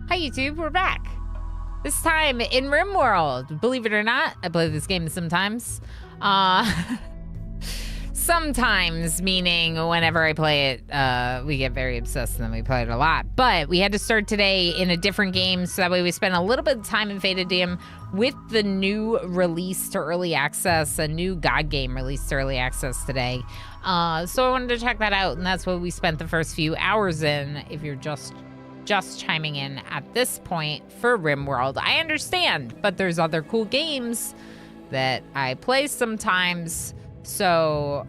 Hi YouTube, we're back. This time in RimWorld. Believe it or not, I play this game sometimes. Sometimes, meaning whenever I play it, we get very obsessed and then we play it a lot. But we had to start today in a different game, so that way we spent a little bit of time in Faded Dam with the new release to early access, a new God game released to early access today. So I wanted to check that out, and that's what we spent the first few hours in. If you're just chiming in at this point for RimWorld, I understand, but there's other cool games that I play sometimes. So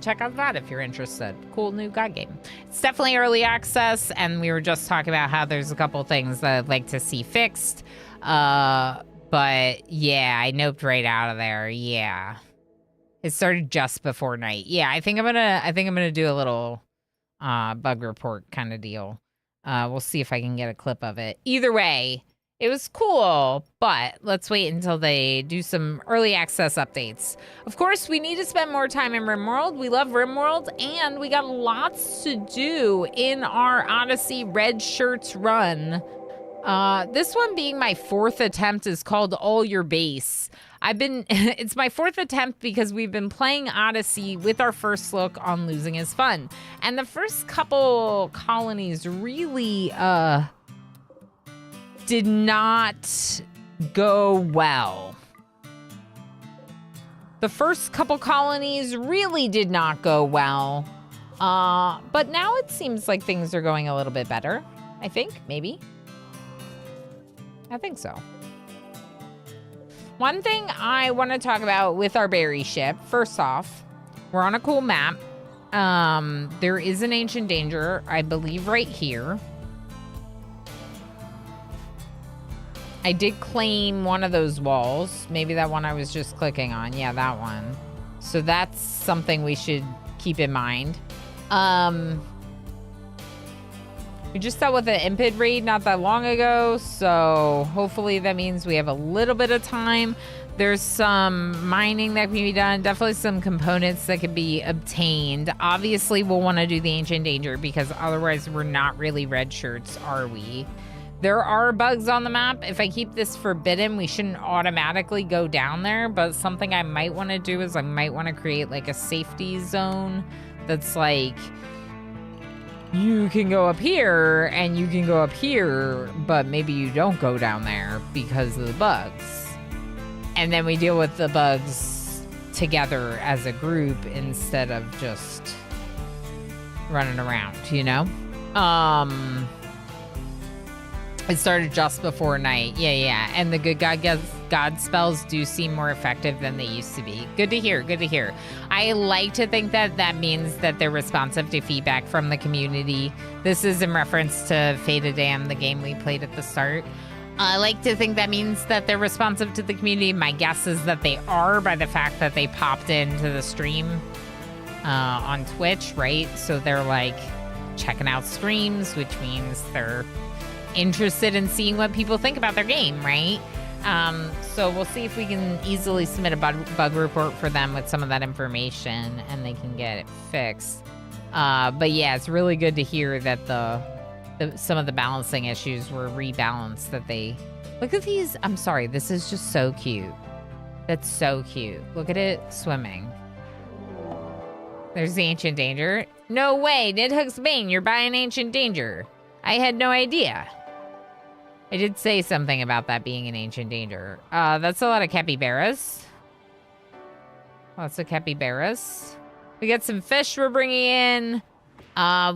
check out that if you're interested. Cool new God game. It's definitely early access, and we were just talking about how there's a couple things that I'd like to see fixed. But yeah, I noped right out of there. Yeah, it started just before night. Yeah, I think I'm gonna do a little bug report kind of deal. We'll see if I can get a clip of it. Either way, it was cool, but let's wait until they do some early access updates. Of course, we need to spend more time in RimWorld. We love RimWorld, and we got lots to do in our Odyssey Red Shirts run. This one being my fourth attempt is called All Your Base. It's my fourth attempt because we've been playing Odyssey with our first look on Losing is Fun. And the first couple colonies really, did not go well. The first couple colonies really did not go well. But now it seems like things are going a little bit better. I think, maybe. I think so. One thing I want to talk about with our berry ship, first off, we're on a cool map. There is an ancient danger, I believe, right here. I did claim one of those walls. Maybe that one I was just clicking on. Yeah, that one. So that's something we should keep in mind. We just dealt with an impid raid not that long ago, so hopefully that means we have a little bit of time. There's some mining that can be done, definitely some components that can be obtained. Obviously, we'll want to do the Ancient Danger because otherwise we're not really red shirts, are we? There are bugs on the map. If I keep this forbidden, we shouldn't automatically go down there, but something I might want to do is I might want to create like a safety zone that's like, you can go up here and you can go up here, but maybe you don't go down there because of the bugs. And then we deal with the bugs together as a group instead of just running around, you know? It started just before night. Yeah. And the good God spells do seem more effective than they used to be. Good to hear, good to hear. I like to think that that means that they're responsive to feedback from the community. This is in reference to Faded Dam, the game we played at the start. I like to think that means that they're responsive to the community. My guess is that they are by the fact that they popped into the stream on Twitch, right? So they're like checking out streams, which means they're interested in seeing what people think about their game, right? So we'll see if we can easily submit a bug report for them with some of that information and they can get it fixed. But yeah, it's really good to hear that some of the balancing issues were rebalanced, that they... Look at these. I'm sorry, this is just so cute. That's so cute. Look at it swimming. There's the Ancient Danger. No way, Nidhook's Bane, you're buying Ancient Danger. I had no idea. I did say something about that being an ancient danger. That's a lot of capybaras. Lots of capybaras. We got some fish we're bringing in.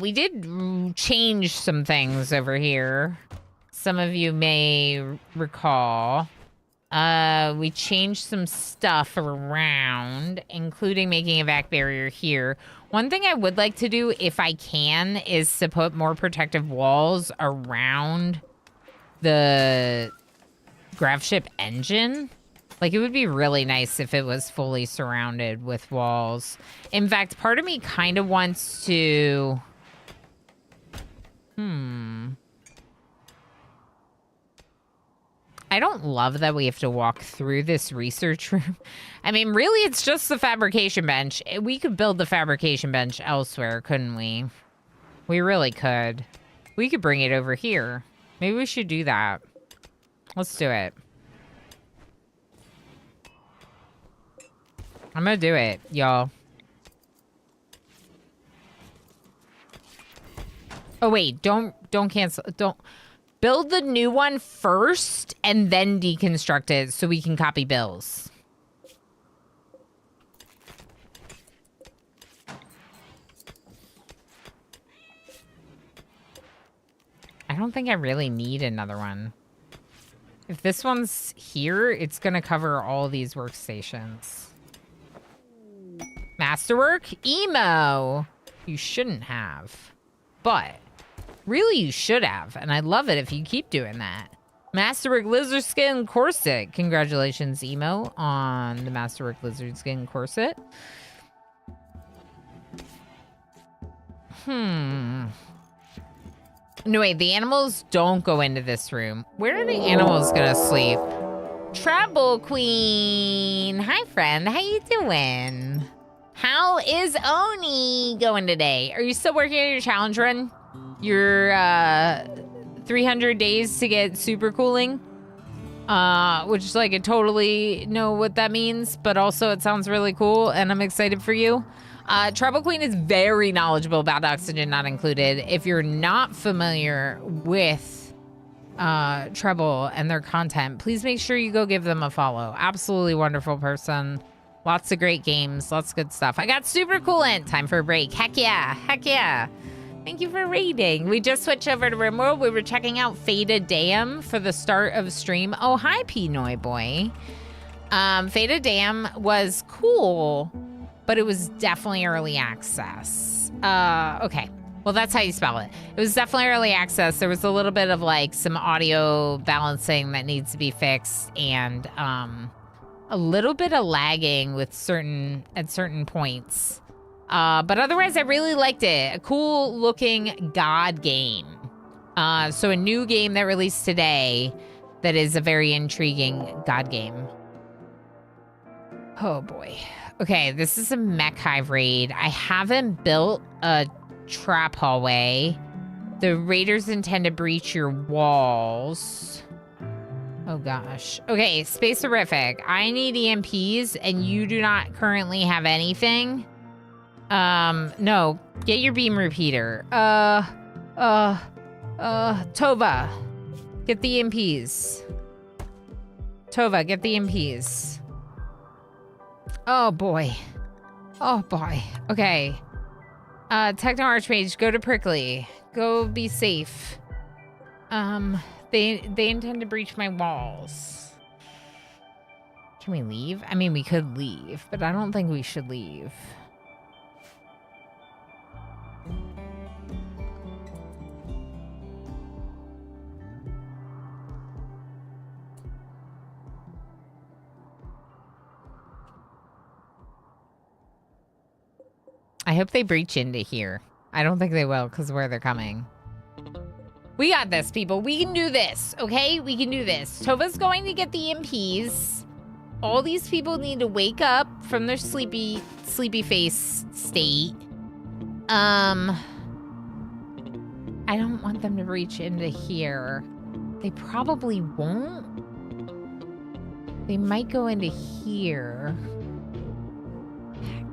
We did change some things over here. Some of you may recall. We changed some stuff around, including making a vac barrier here. One thing I would like to do, if I can, is to put more protective walls around the Gravship engine. Like, it would be really nice if it was fully surrounded with walls. In fact, part of me kind of wants to... I don't love that we have to walk through this research room. I mean, really, it's just the fabrication bench. We could build the fabrication bench elsewhere, couldn't we? We really could. We could bring it over here. Maybe we should do that. Let's do it. I'm gonna do it, y'all. Oh wait, don't cancel. Don't build the new one first and then deconstruct it so we can copy Bill's. I don't think I really need another one. If this one's here, it's gonna cover all these workstations. Masterwork? Emo! You shouldn't have. But really you should have, and I'd love it if you keep doing that. Masterwork Lizard Skin Corset. Congratulations, Emo, on the Masterwork Lizard Skin Corset. No, wait, the animals don't go into this room. Where are the animals gonna sleep? Trouble Queen. Hi, friend. How you doing? How is Oni going today? Are you still working on your challenge run? Your 300 days to get super cooling? Which is like, I totally know what that means, but also it sounds really cool and I'm excited for you. Trouble Queen is very knowledgeable about Oxygen Not Included. If you're not familiar with Trouble and their content, please make sure you go give them a follow. Absolutely wonderful person. Lots of great games, lots of good stuff. I got super coolant. Time for a break. Heck yeah, heck yeah. Thank you for raiding. We just switched over to RimWorld. We were checking out Fata Dam for the start of stream. Oh, hi, Pinoy boy. Fata Dam was cool, but it was definitely early access. Okay. Well, that's how you spell it. It was definitely early access. There was a little bit of like some audio balancing that needs to be fixed and a little bit of lagging with at certain points. But otherwise, I really liked it. A cool looking God game. So a new game that released today that is a very intriguing God game. Oh boy. Okay, this is a mech hive raid. I haven't built a trap hallway. The raiders intend to breach your walls. Oh gosh. Okay, Spacerific. I need EMPs and you do not currently have anything. No. Get your beam repeater. Tova. Get the EMPs. Tova, get the EMPs. Oh boy. Oh boy. Okay. Techno Archmage, go to Prickly. Go be safe. They intend to breach my walls. Can we leave? I mean, we could leave, but I don't think we should leave. I hope they breach into here. I don't think they will because of where they're coming. We got this, people. We can do this, okay? We can do this. Tova's going to get the MPs. All these people need to wake up from their sleepy face state. I don't want them to reach into here. They probably won't. They might go into here. Heck.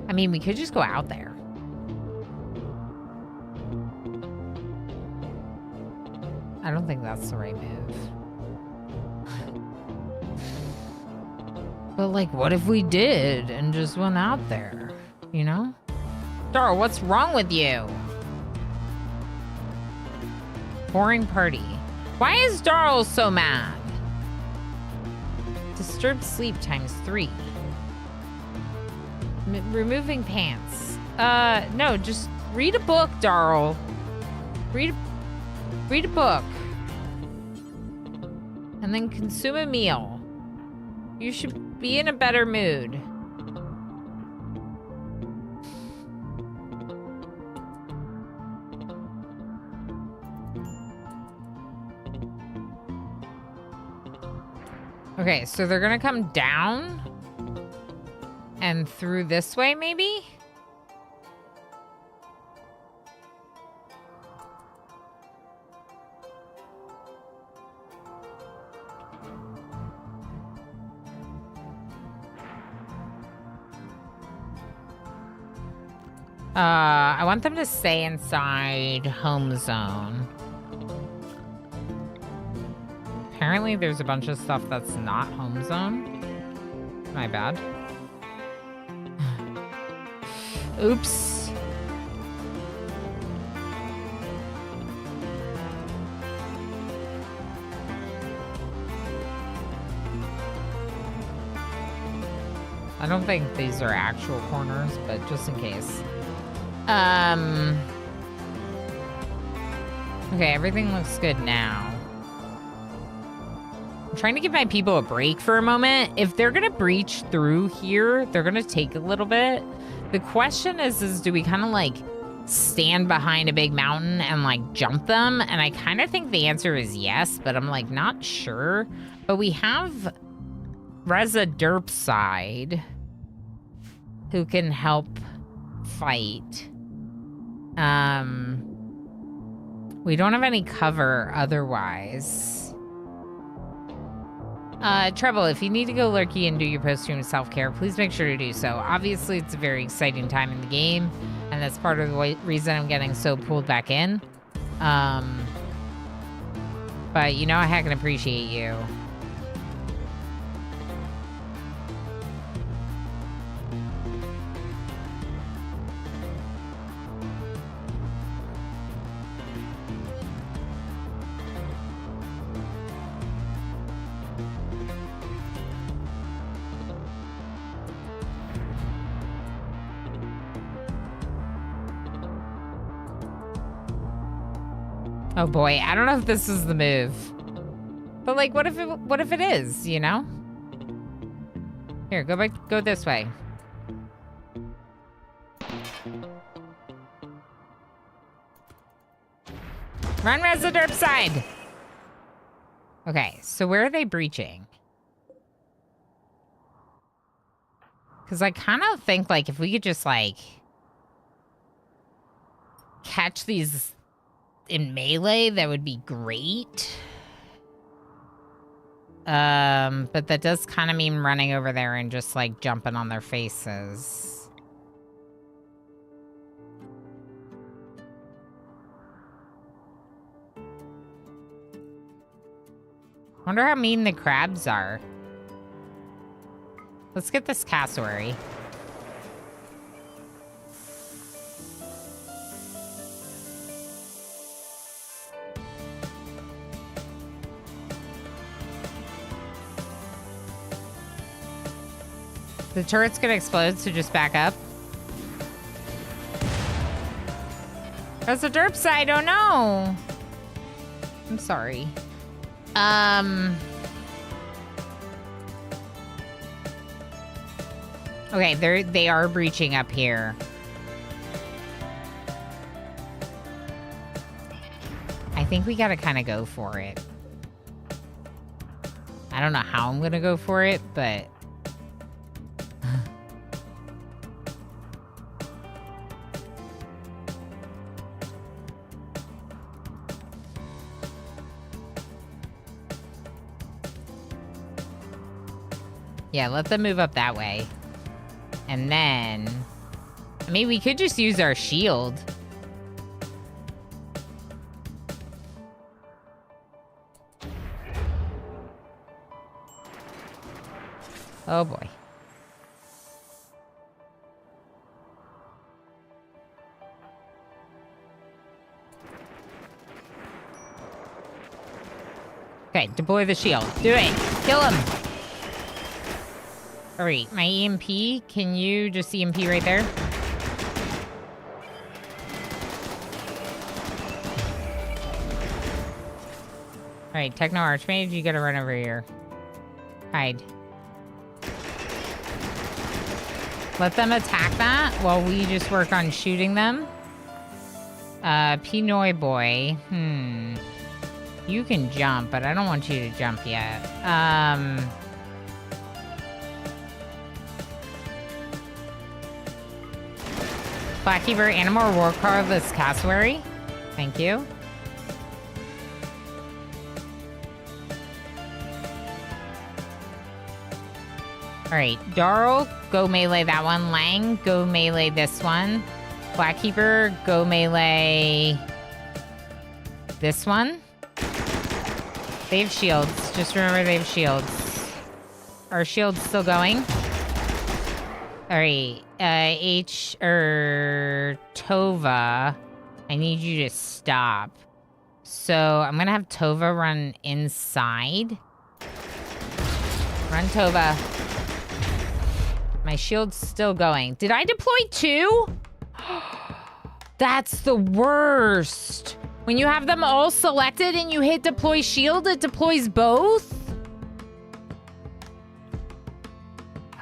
I mean, we could just go out there. I don't think that's the right move. But like, what if we did and just went out there? You know? Darl, what's wrong with you? Boring party. Why is Darl so mad? Disturbed sleep ×3. Removing pants. No, just read a book, Darl. Read a book. And then consume a meal. You should be in a better mood. Okay, so they're gonna come down and through this way, maybe? I want them to stay inside home zone. Apparently there's a bunch of stuff that's not home zone. My bad. Oops. I don't think these are actual corners, but just in case. Okay, everything looks good now. I'm trying to give my people a break for a moment. If they're gonna breach through here, they're gonna take a little bit. The question is do we kind of like stand behind a big mountain and like jump them? And I kind of think the answer is yes, but I'm like not sure. But we have Reza Derpside who can help fight. We don't have any cover otherwise. Treble, if you need to go lurky and do your post-stream self-care, please make sure to do so. Obviously, it's a very exciting time in the game, and that's part of the reason I'm getting so pulled back in. But you know I heckin' appreciate you. Oh boy, I don't know if this is the move. But like, what if it is, you know? Here, go this way. Run, Reza Derpside! Okay, so where are they breaching? Because I kind of think, like, if we could just, like, catch these in melee, that would be great. But that does kind of mean running over there and just, like, jumping on their faces. Wonder how mean the crabs are. Let's get this cassowary. The turret's gonna explode, so just back up. That's a derp side, oh no! I'm sorry. Okay, they are breaching up here. I think we gotta kind of go for it. I don't know how I'm gonna go for it, but... yeah, let them move up that way. And then... I mean, we could just use our shield. Oh boy. Okay, deploy the shield. Do it! Kill him! Alright, my EMP, can you just EMP right there? Alright, Techno Archmage, you gotta run over here. Hide. Let them attack that while we just work on shooting them. Pinoy Boy, you can jump, but I don't want you to jump yet. Blackkeeper, Animal War Card, this cassowary. Thank you. Alright, Darl, go melee that one. Lang, go melee this one. Black Keeper, go melee. This one. They have shields. Just remember they have shields. Are shields still going? Alright. Tova. I need you to stop. So I'm gonna have Tova run inside. Run, Tova. My shield's still going. Did I deploy 2? That's the worst. When you have them all selected and you hit deploy shield, it deploys both?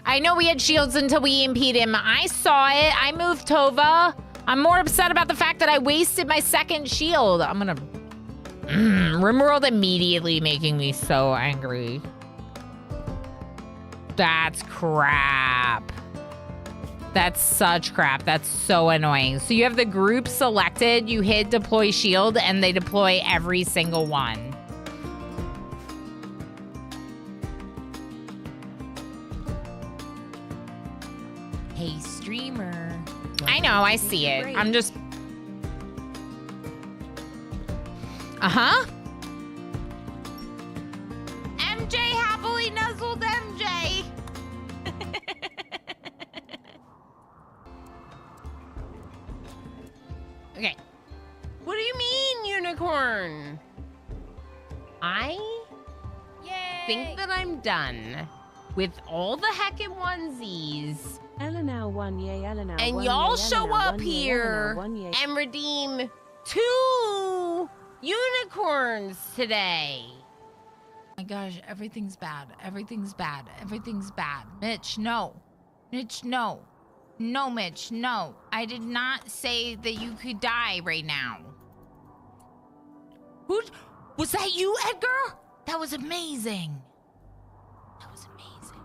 I know we had shields until we EMP'd him. I saw it. I moved Tova. I'm more upset about the fact that I wasted my second shield. I'm gonna... RimWorld immediately making me so angry. That's crap. That's such crap. That's so annoying. So you have the group selected, you hit deploy shield, and they deploy every single one. Hey, streamer. I know, I see it. I'm just... Uh-huh. MJ happily nuzzled MJ. Okay. What do you mean, unicorn? I think that I'm done with all the heckin' onesies. And y'all show up here and redeem 2 unicorns today. Oh my gosh, everything's bad. Everything's bad. Everything's bad. Mitch, no. Mitch, no. No, Mitch, no. I did not say that you could die right now. Who? Was that you, Edgar? That was amazing. That was amazing.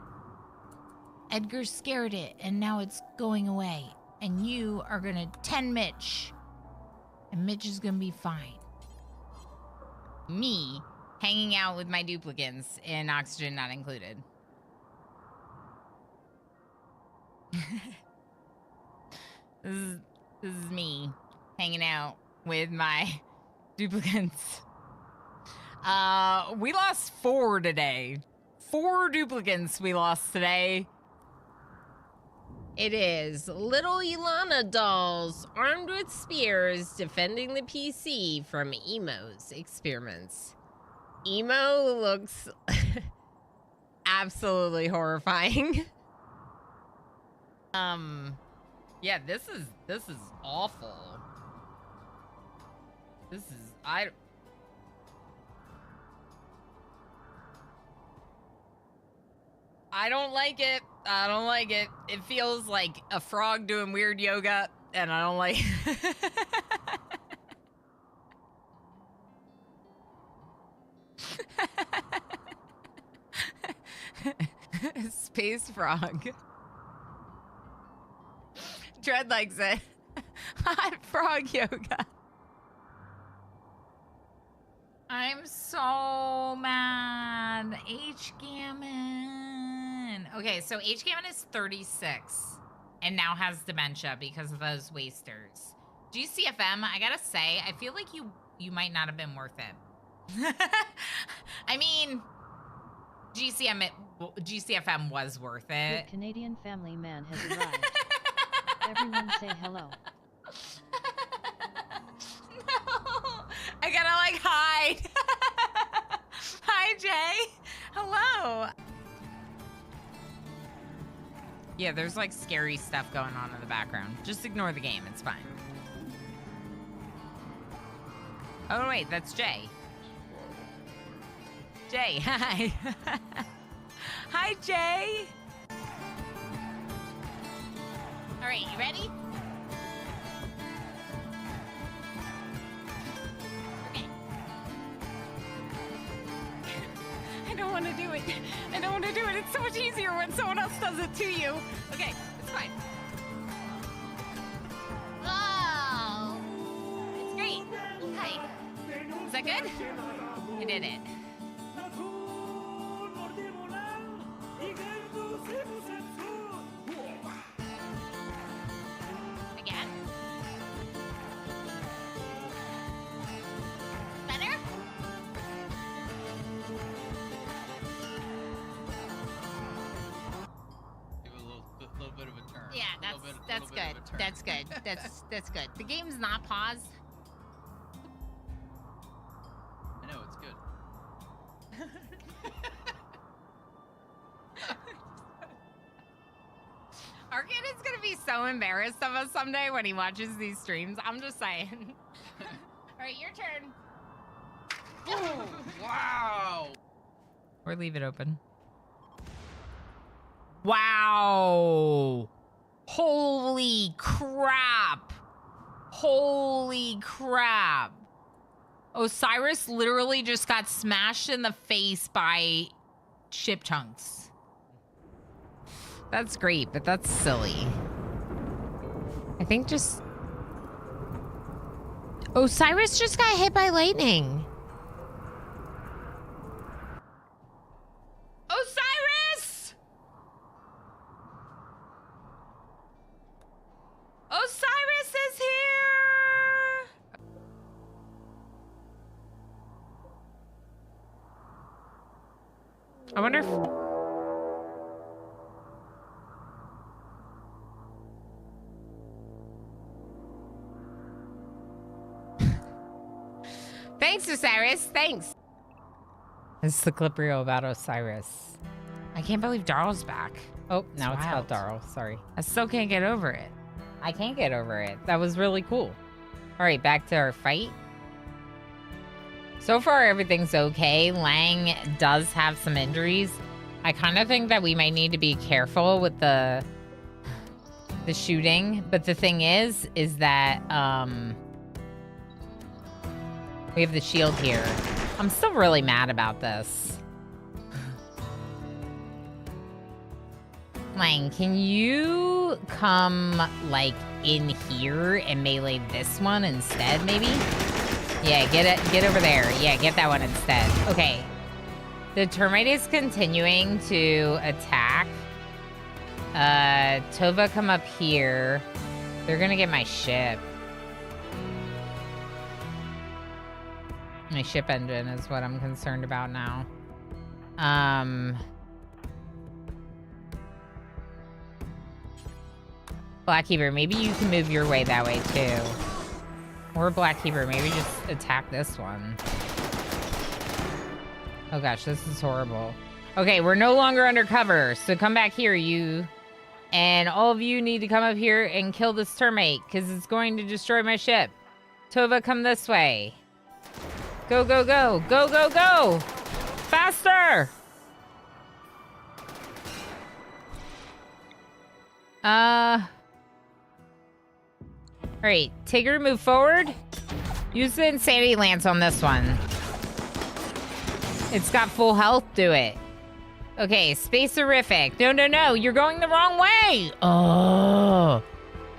Edgar scared it, and now it's going away. And you are gonna 10 Mitch. And Mitch is gonna be fine. Me hanging out with my duplicants in oxygen not included. This is me hanging out with my duplicants. We lost 4 today. 4 duplicants we lost today. It is little Ilana dolls armed with spears defending the PC from Emo's experiments. Emo looks absolutely horrifying. Yeah, this is awful. This is I don't like it. I don't like it. It feels like a frog doing weird yoga, and I don't like Space frog. Dread likes it. Hot frog yoga. I'm so mad. H Gammon. Okay, so H Gammon is 36 and now has dementia because of those wasters. GCFM, I gotta say, I feel like you might not have been worth it. I mean, GCFM was worth it. The Canadian family man has arrived. Everyone say hello. No, I gotta like hide. Hi, Jay. Hello. Yeah, there's like scary stuff going on in the background. Just ignore the game. It's fine. Oh, wait, that's Jay. Jay, hi. Hi, Jay. All right, you ready? Okay. I don't want to do it. I don't want to do it. It's so much easier when someone else does it to you. Okay, it's fine. Oh, it's great. Hi. Is that good? I did it. Again. That's little bit good. of a turn. That's good. That's good. The game's not paused. I know, it's good. Arcade is gonna be so embarrassed of us someday when he watches these streams. I'm just saying. All right, your turn. Oh, wow! Or leave it open. Wow! Holy crap! Holy crap! Osiris literally just got smashed in the face by ship chunks. That's great, but that's silly. I think just... Osiris just got hit by lightning. Osiris! Osiris is here! I wonder if... Thanks, Osiris. Thanks. This is the clip reel about Osiris. I can't believe Darl's back. Oh, now it's about Darl. Sorry. I still can't get over it. I can't get over it. That was really cool. All right, back to our fight. So far, everything's okay. Lang does have some injuries. I kind of think that we might need to be careful with the shooting. But the thing is that we have the shield here. I'm still really mad about this. Lang, can you come, like, in here and melee this one instead, maybe? Yeah, get over there. Yeah, get that one instead. Okay. The termite is continuing to attack. Tova, come up here. They're gonna get my ship. My ship engine is what I'm concerned about now. Blackkeeper, maybe you can move your way that way too. Or Blackkeeper, maybe just attack this one. Oh gosh, this is horrible. Okay, we're no longer undercover, so come back here, you. And all of you need to come up here and kill this termite, because it's going to destroy my ship. Tova, come this way. Go, go, go. Go, go, go. Faster. All right, Tigger, move forward. Use the Insanity Lance on this one. It's got full health, do it. Okay, Space-Orific. No, no, no, you're going the wrong way. Oh. All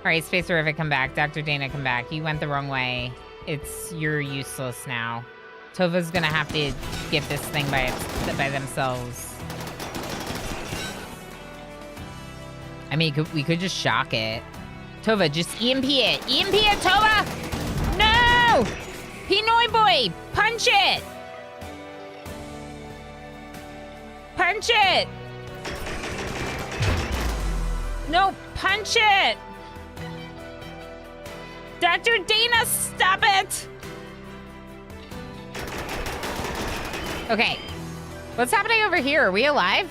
right, Space-Orific, come back. Dr. Dana, come back. You went the wrong way. You're useless now. Tova's gonna have to get this thing by themselves. I mean, we could just shock it. Tova, just EMP it. EMP it, Tova! No! Pinoy boy, punch it! Punch it! No, punch it! Dr. Dana, stop it! Okay. What's happening over here? Are we alive?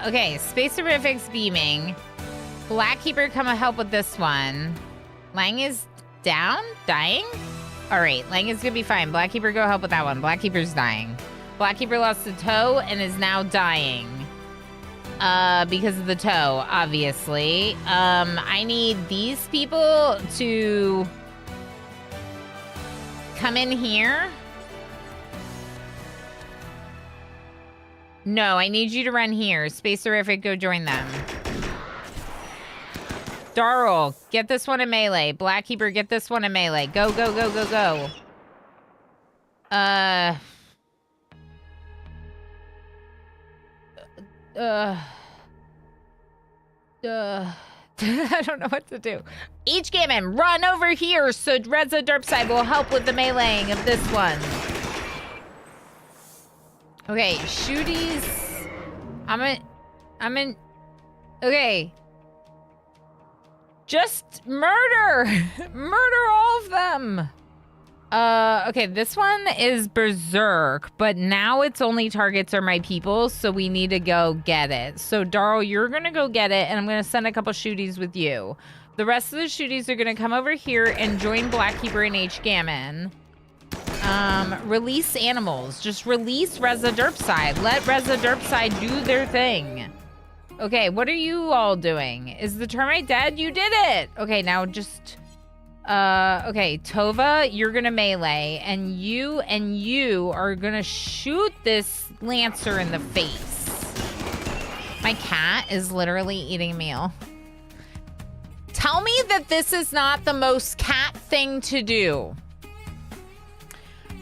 Okay. Space-Orific's beaming. Blackkeeper, come help with this one. Lang is down? Dying? All right. Lang is gonna be fine. Blackkeeper, go help with that one. Blackkeeper's dying. Blackkeeper lost a toe and is now dying. Because of the toe, obviously. I need these people to come in here. No, I need you to run here. Space-Orific, go join them. Darl, get this one in melee. Blackkeeper, get this one in melee. Go, go, go, go, go. I don't know what to do. Each Gammon, run over here so Reza Derpside will help with the meleeing of this one. Okay, shooties. I'm in. Okay. Just murder! Murder all of them! Okay, this one is Berserk, but now its only targets are my people, so we need to go get it. So, Darl, you're gonna go get it, and I'm gonna send a couple shooties with you. The rest of the shooties are gonna come over here and join Blackkeeper and H. Gammon. Release animals. Just release Reza Derpside. Let Reza Derpside do their thing. Okay, what are you all doing? Is the termite dead? You did it! Okay, now just... okay, Tova, you're gonna melee, and you are gonna shoot this Lancer in the face. My cat is literally eating a meal. Tell me that this is not the most cat thing to do.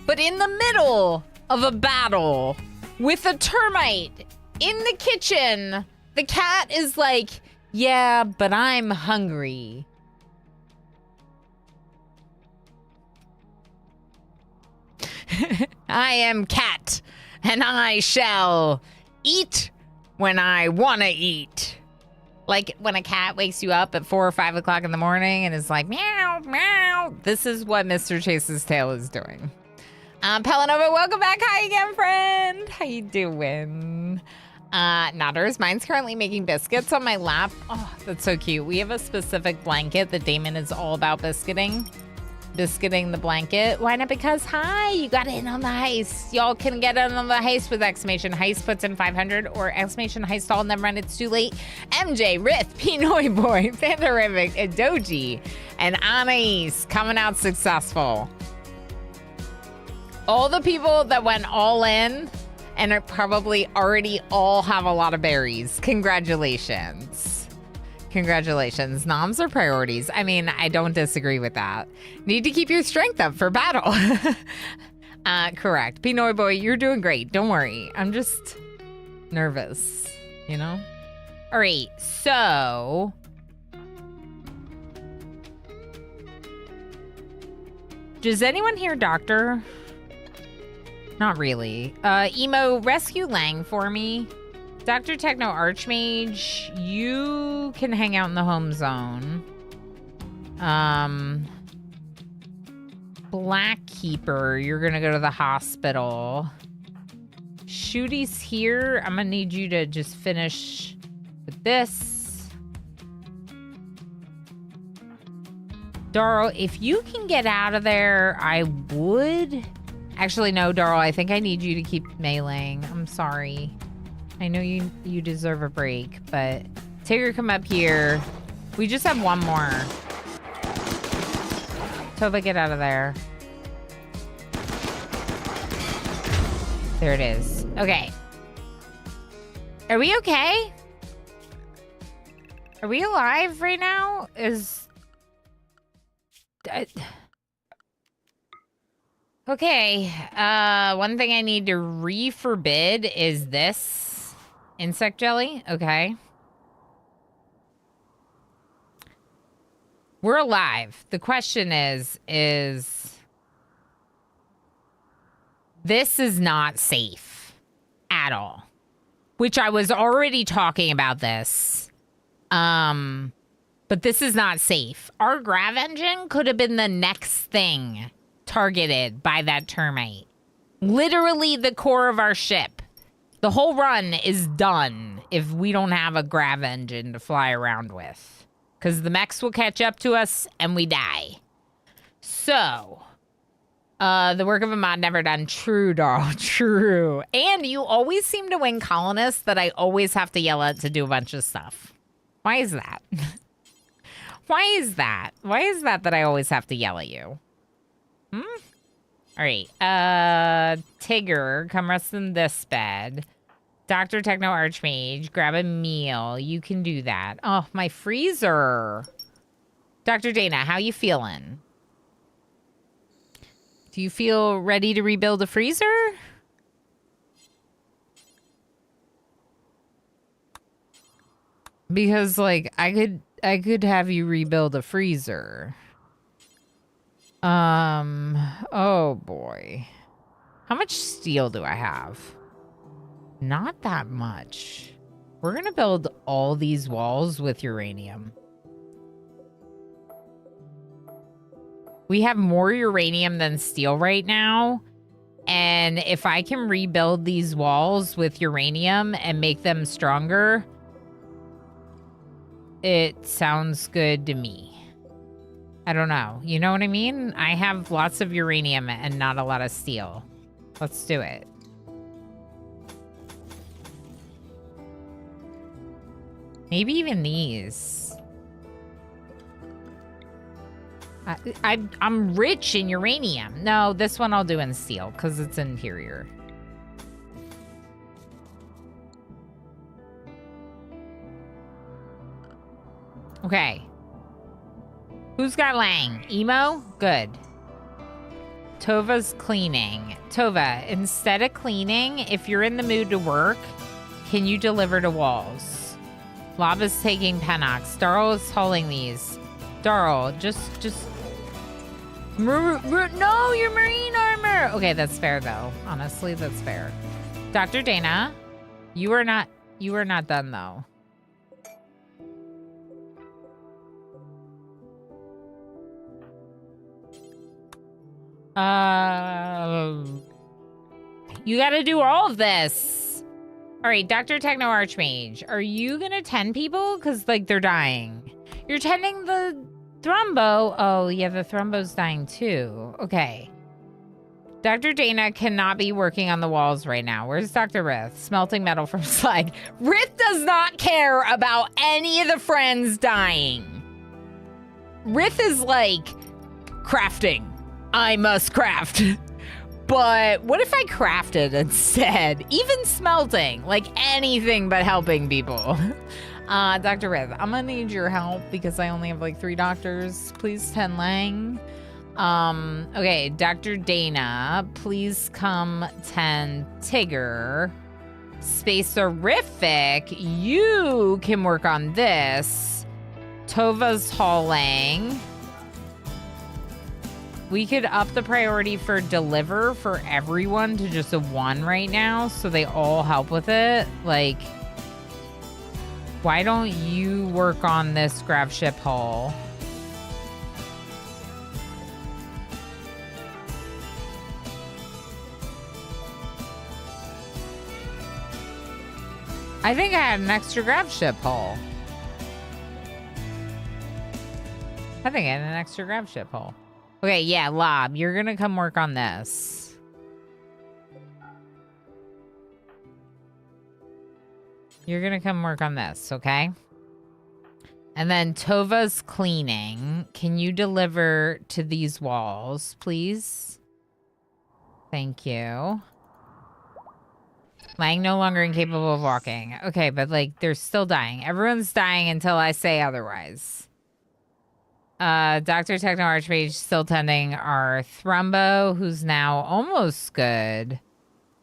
But in the middle of a battle with a termite in the kitchen, the cat is like, yeah, but I'm hungry. I am cat, and I shall eat when I want to eat. Like when a cat wakes you up at 4 or 5 o'clock in the morning and is like, meow, meow. This is what Mr. Chase's tail is doing. Pelanova, welcome back. Hi again, friend. How you doing? Nutters, mine's currently making biscuits on my lap. Oh, that's so cute. We have a specific blanket that Damon is all about biscuiting the blanket. Why not? Because, hi, you got in on the heist. Y'all can get in on the heist with exclamation heist puts in 500 or exclamation heist all, never mind, it's too late. MJ, Rith, Pinoy Boy, Pandorific, Doji, and Anais coming out successful. All the people that went all in and are probably already all have a lot of berries. Congratulations. Congratulations. Noms are priorities. I mean, I don't disagree with that. Need to keep your strength up for battle. Correct. Pinoy Boy, you're doing great. Don't worry. I'm just nervous, you know? All right, so... Does anyone hear Doctor? Not really. Emo, rescue Lang for me. Dr. Techno Archmage, you can hang out in the home zone. Blackkeeper, you're gonna go to the hospital. Shooty's here. I'm gonna need you to just finish with this. Darl, if you can get out of there, I would. Actually, no, Darl, I think I need you to keep meleeing. I'm sorry. I know you deserve a break, but Tigger, come up here. We just have one more. Tova, get out of there. There it is. Okay. Are we okay? Are we alive right now? Okay, one thing I need to re-forbid is this insect jelly. Okay. We're alive. The question is this is not safe at all. Which I was already talking about this. But this is not safe. Our grav engine could have been the next thing targeted by that termite. Literally the core of our ship. The whole run is done if we don't have a grav engine to fly around with. Because the mechs will catch up to us and we die. So, the work of a mod never done. True, Darl. True. And you always seem to win colonists that I always have to yell at to do a bunch of stuff. Why is that? Why is that? Why is that I always have to yell at you? All right. Tigger, come rest in this bed. Dr. Techno Archmage, grab a meal. You can do that. Oh, my freezer. Dr. Dana, how you feeling? Do you feel ready to rebuild a freezer? Because, like, I could have you rebuild a freezer. Oh boy. How much steel do I have? Not that much. We're gonna build all these walls with uranium. We have more uranium than steel right now. And if I can rebuild these walls with uranium and make them stronger, it sounds good to me. I don't know. You know what I mean? I have lots of uranium and not a lot of steel. Let's do it. Maybe even these. I'm rich in uranium. No, this one I'll do in steel because it's interior. Okay. Who's got Lang? Emo? Good. Tova's cleaning. Tova, instead of cleaning, if you're in the mood to work, can you deliver to walls? Lava's taking Penox. Darl is hauling these. Darl, just... No, your marine armor! Okay, that's fair, though. Honestly, that's fair. Dr. Dana, you are not done, though. You gotta do all of this. All right, Dr. Techno Archmage, are you gonna tend people? Because, like, they're dying. You're tending the Thrumbo. Oh, yeah, the Thrumbo's dying, too. Okay. Dr. Dana cannot be working on the walls right now. Where's Dr. Rith? Smelting metal from slag. Rith does not care about any of the friends dying. Rith is like, crafting. I must craft. But what if I crafted instead? Even smelting, like anything but helping people. Dr. Rith, I'm gonna need your help because I only have like 3 doctors. Please tend Lang. Okay, Dr. Dana, please come tend Tigger. Spacerific, you can work on this. Tova's hauling. We could up the priority for deliver for everyone to just a 1 right now so they all help with it. Like, why don't you work on this grav ship haul? I think I had an extra grav ship haul. Okay, yeah, Lob, you're gonna come work on this. You're gonna come work on this, okay? And then Tova's cleaning. Can you deliver to these walls, please? Thank you. Lang no longer incapable of walking. Okay, but like, they're still dying. Everyone's dying until I say otherwise. Dr. Techno Archmage still tending our Thrumbo, who's now almost good.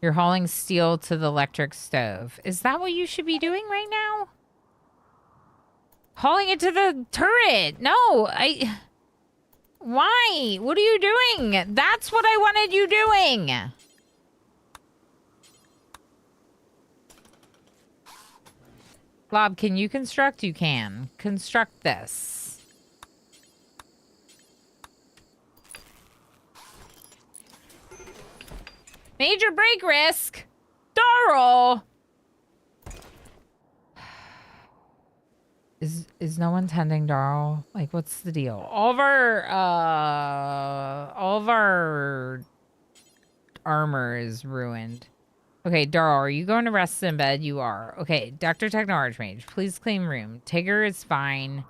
You're hauling steel to the electric stove. Is that what you should be doing right now? Hauling it to the turret. No, why? What are you doing? That's what I wanted you doing. Lob, can you construct? You can. Construct this. Major break risk. Darl. Is no one tending Darl? Like, what's the deal? All of our armor is ruined. Okay, Darl, are you going to rest in bed? You are. Okay, Dr. Techno Archmage, please clean room. Tigger is fine.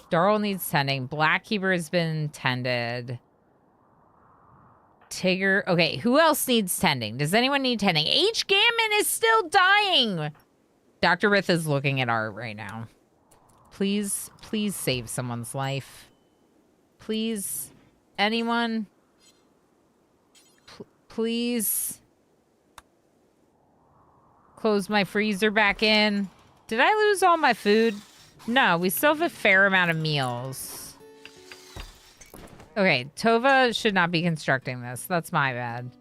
Darl needs tending. Blackkeeper has been tended. Tigger. Okay, who else needs tending? Does anyone need tending? H. Gammon is still dying. Dr. Rith is looking at art right now. Please, please save someone's life. Please. Anyone? Please. Close my freezer back in. Did I lose all my food? No, we still have a fair amount of meals. Okay, Tova should not be constructing this. That's my bad.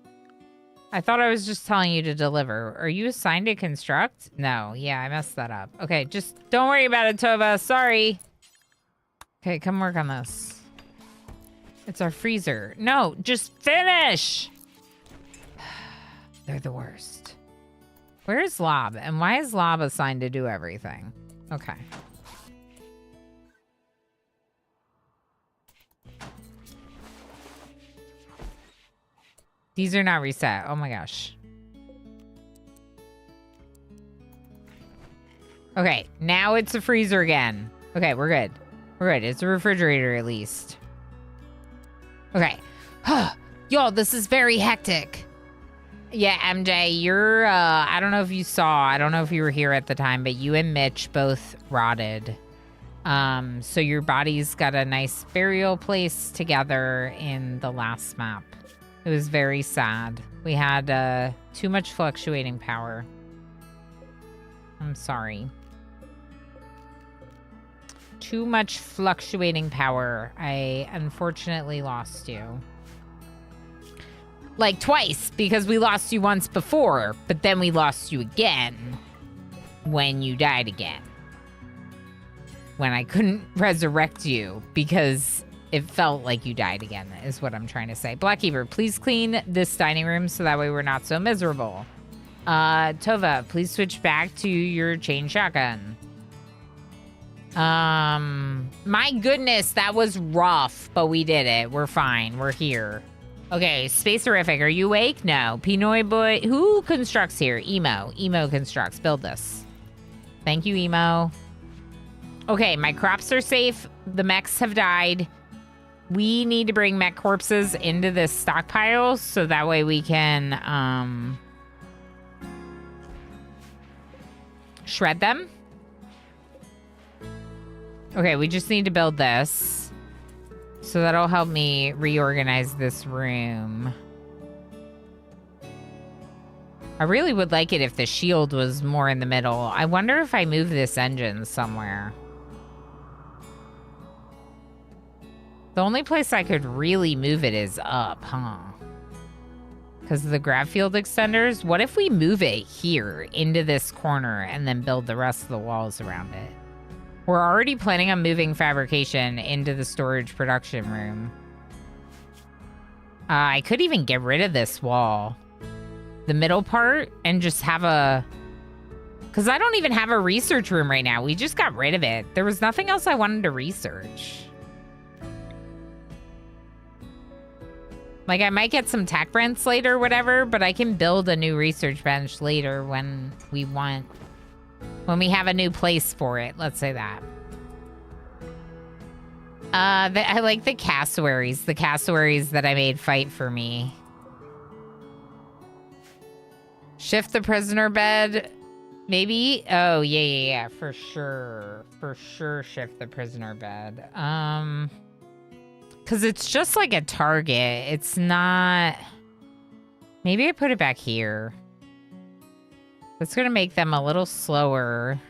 I thought I was just telling you to deliver. Are you assigned to construct? No. Yeah, I messed that up. Okay, just don't worry about it, Tova. Sorry. Okay, come work on this. It's our freezer. No, just finish. They're the worst. Where is Lob? And why is Lob assigned to do everything? Okay. These are not reset. Oh my gosh. Okay, now it's a freezer again. Okay, we're good. We're good. It's a refrigerator at least. Okay. Y'all, this is very hectic. Yeah, MJ, you're, I don't know if you saw, I don't know if you were here at the time, but you and Mitch both rotted. So your bodies got a nice burial place together in the last map. It was very sad. We had, too much fluctuating power. I'm sorry. Too much fluctuating power. I unfortunately lost you. Like twice, because we lost you once before, but then we lost you again when you died again. When I couldn't resurrect you because it felt like you died again, is what I'm trying to say. Blackkeeper, please clean this dining room so that way we're not so miserable. Tova, please switch back to your chain shotgun. My goodness, that was rough, but we did it. We're fine. We're here. Okay, Spacerific, are you awake? No. Pinoy Boy, who constructs here? Emo. Emo constructs. Build this. Thank you, Emo. Okay, my crops are safe. The mechs have died. We need to bring mech corpses into this stockpile so that way we can, shred them. Okay, we just need to build this. So that'll help me reorganize this room. I really would like it if the shield was more in the middle. I wonder if I move this engine somewhere. The only place I could really move it is up, huh? Because of the grav field extenders. What if we move it here into this corner and then build the rest of the walls around it? We're already planning on moving fabrication into the storage production room. I could even get rid of this wall. The middle part and just have a... Because I don't even have a research room right now. We just got rid of it. There was nothing else I wanted to research. Like, I might get some tech rents later or whatever, but I can build a new research bench later when we want... When we have a new place for it, let's say that. I like the cassowaries that I made fight for me. Shift the prisoner bed, maybe? Oh, yeah, for sure. For sure, shift the prisoner bed. Because it's just like a target. It's not... Maybe I put it back here. That's going to make them a little slower.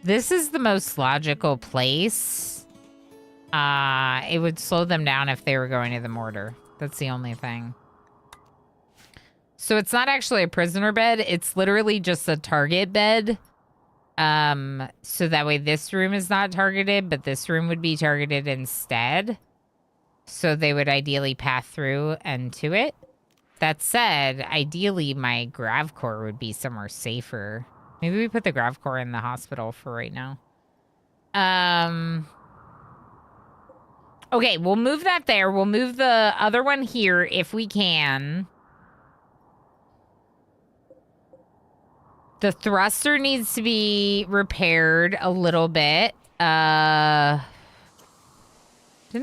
This is the most logical place. It would slow them down if they were going to the mortar. That's the only thing. So it's not actually a prisoner bed. It's literally just a target bed. So that way this room is not targeted, but this room would be targeted instead. So they would ideally pass through and to it. That said, ideally my Gravcore would be somewhere safer. Maybe we put the Gravcore in the hospital for right now. Okay, we'll move that there. We'll move the other one here if we can. The thruster needs to be repaired a little bit. Didn't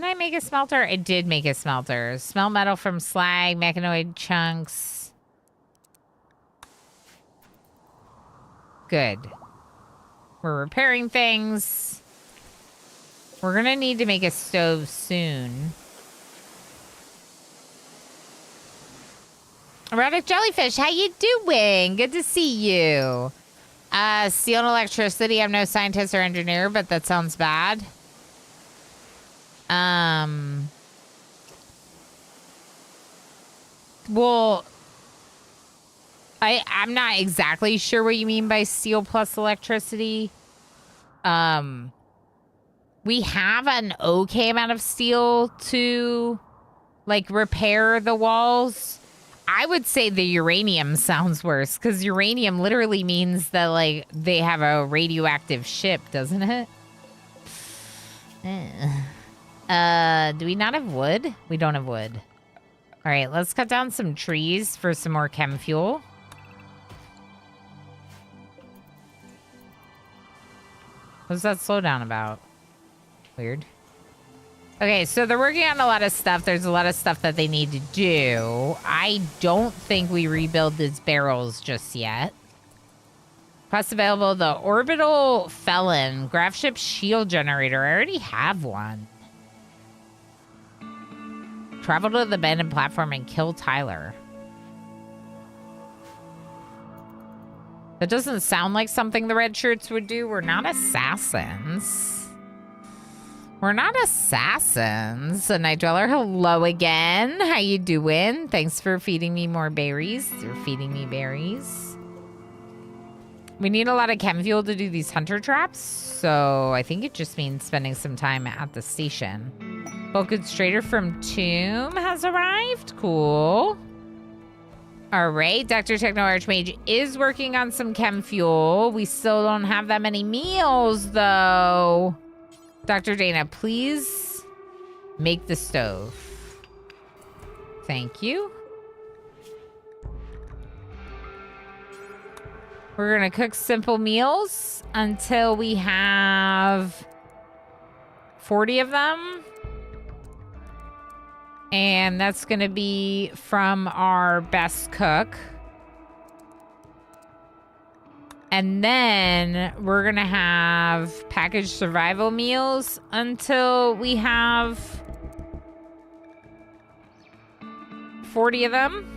I make a smelter? I did make a smelter. Smelt metal from slag, mechanoid chunks. Good. We're repairing things. We're gonna need to make a stove soon. Erotic Jellyfish, how you doing? Good to see you. Steel and electricity. I'm no scientist or engineer, but that sounds bad. Well, I'm not exactly sure what you mean by steel plus electricity. We have an okay amount of steel to, like, repair the walls. I would say the uranium sounds worse, because uranium literally means that, like, they have a radioactive ship, doesn't it? Do we not have wood? We don't have wood. All right, let's cut down some trees for some more chem fuel. What's that slowdown about? Weird. Okay, so they're working on a lot of stuff. There's a lot of stuff that they need to do. I don't think we rebuild these barrels just yet. Quest available, the Orbital Felon, Graph Ship Shield Generator. I already have one. Travel to the abandoned platform and kill Tyler. That doesn't sound like something the red shirts would do. We're not assassins. We're not assassins. A night dweller, hello again. How you doing? Thanks for feeding me more berries. You're feeding me berries. We need a lot of chem fuel to do these hunter traps, so I think it just means spending some time at the station. Bulk goods trader from Tomb has arrived. Cool. All right, Dr. Techno Archmage is working on some chem fuel. We still don't have that many meals, though. Dr. Dana, please make the stove. Thank you. We're gonna cook simple meals until we have 40 of them. And that's gonna be from our best cook. And then we're gonna have packaged survival meals until we have 40 of them.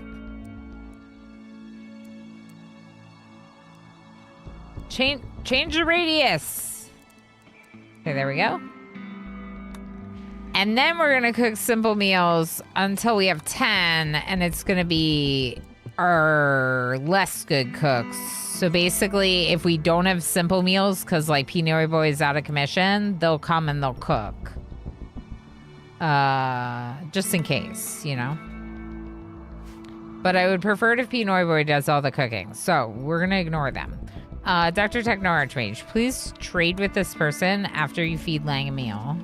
Change the radius. Okay, there we go. And then we're gonna cook simple meals until we have 10, and it's gonna be our less good cooks. So basically, if we don't have simple meals, because like Pinoy Boy is out of commission, they'll come and they'll cook. Just in case, you know. But I would prefer it if Pinoy Boy does all the cooking. So we're gonna ignore them. Dr. Techno Archmage, please trade with this person after you feed Lang a meal.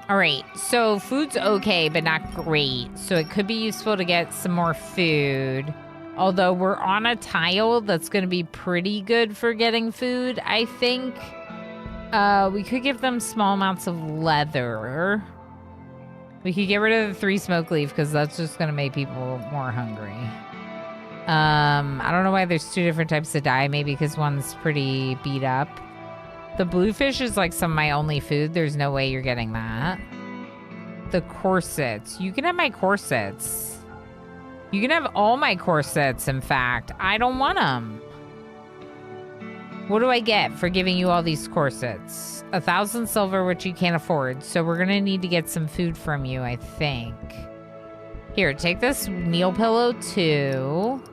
All right, so food's okay, but not great. So it could be useful to get some more food. Although we're on a tile that's going to be pretty good for getting food, I think. We could give them small amounts of leather. We could get rid of the 3 smoke leaf because that's just going to make people more hungry. I don't know why there's 2 different types of dye. Maybe because one's pretty beat up. The bluefish is like some of my only food. There's no way you're getting that. The corsets. You can have my corsets. You can have all my corsets, in fact. I don't want them. What do I get for giving you all these corsets? 1,000 silver, which you can't afford. So we're going to need to get some food from you, I think. Here, take this meal pillow too.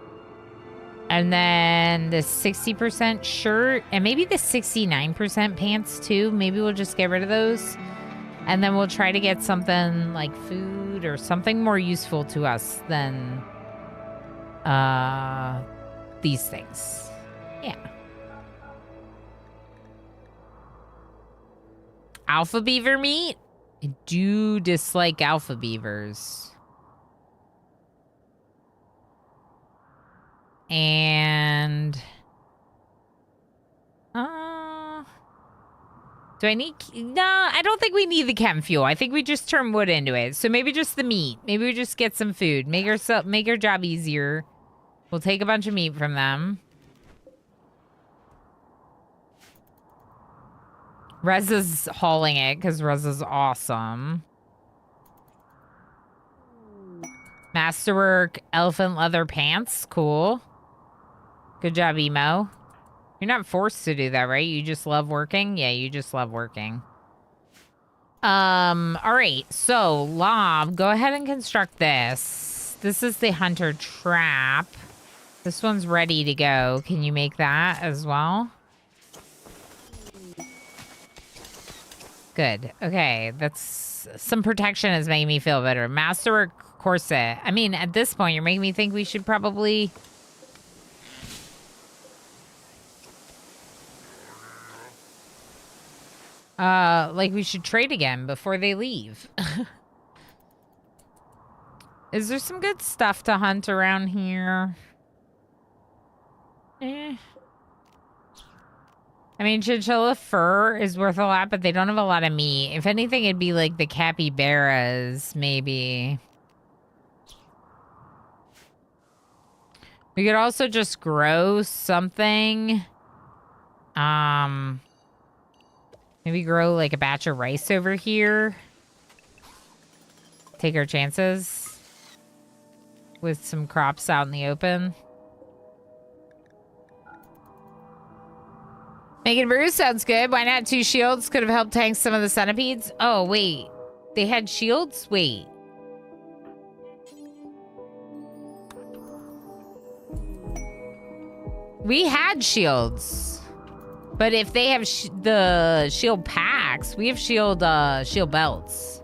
And then the 60% shirt and maybe the 69% pants too. Maybe we'll just get rid of those. And then we'll try to get something like food or something more useful to us than these things. Yeah. Alpha beaver meat? I do dislike alpha beavers. And do I need? No, I don't think we need the chem fuel. I think we just turn wood into it. So maybe just the meat. Maybe we just get some food. Make our job easier. We'll take a bunch of meat from them. Rez is hauling it because Rez is awesome. Masterwork elephant leather pants. Cool. Good job, Emo. You're not forced to do that, right? You just love working? Yeah, you just love working. All right. So, Lob, go ahead and construct this. This is the hunter trap. This one's ready to go. Can you make that as well? Good. Okay. That's some protection is making me feel better. Master corset. I mean, at this point, you're making me think we should probably... like we should trade again before they leave. Is there some good stuff to hunt around here? I mean, chinchilla fur is worth a lot, but they don't have a lot of meat. If anything, it'd be like the capybaras, maybe. We could also just grow something. Maybe grow like a batch of rice over here. Take our chances with some crops out in the open. Making brew sounds good. Why not 2 shields? Could have helped tank some of the centipedes. Oh, wait. They had shields? Wait. We had shields. But if they have the shield packs, we have shield belts.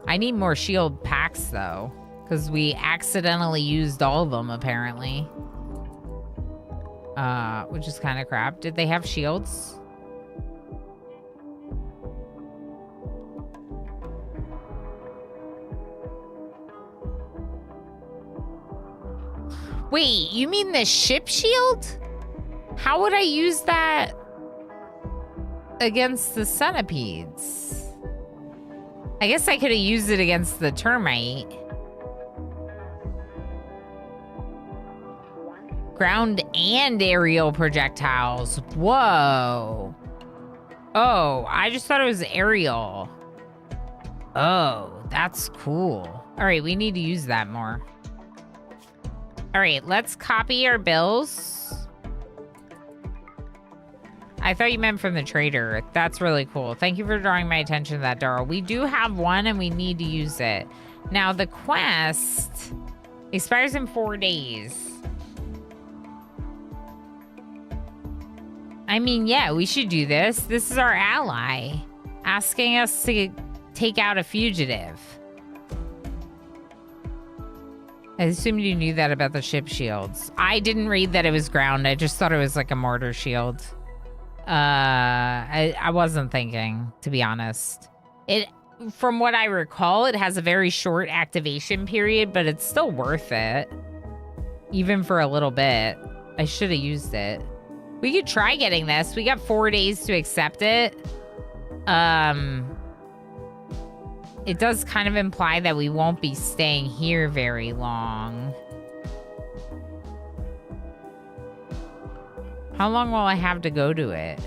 I need more shield packs, though. Because we accidentally used all of them, apparently. Which is kind of crap. Did they have shields? Wait, you mean the ship shield? How would I use that against the centipedes? I guess I could have used it against the termite. Ground and aerial projectiles. Whoa. Oh, I just thought it was aerial. Oh, that's cool. All right, we need to use that more. All right, let's copy our bills. I thought you meant from the trader. That's really cool. Thank you for drawing my attention to that, Darryl. We do have one and we need to use it. Now, the quest expires in 4 days. I mean, yeah, we should do this. This is our ally asking us to take out a fugitive. I assumed you knew that about the ship shields. I didn't read that it was ground. I just thought it was like a mortar shield. I wasn't thinking, to be honest. From what I recall, it has a very short activation period, but it's still worth it. Even for a little bit. I should have used it. We could try getting this. We got 4 days to accept it. It does kind of imply that we won't be staying here very long. How long will I have to go to it?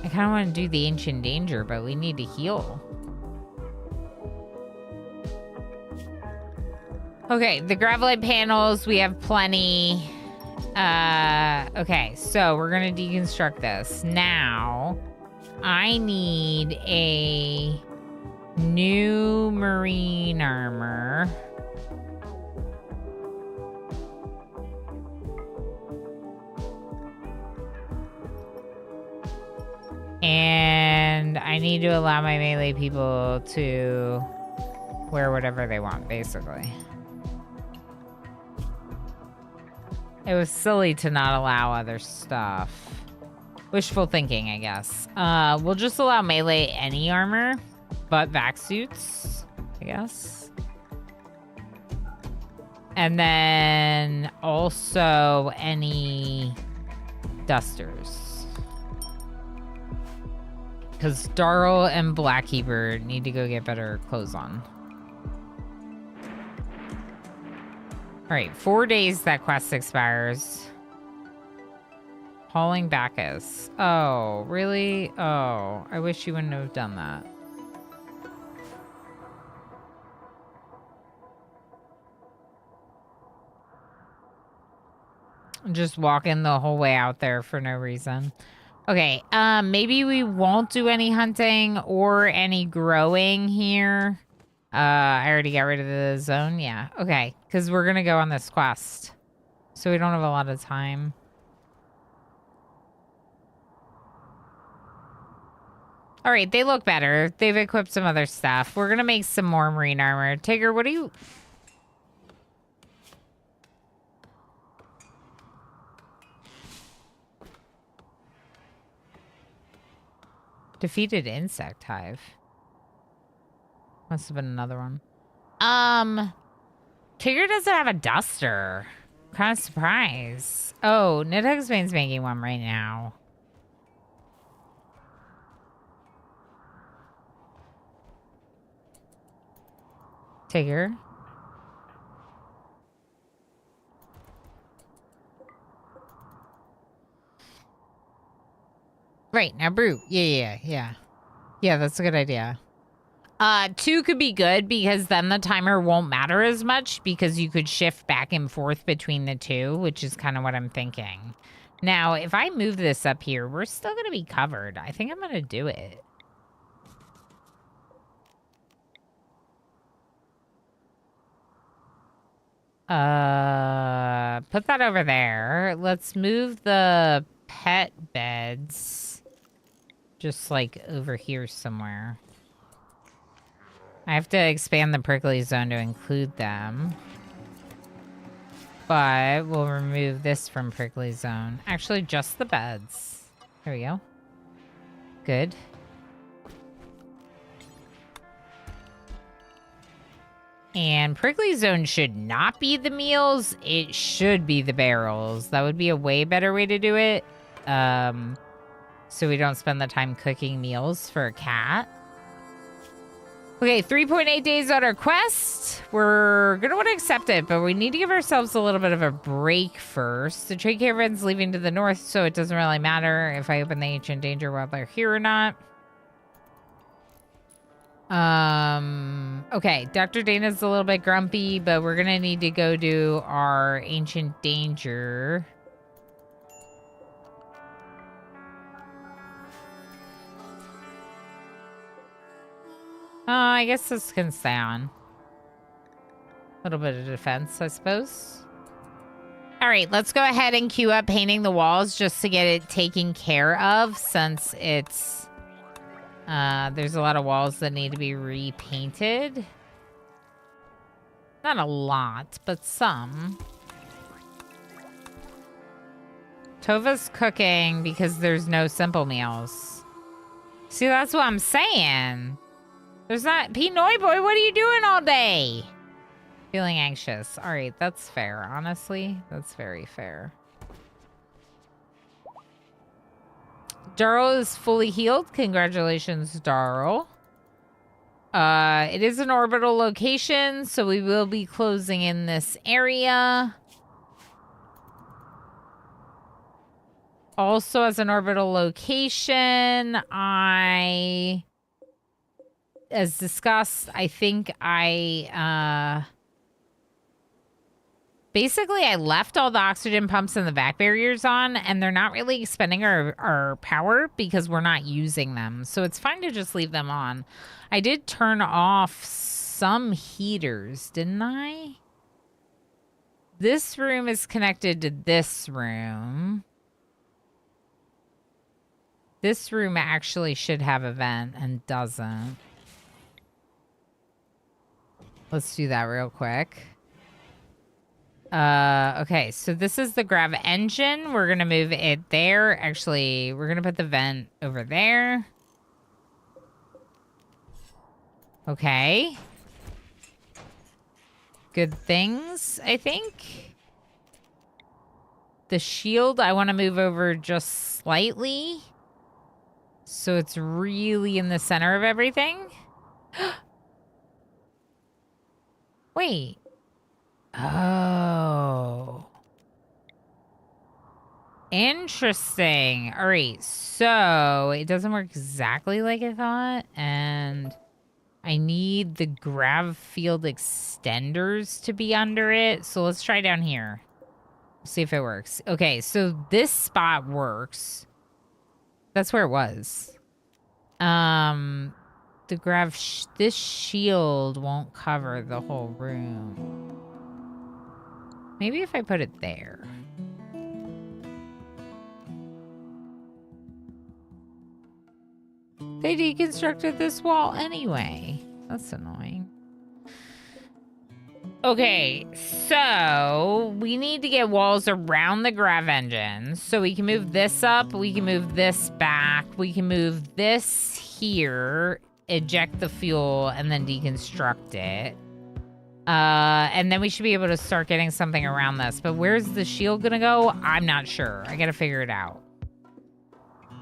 I kind of want to do the Ancient Danger, but we need to heal. Okay, the gravelite panels, we have plenty. Okay, so we're gonna deconstruct this. Now, I need a new marine armor. And I need to allow my melee people to wear whatever they want, basically. It was silly to not allow other stuff. Wishful thinking, I guess. We'll just allow melee any armor, but vac suits, I guess. And then also any dusters. Because Darl and Blackkeeper need to go get better clothes on. All right, 4 days that quest expires. Hauling Bacchus. Oh, really? Oh, I wish you wouldn't have done that. Just walking the whole way out there for no reason. Okay, maybe we won't do any hunting or any growing here. I already got rid of the zone. Yeah, okay, because we're gonna go on this quest. So we don't have a lot of time. All right, they look better. They've equipped some other stuff. We're gonna make some more marine armor. Tigger, what do you... Defeated insect hive. Must have been another one. Tigger doesn't have a duster. Kind of surprised. Oh, Nidhugsbane's making one right now. Tigger. Right, now brew. Yeah, that's a good idea. 2 could be good because then the timer won't matter as much because you could shift back and forth between the 2, which is kind of what I'm thinking. Now, if I move this up here, we're still going to be covered. I think I'm going to do it. Put that over there. Let's move the pet beds just like over here somewhere. I have to expand the prickly zone to include them. But we'll remove this from prickly zone. Actually, just the beds. There we go. Good. And prickly zone should not be the meals. It should be the barrels. That would be a way better way to do it. So we don't spend the time cooking meals for a cat. Okay, 3.8 days on our quest. We're going to want to accept it, but we need to give ourselves a little bit of a break first. The trade caravan's leaving to the north, so it doesn't really matter if I open the ancient danger while they're here or not. Okay, Dr. Dana's a little bit grumpy, but we're going to need to go do our ancient danger. I guess this can stay on. A little bit of defense, I suppose. All right, let's go ahead and queue up painting the walls just to get it taken care of since it's... there's a lot of walls that need to be repainted. Not a lot, but some. Tova's cooking because there's no simple meals. See, that's what I'm saying. There's not... Pinoy boy, what are you doing all day? Feeling anxious. All right, that's fair. Honestly, that's very fair. Darl is fully healed. Congratulations, Darl. It is an orbital location, so we will be closing in this area. Also, as an orbital location, as discussed, I think basically, I left all the oxygen pumps and the vac barriers on, and they're not really expending our power because we're not using them. So it's fine to just leave them on. I did turn off some heaters, didn't I? This room is connected to this room. This room actually should have a vent and doesn't. Let's do that real quick. Okay, so this is the grav engine. We're gonna move it there. Actually, we're gonna put the vent over there. Okay. Good things, I think. The shield, I want to move over just slightly. So it's really in the center of everything. Wait. Oh. Interesting. All right, so it doesn't work exactly like I thought, and I need the grav field extenders to be under it. So let's try down here. See if it works. Okay, so this spot works. That's where it was. This shield won't cover the whole room. Maybe if I put it there. They deconstructed this wall anyway. That's annoying. Okay, so we need to get walls around the grav engines. So we can move this up, we can move this back, we can move this here, eject the fuel, and then deconstruct it. And then we should be able to start getting something around this. But where's the shield gonna go? I'm not sure. I gotta figure it out.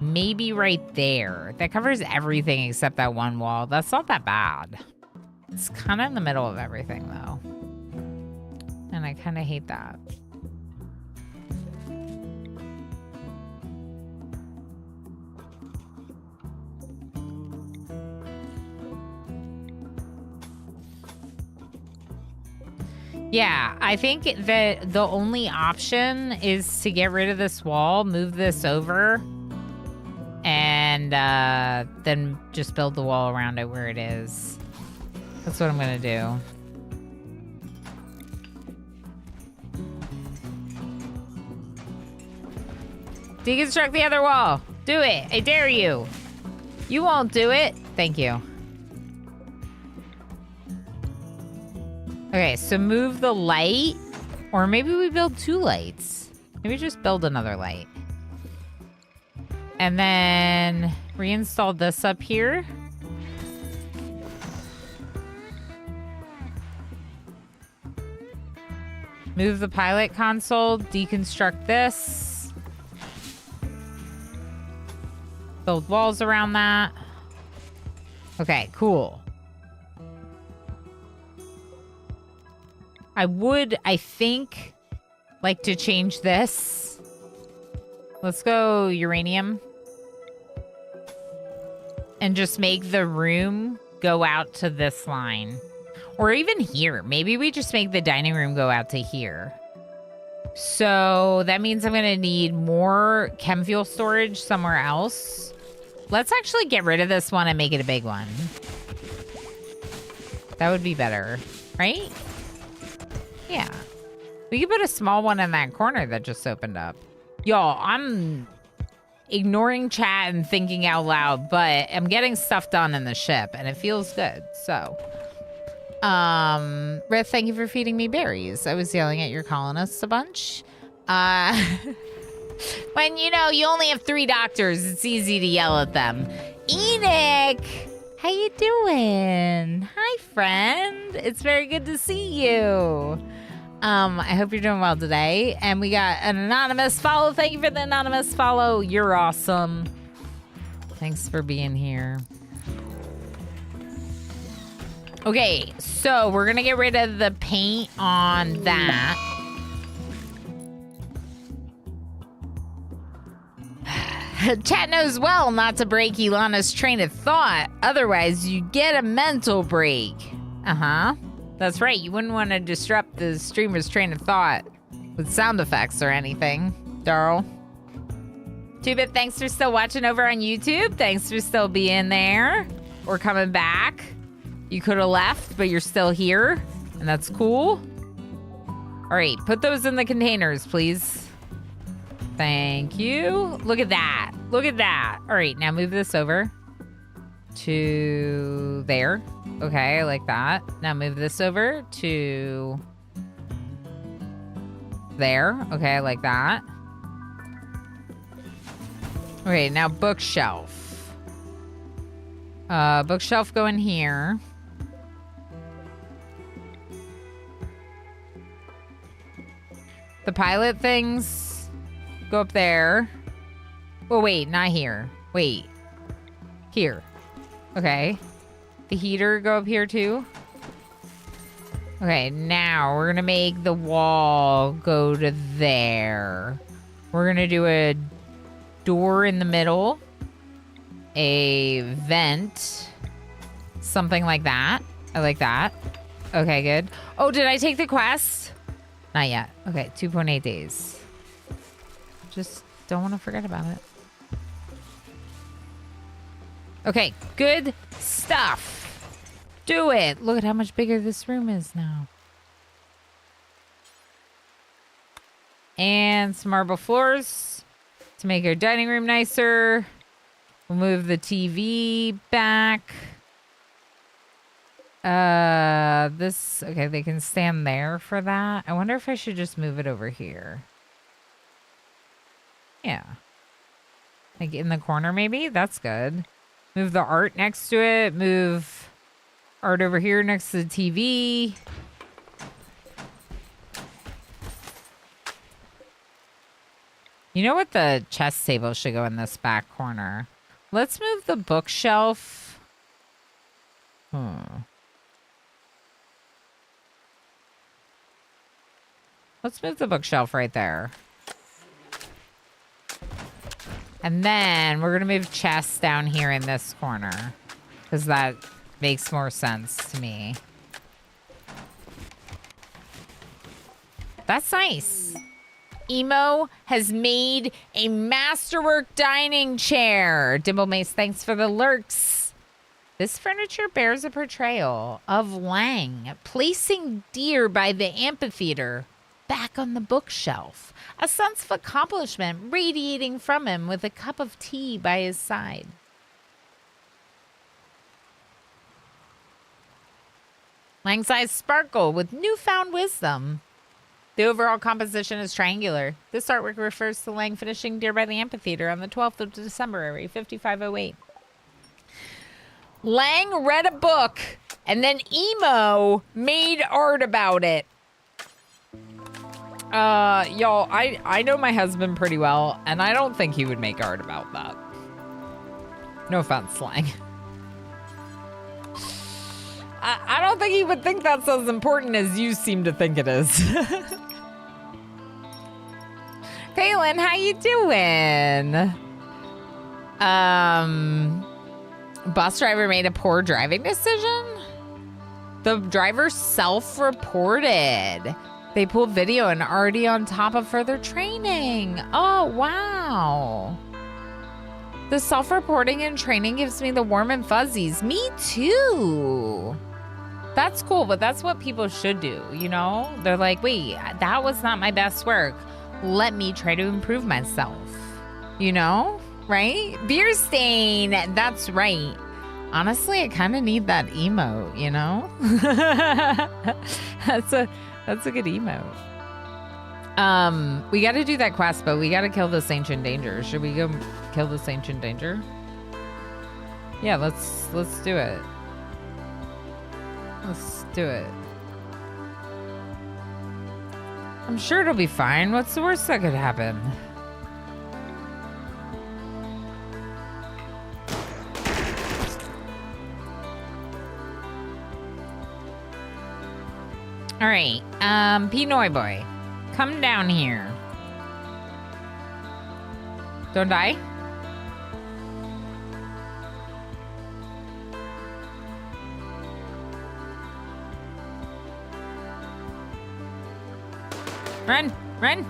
Maybe right there. That covers everything except that one wall. That's not that bad. It's kind of in the middle of everything, though. And I kind of hate that. Yeah, I think that the only option is to get rid of this wall, move this over, and then just build the wall around it where it is. That's what I'm gonna do. Deconstruct the other wall. Do it. I dare you. You won't do it. Thank you. Okay, so move the light. Or maybe we build 2 lights. Maybe just build another light. And then reinstall this up here. Move the pilot console. Deconstruct this. Build walls around that. Okay, cool. I would, I think, like to change this. Let's go uranium. And just make the room go out to this line. Or even here. Maybe we just make the dining room go out to here. So that means I'm going to need more chem fuel storage somewhere else. Let's actually get rid of this one and make it a big one. That would be better, right? Yeah. We could put a small one in that corner that just opened up. Y'all, I'm ignoring chat and thinking out loud, but I'm getting stuff done in the ship, and it feels good, so. Rith, thank you for feeding me berries. I was yelling at your colonists a bunch. When, you know, you only have 3 doctors, it's easy to yell at them. Enoch! How you doing? Hi, friend. It's very good to see you. I hope you're doing well today. And we got an anonymous follow. Thank you for the anonymous follow. You're awesome. Thanks for being here. Okay, so we're gonna get rid of the paint on that. Chat knows well not to break Ilana's train of thought. Otherwise, you get a mental break. Uh-huh. That's right. You wouldn't want to disrupt the streamer's train of thought with sound effects or anything, Darl. 2-Bit, thanks for still watching over on YouTube. Thanks for still being there or coming back. You could have left, but you're still here, and that's cool. All right, put those in the containers, please. Thank you. Look at that. Look at that. All right, now move this over to there. Okay, I like that. Now move this over to there. Okay, I like that. Okay, now bookshelf. Bookshelf go in here. The pilot things go up there. Oh, wait, not here. Wait. Here. Okay. The heater go up here too. Okay, now we're going to make the wall go to there. We're going to do a door in the middle. A vent. Something like that. I like that. Okay, good. Oh, did I take the quest? Not yet. Okay, 2.8 days. Just don't want to forget about it. Okay, good stuff. Do it. Look at how much bigger this room is now. And some marble floors to make our dining room nicer. We'll move the TV back. Okay, they can stand there for that. I wonder if I should just move it over here. Yeah. Like in the corner, maybe? That's good. Move the art next to it. Move art over here next to the TV. You know what? The chess table should go in this back corner. Let's move the bookshelf. Let's move the bookshelf right there. And then we're going to move chess down here in this corner. Because that makes more sense to me. That's nice. Emo has made a masterwork dining chair. Dimple Mace, thanks for the lurks. This furniture bears a portrayal of Lang placing deer by the amphitheater back on the bookshelf. A sense of accomplishment radiating from him with a cup of tea by his side. Lang's eyes sparkle with newfound wisdom. The overall composition is triangular. This artwork refers to Lang finishing Deer by the Amphitheater on the 12th of December, 5508. Lang read a book, and then Emo made art about it. Y'all, I know my husband pretty well, and I don't think he would make art about that. No offense, Lang. I don't think he would think that's as important as you seem to think it is. Kaylin, how you doing? Bus driver made a poor driving decision? The driver self-reported. They pulled video and already on top of further training. Oh, wow. The self-reporting and training gives me the warm and fuzzies. Me too. That's cool, but that's what people should do, you know? They're like, wait, that was not my best work. Let me try to improve myself. You know? Right? Beer stain. That's right. Honestly, I kind of need that emote, you know? That's a good emote. We got to do that quest, but we got to kill this ancient danger. Should we go kill this ancient danger? Yeah, let's do it. Let's do it. I'm sure it'll be fine. What's the worst that could happen? All right, Pinoy boy, come down here. Don't die. Run, run.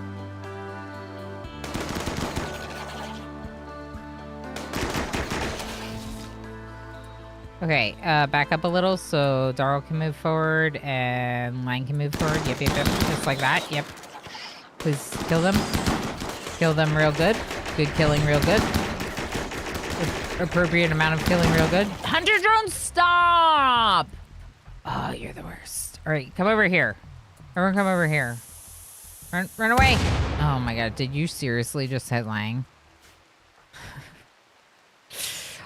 Okay, back up a little so Darl can move forward and Lang can move forward. Yep, just like that. Yep. Please kill them. Kill them real good. Good killing real good. Appropriate amount of killing real good. Hunter drone, stop! Oh, you're the worst. All right, come over here. Everyone come over here. Run away. Oh my god, did you seriously just hit Lang?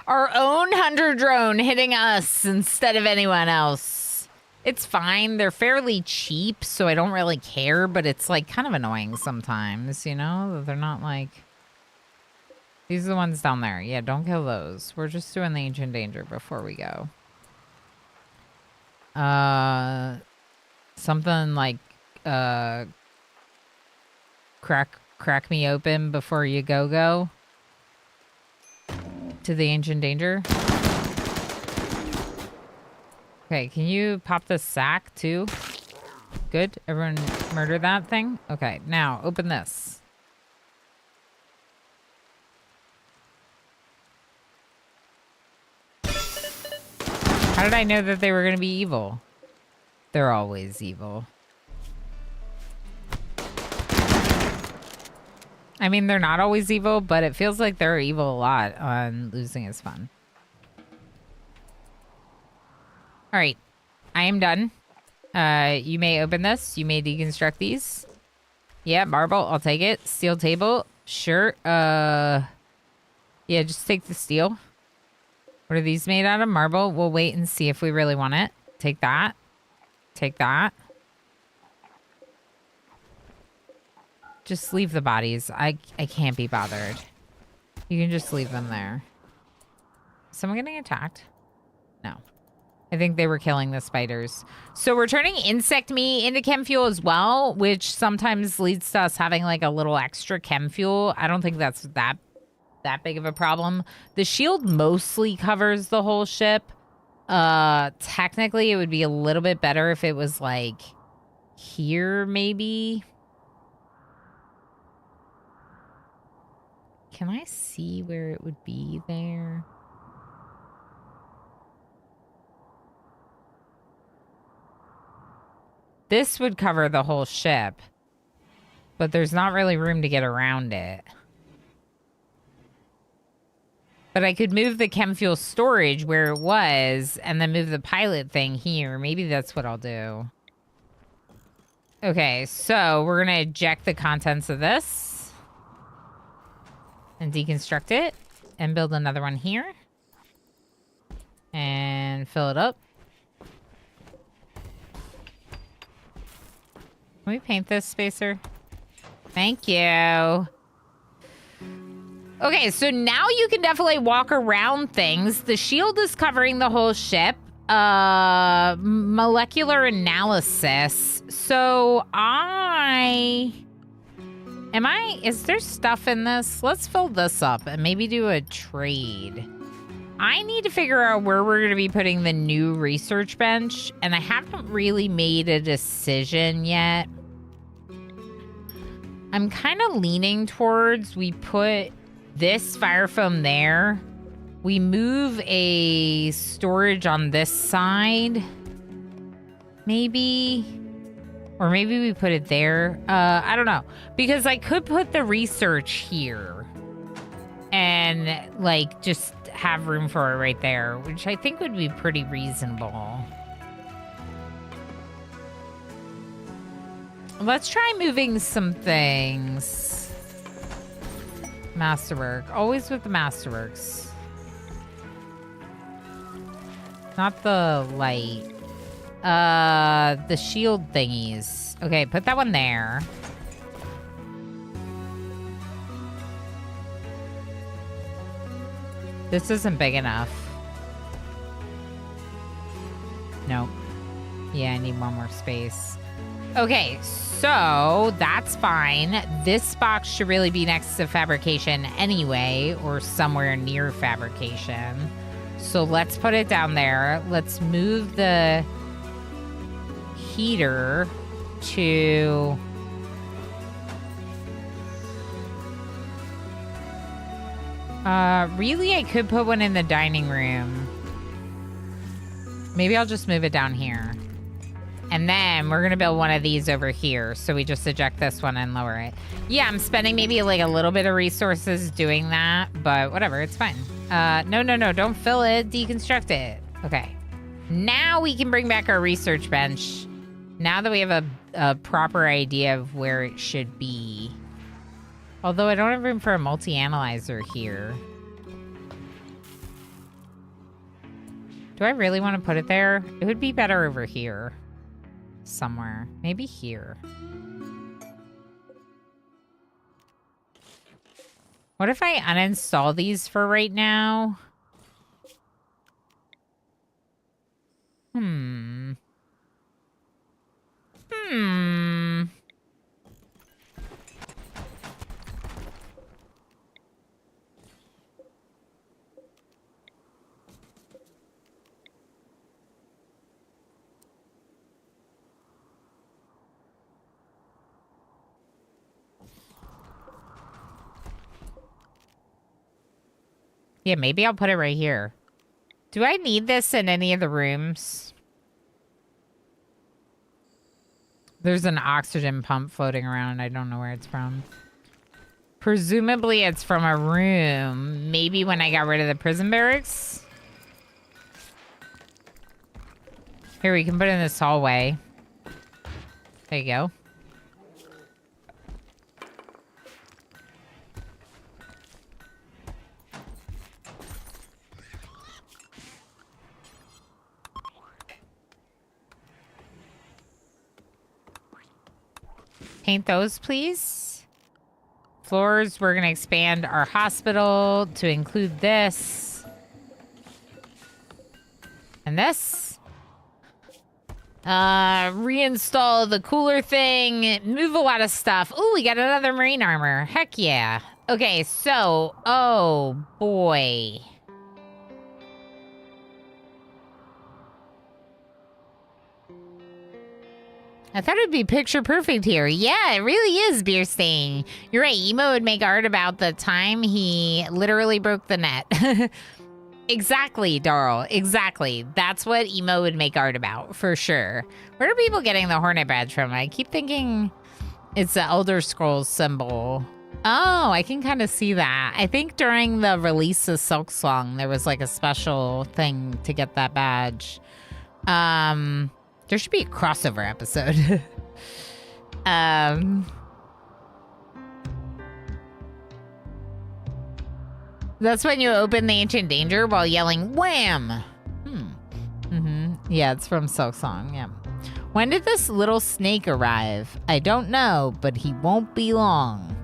Our own hunter drone hitting us instead of anyone else. It's fine. They're fairly cheap, so I don't really care, but it's like kind of annoying sometimes, you know? They're not like... These are the ones down there. Yeah, don't kill those. We're just doing the ancient danger before we go. Something like, crack me open before you go. To the ancient danger. Okay, can you pop the sack too? Good. Everyone murder that thing? Okay, now open this. How did I know that they were going to be evil? They're always evil. I mean, they're not always evil, but it feels like they're evil a lot on Losing is Fun. All right. I am done. You may open this. You may deconstruct these. Yeah, marble. I'll take it. Steel table. Sure. Yeah, just take the steel. What are these made out of? Marble. We'll wait and see if we really want it. Take that. Take that. Just leave the bodies. I can't be bothered. You can just leave them there. Is someone getting attacked? No. I think they were killing the spiders. So we're turning insect meat into chem fuel as well, which sometimes leads to us having like a little extra chem fuel. I don't think that's that big of a problem. The shield mostly covers the whole ship. Technically, it would be a little bit better if it was like here, maybe. Can I see where it would be there? This would cover the whole ship, but there's not really room to get around it. But I could move the chem fuel storage where it was and then move the pilot thing here. Maybe that's what I'll do. Okay, so we're going to eject the contents of this and deconstruct it and build another one here and fill it up. Can we paint this, Spacer? Thank you. Okay, so now you can definitely walk around things. The shield is covering the whole ship. Molecular analysis. So is there stuff in this? Let's fill this up and maybe do a trade. I need to figure out where we're going to be putting the new research bench, and I haven't really made a decision yet. I'm kind of leaning towards we put this fire foam there. We move a storage on this side. Maybe. Or maybe we put it there. I don't know. Because I could put the research here. And, like, just have room for it right there. Which I think would be pretty reasonable. Let's try moving some things. Masterwork. Always with the masterworks. Not the light. The shield thingies. Okay, put that one there. This isn't big enough. Nope. Yeah, I need one more space. Okay, so that's fine. This box should really be next to fabrication anyway, or somewhere near fabrication. So let's put it down there. Let's move the heater to... really, I could put one in the dining room. Maybe I'll just move it down here. And then we're going to build one of these over here. So we just eject this one and lower it. Yeah, I'm spending maybe like a little bit of resources doing that. But whatever, it's fine. No. Don't fill it. Deconstruct it. Okay. Now we can bring back our research bench. Now that we have a proper idea of where it should be. Although I don't have room for a multi-analyzer here. Do I really want to put it there? It would be better over here. Somewhere. Maybe here. What if I uninstall these for right now? Yeah, maybe I'll put it right here. Do I need this in any of the rooms? There's an oxygen pump floating around. I don't know where it's from. Presumably it's from a room. Maybe when I got rid of the prison barracks. Here, we can put it in this hallway. There you go. Paint those, please. Floors, we're going to expand our hospital to include this. And this. Reinstall the cooler thing. Move a lot of stuff. Ooh, we got another marine armor. Heck yeah. Okay, so, oh boy. I thought it'd be picture perfect here. Yeah, it really is, Beer Stain. You're right, Emo would make art about the time he literally broke the net. Exactly, Darl. Exactly. That's what Emo would make art about, for sure. Where are people getting the Hornet badge from? I keep thinking it's the Elder Scrolls symbol. Oh, I can kind of see that. I think during the release of Silk Song, there was like a special thing to get that badge. There should be a crossover episode. That's when you open the Ancient Danger while yelling, wham! Yeah, it's from Silk Song, yeah. When did this little snake arrive? I don't know, but he won't be long.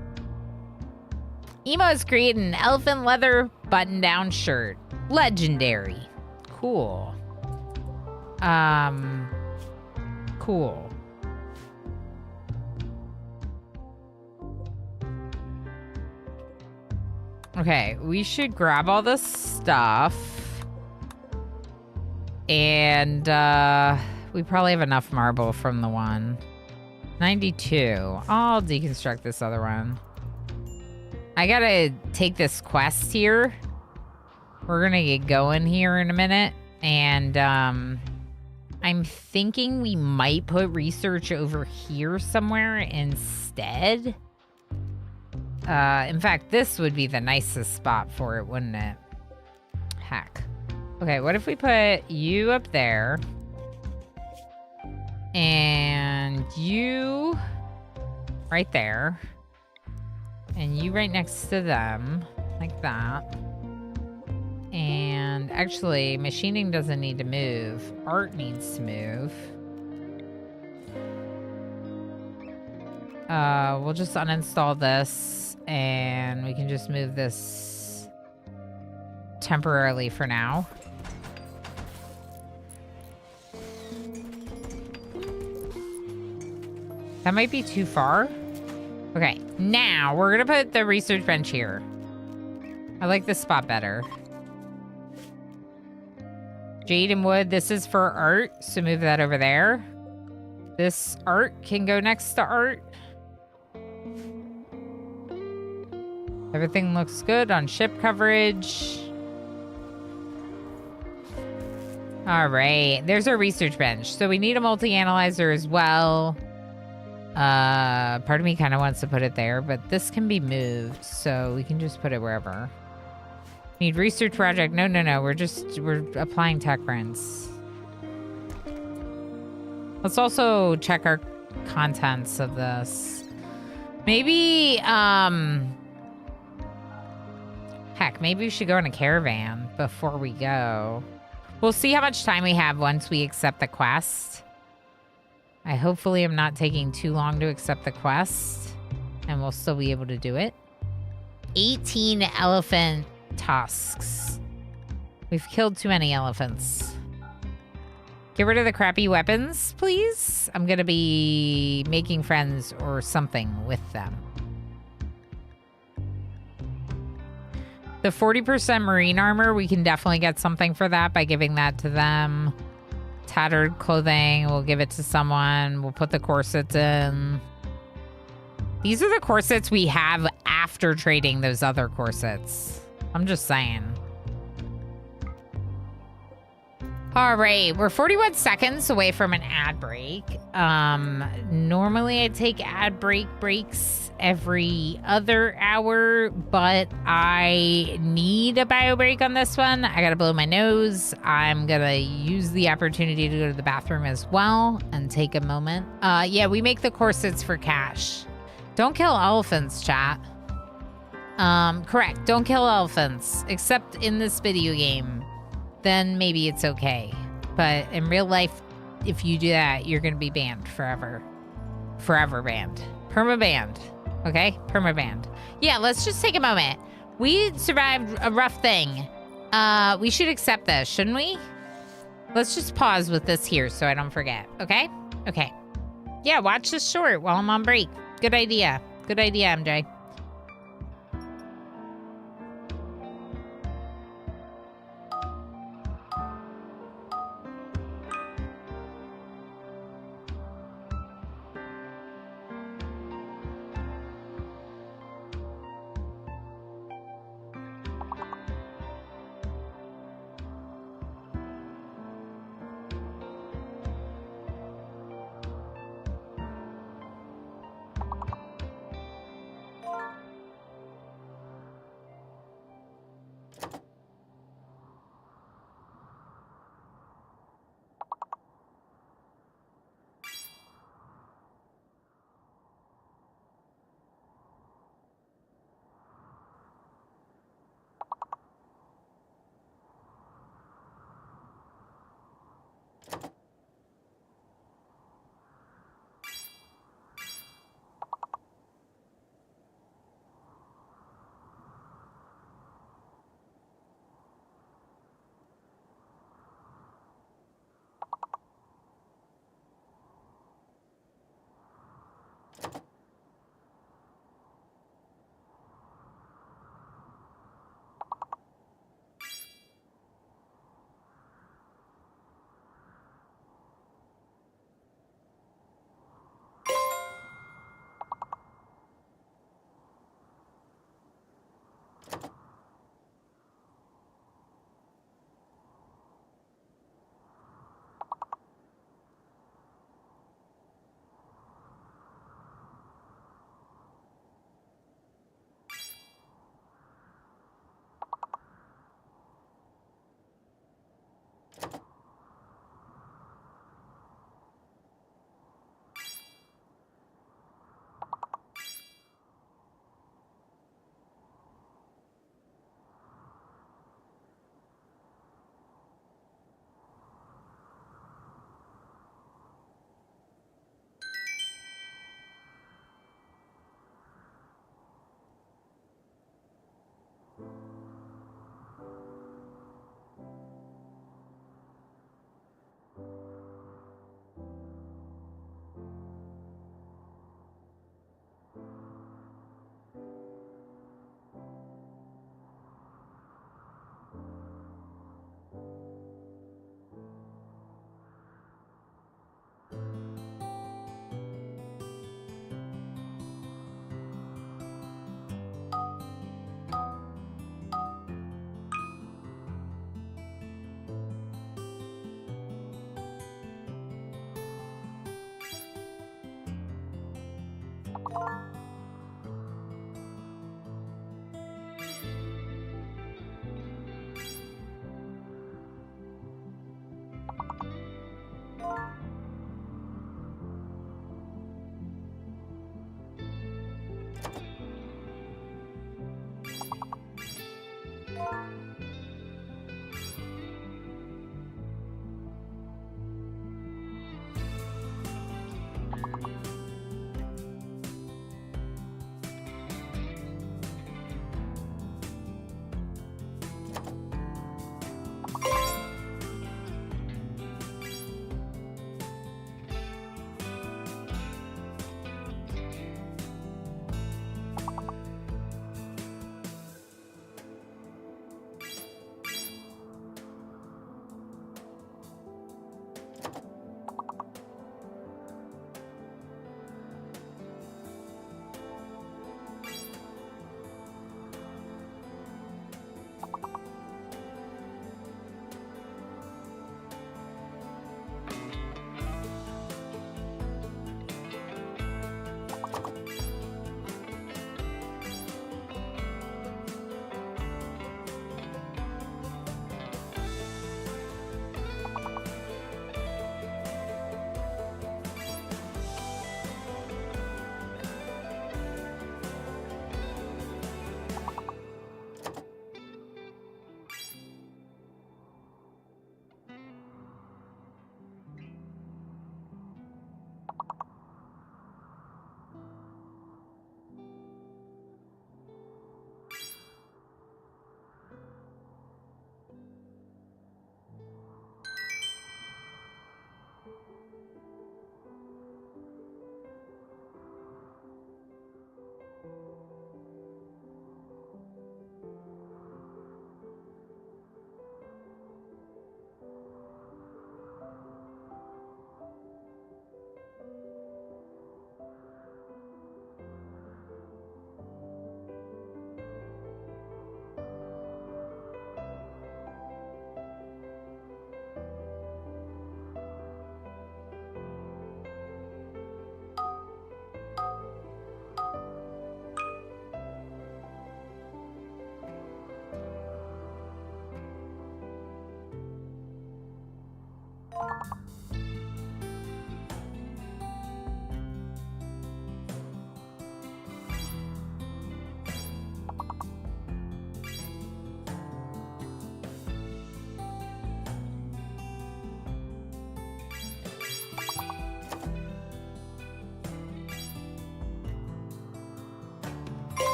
Emo has created an elephant leather button-down shirt. Legendary. Cool. Cool. Okay, we should grab all this stuff. And, we probably have enough marble from the one. 92. I'll deconstruct this other one. I gotta take this quest here. We're gonna get going here in a minute. And, I'm thinking we might put research over here somewhere instead. In fact, this would be the nicest spot for it, wouldn't it? Heck. Okay, what if we put you up there? And you right there. And you right next to them, like that. And actually, machining doesn't need to move. Art needs to move. We'll just uninstall this, and we can just move this temporarily for now. That might be too far. Okay, now we're gonna put the research bench here. I like this spot better. Jade and wood, this is for art, so move that over there. This art can go next to art. Everything looks good on ship coverage. All right, there's our research bench. So we need a multi-analyzer as well. Part of me kind of wants to put it there, but this can be moved, so we can just put it wherever. Need research project. No. We're applying tech prints. Let's also check our contents of this. Maybe, heck, maybe we should go in a caravan before we go. We'll see how much time we have once we accept the quest. I hopefully am not taking too long to accept the quest, and we'll still be able to do it. 18 elephant tusks. We've killed too many elephants. Get rid of the crappy weapons, please. I'm gonna be making friends or something with them. The 40% marine armor, we can definitely get something for that by giving that to them. Tattered clothing, we'll give it to someone. We'll put the corsets in. These are the corsets we have after trading those other corsets. I'm just saying. All right, we're 41 seconds away from an ad break. Normally I take ad breaks every other hour, but I need a bio break on this one. I gotta blow my nose. I'm gonna use the opportunity to go to the bathroom as well and take a moment. Yeah, we make the corsets for cash. Don't kill elephants, chat. Correct, don't kill elephants, except in this video game. Then maybe it's okay. But in real life, if you do that, you're going to be banned forever. Forever banned. Perma-banned. Okay? Perma-banned. Yeah, let's just take a moment. We survived a rough thing. We should accept this, shouldn't we? Let's just pause with this here so I don't forget. Okay? Okay. Yeah, watch this short while I'm on break. Good idea. Good idea, MJ.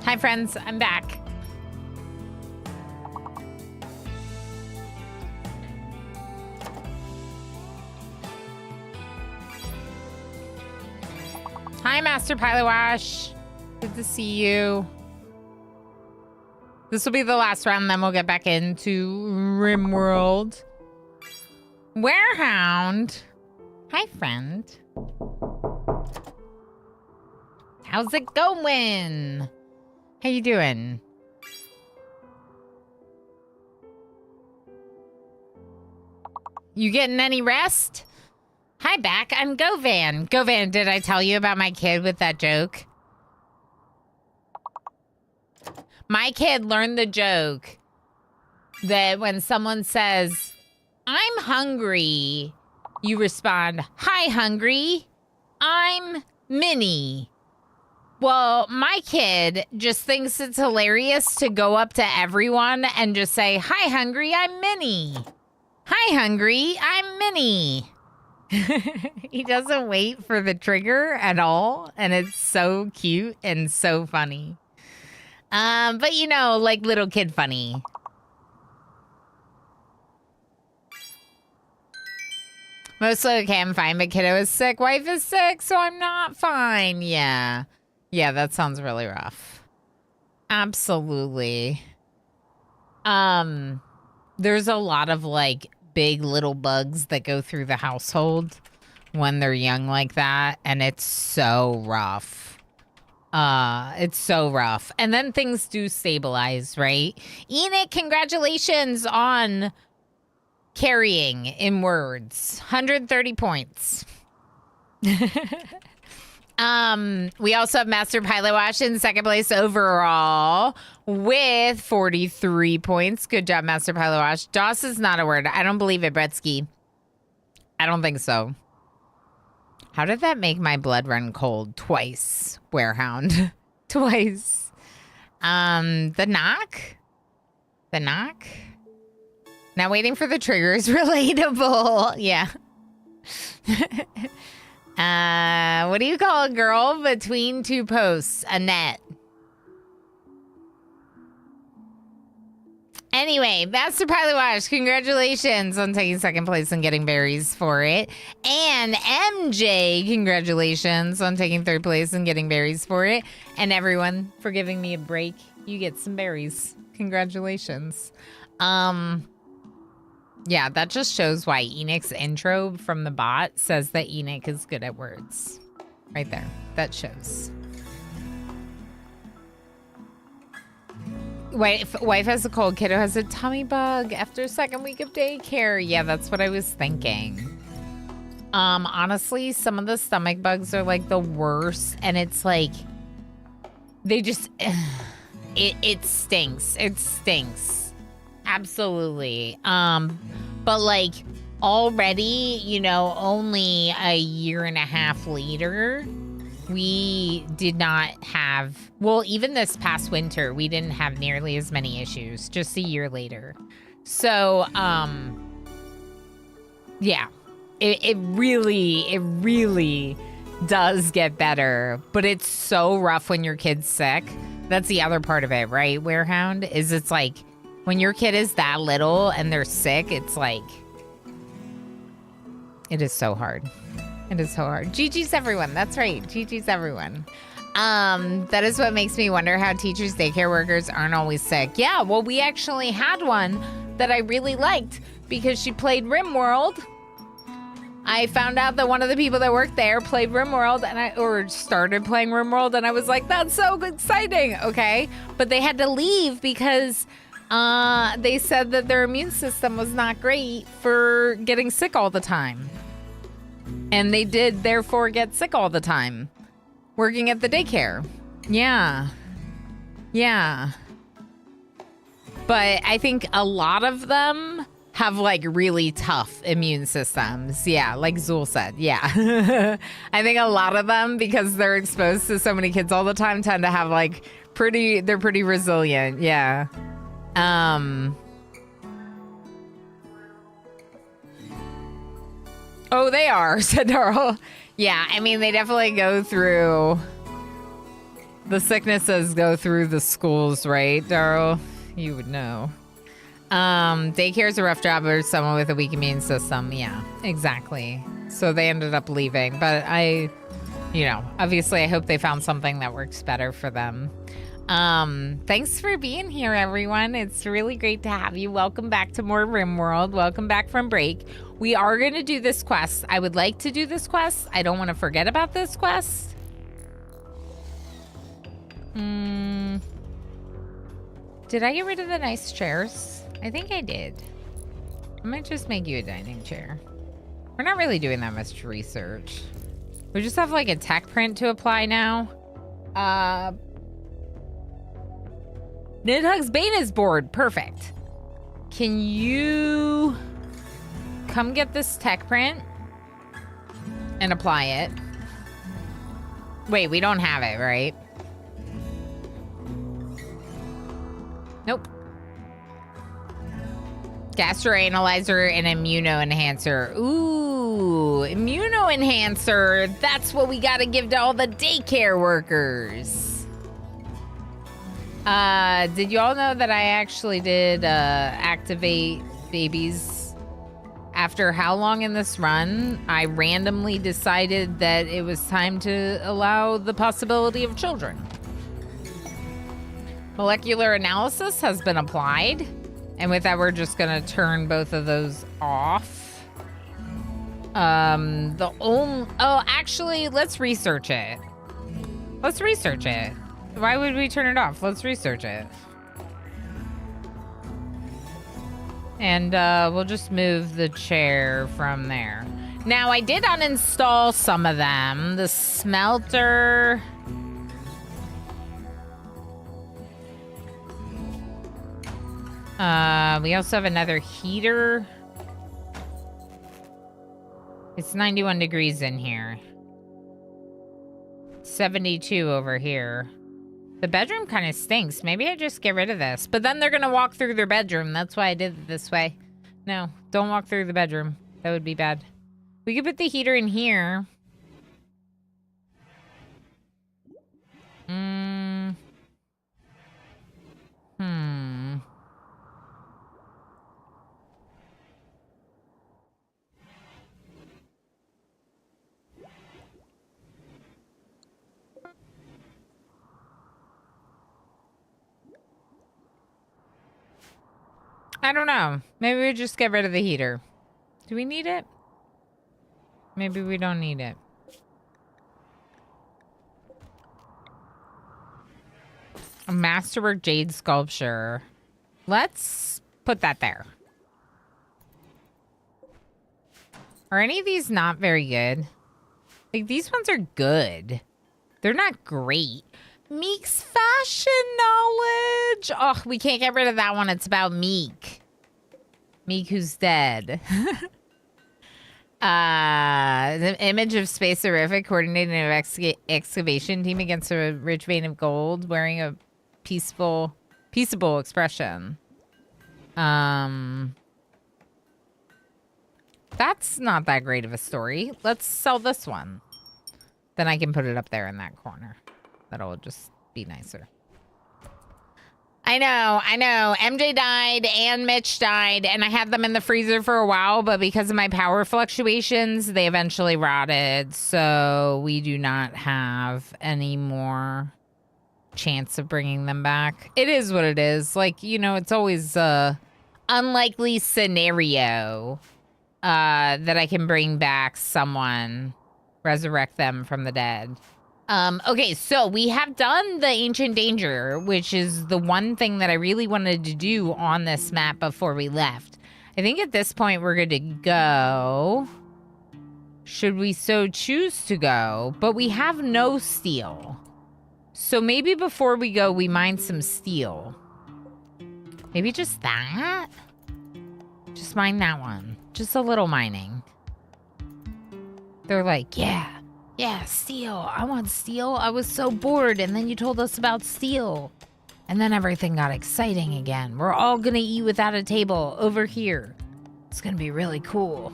Hi, friends. I'm back. Hi, Master Pilot Wash. Good to see you. This will be the last round, then we'll get back into RimWorld. Warehound. Hi, friend. How's it going? How you doing? You getting any rest? Hi, back. I'm Govan. Govan, did I tell you about my kid with that joke? My kid learned the joke that when someone says, I'm hungry, you respond, hi, hungry. I'm Minnie. Well, my kid just thinks it's hilarious to go up to everyone and just say, hi, hungry, I'm Minnie. Hi, hungry, I'm Minnie. He doesn't wait for the trigger at all, and it's so cute and so funny. But you know, like little kid funny. Mostly okay, I'm fine, but kiddo is sick. Wife is sick, so I'm not fine. Yeah. Yeah, that sounds really rough. Absolutely. There's a lot of like big little bugs that go through the household when they're young like that, and it's so rough. It's so rough. And then things do stabilize, right? Enoch, congratulations on carrying in words. 130 points. We also have Master Pilot Wash in second place overall with 43 points. Good job, Master Pilot Wash. DOS is not a word. I don't believe it, Bretsky. I don't think so. How did that make my blood run cold? Twice, Warehound. Twice. The knock? The knock? Now waiting for the trigger is relatable. Yeah. What do you call a girl between two posts? A net. Anyway, Master Pilot Wash, congratulations on taking second place and getting berries for it. And MJ, congratulations on taking third place and getting berries for it. And everyone for giving me a break. You get some berries. Congratulations. Yeah, that just shows why Enoch's intro from the bot says that Enoch is good at words. Right there. That shows. Wife has a cold. Kiddo has a tummy bug after second week of daycare. Yeah, that's what I was thinking. Honestly, some of the stomach bugs are like the worst. And it's like, they just, it stinks. It stinks. Absolutely. But like already, you know, only a year and a half later, we did not have, well, even this past winter, we didn't have nearly as many issues just a year later. So, yeah, it really does get better, but it's so rough when your kid's sick. That's the other part of it, right, Werehound? Is it's like when your kid is that little and they're sick, it's like it is so hard. It is so hard. GG's everyone. That's right. GG's everyone. That is what makes me wonder how teachers, daycare workers aren't always sick. Yeah, well, we actually had one that I really liked because she played RimWorld. I found out that one of the people that worked there played RimWorld or started playing RimWorld, and I was like, that's so exciting, okay? But they had to leave because they said that their immune system was not great for getting sick all the time. And they did, therefore, get sick all the time working at the daycare. Yeah. Yeah. But I think a lot of them have like really tough immune systems. Yeah, like Zool said. Yeah. I think a lot of them, because they're exposed to so many kids all the time, tend to have like they're pretty resilient. Yeah. Oh, they are, said Darl. Yeah, I mean, they definitely go through the sicknesses, go through the schools, right, Darl? You would know. Daycare is a rough job for someone with a weak immune system. Yeah, exactly. So they ended up leaving. But obviously I hope they found something that works better for them. Thanks for being here, everyone. It's really great to have you. Welcome back to more RimWorld. Welcome back from break. We are going to do this quest. I would like to do this quest. I don't want to forget about this quest. Did I get rid of the nice chairs? I think I did. I might just make you a dining chair. We're not really doing that much research. We just have like a tech print to apply now. Nidhugs Bane is bored. Perfect. Can you come get this tech print and apply it? Wait, we don't have it, right? Nope. Gastroanalyzer and immunoenhancer. Ooh, immunoenhancer. That's what we gotta give to all the daycare workers. Did you all know that I actually did activate babies? After how long in this run, I randomly decided that it was time to allow the possibility of children. Molecular analysis has been applied. And with that, we're just going to turn both of those off. Actually, let's research it. Let's research it. Why would we turn it off? Let's research it. And we'll just move the chair from there. Now, I did uninstall some of them. The smelter. We also have another heater. It's 91 degrees in here. 72 over here. The bedroom kind of stinks. Maybe I just get rid of this. But then they're going to walk through their bedroom. That's why I did it this way. No, don't walk through the bedroom. That would be bad. We could put the heater in here. I don't know. Maybe we just get rid of the heater. Do we need it? Maybe we don't need it. A masterwork jade sculpture. Let's put that there. Are any of these not very good? Like, these ones are good. They're not great. Meek's fashion knowledge. Oh, we can't get rid of that one. It's about Meek. Meek who's dead. The image of Space Horrific coordinating an excavation team against a rich vein of gold wearing a peaceable expression. That's not that great of a story. Let's sell this one. Then I can put it up there in that corner. That'll just be nicer. I know. MJ died and Mitch died, and I had them in the freezer for a while, but because of my power fluctuations, they eventually rotted. So we do not have any more chance of bringing them back. It is what it is. Like, you know, it's always a unlikely scenario that I can bring back someone, resurrect them from the dead. Okay, so we have done the Ancient Danger, which is the one thing that I really wanted to do on this map before we left. I think at this point we're good to go. Should we so choose to go? But we have no steel. So maybe before we go, we mine some steel. Maybe just that? Just mine that one. Just a little mining. They're like, yeah, steel. I want steel. I was so bored, and then you told us about steel. And then everything got exciting again. We're all gonna eat without a table over here. It's gonna be really cool.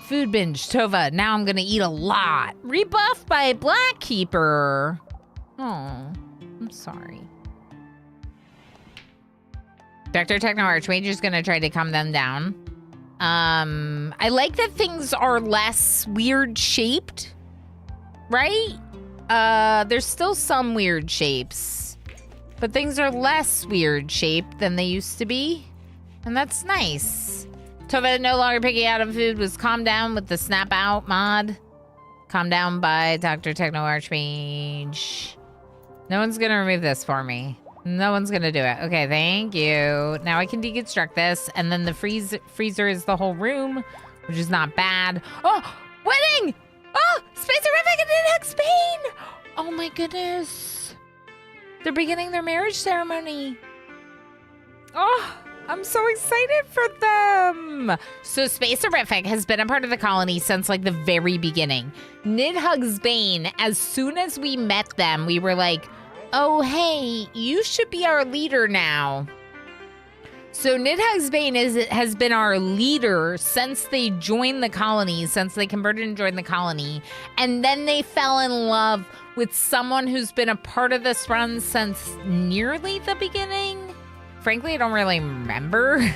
Food binge, Tova. Now I'm gonna eat a lot. Rebuffed by Black Keeper. Oh, I'm sorry. Dr. Techno Archmage's gonna try to calm them down. I like that things are less weird shaped, right? There's still some weird shapes, but things are less weird shaped than they used to be, and that's nice. Tova no longer picking out of food was calmed down with the snap out mod. Calmed down by Dr. Techno Archmage. No one's gonna remove this for me. No one's gonna do it. Okay, thank you. Now I can deconstruct this, and then the freezer is the whole room, which is not bad. Oh, wedding! Oh, Space Horrific and Nidhogg Spain! Oh my goodness. They're beginning their marriage ceremony. Oh, I'm so excited for them. So Space Horrific has been a part of the colony since like the very beginning. Nidhogg's Bane, as soon as we met them, we were like, oh, hey, you should be our leader now. So Nidhogg's Bane has been our leader since they joined the colony, since they converted and joined the colony. And then they fell in love with someone who's been a part of this run since nearly the beginning. Frankly, I don't really remember.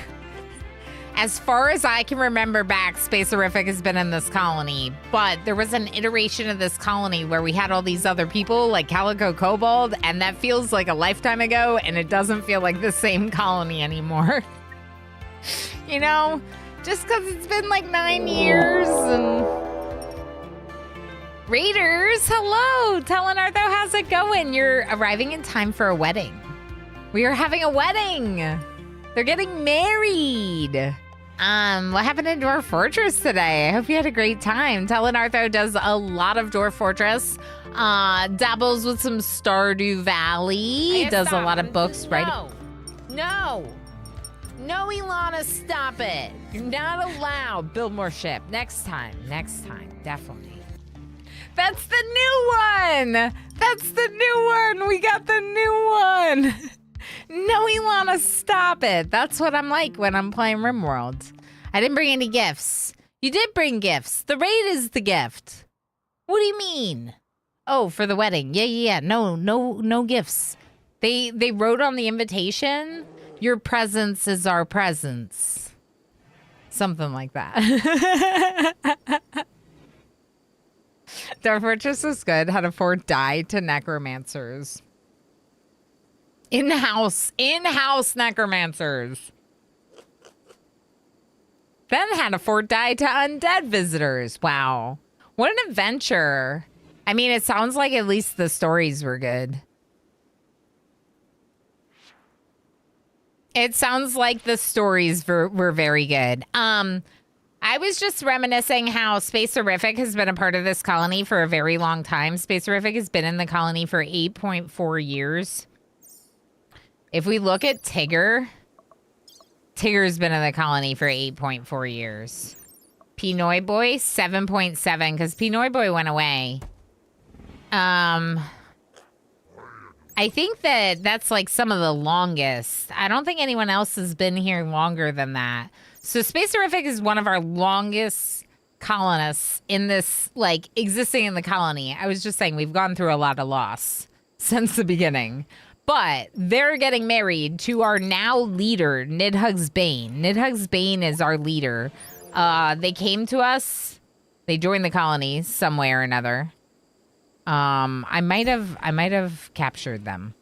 As far as I can remember back, Space Horrific has been in this colony, but there was an iteration of this colony where we had all these other people like Calico Kobold, and that feels like a lifetime ago, and it doesn't feel like the same colony anymore. You know, just because it's been like 9 years and... Raiders, hello! Telenartho, how's it going? You're arriving in time for a wedding. We are having a wedding! They're getting married. What happened in Dwarf Fortress today? I hope you had a great time. Telenartho does a lot of Dwarf Fortress. Dabbles with some Stardew Valley. Does a lot of books, right? No, Ilana, stop it. You're not allowed. Build more ship. Next time, definitely. That's the new one. We got the new one. No, Ilana, stop it. That's what I'm like when I'm playing RimWorld. I didn't bring any gifts. You did bring gifts. The raid is the gift. What do you mean? Oh, for the wedding. Yeah. No gifts. They wrote on the invitation, your presence is our presence. Something like that. Dwarf Fortress is good. Had to afford dye to necromancers. In-house necromancers. Then had a fort die to undead visitors. Wow. What an adventure. I mean, it sounds like at least the stories were good. It sounds like the stories were very good. I was just reminiscing how Space Horrific has been a part of this colony for a very long time. Space Horrific has been in the colony for 8.4 years. If we look at Tigger's been in the colony for 8.4 years. Pinoy Boy, 7.7, because Pinoy Boy went away. I think that's like some of the longest. I don't think anyone else has been here longer than that. So Space Horrific is one of our longest colonists in this, like, existing in the colony. I was just saying we've gone through a lot of loss since the beginning. But they're getting married to our now leader, Nidhugs Bane. Nidhugs Bane is our leader. They came to us. They joined the colony some way or another. I might have captured them.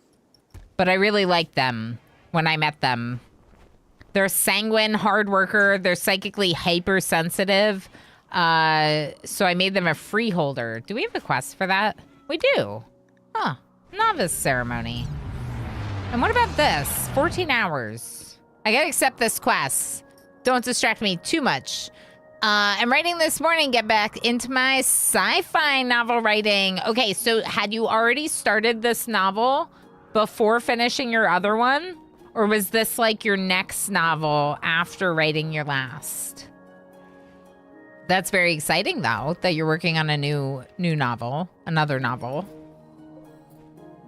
But I really liked them when I met them. They're sanguine, hard worker. They're psychically hypersensitive. So I made them a freeholder. Do we have a quest for that? We do. Huh. Novice ceremony. And what about this? 14 hours. I gotta accept this quest. Don't distract me too much. I'm writing this morning. Get back into my sci-fi novel writing. Okay, so had you already started this novel before finishing your other one? Or was this like your next novel after writing your last? That's very exciting, though, that you're working on a new novel, another novel.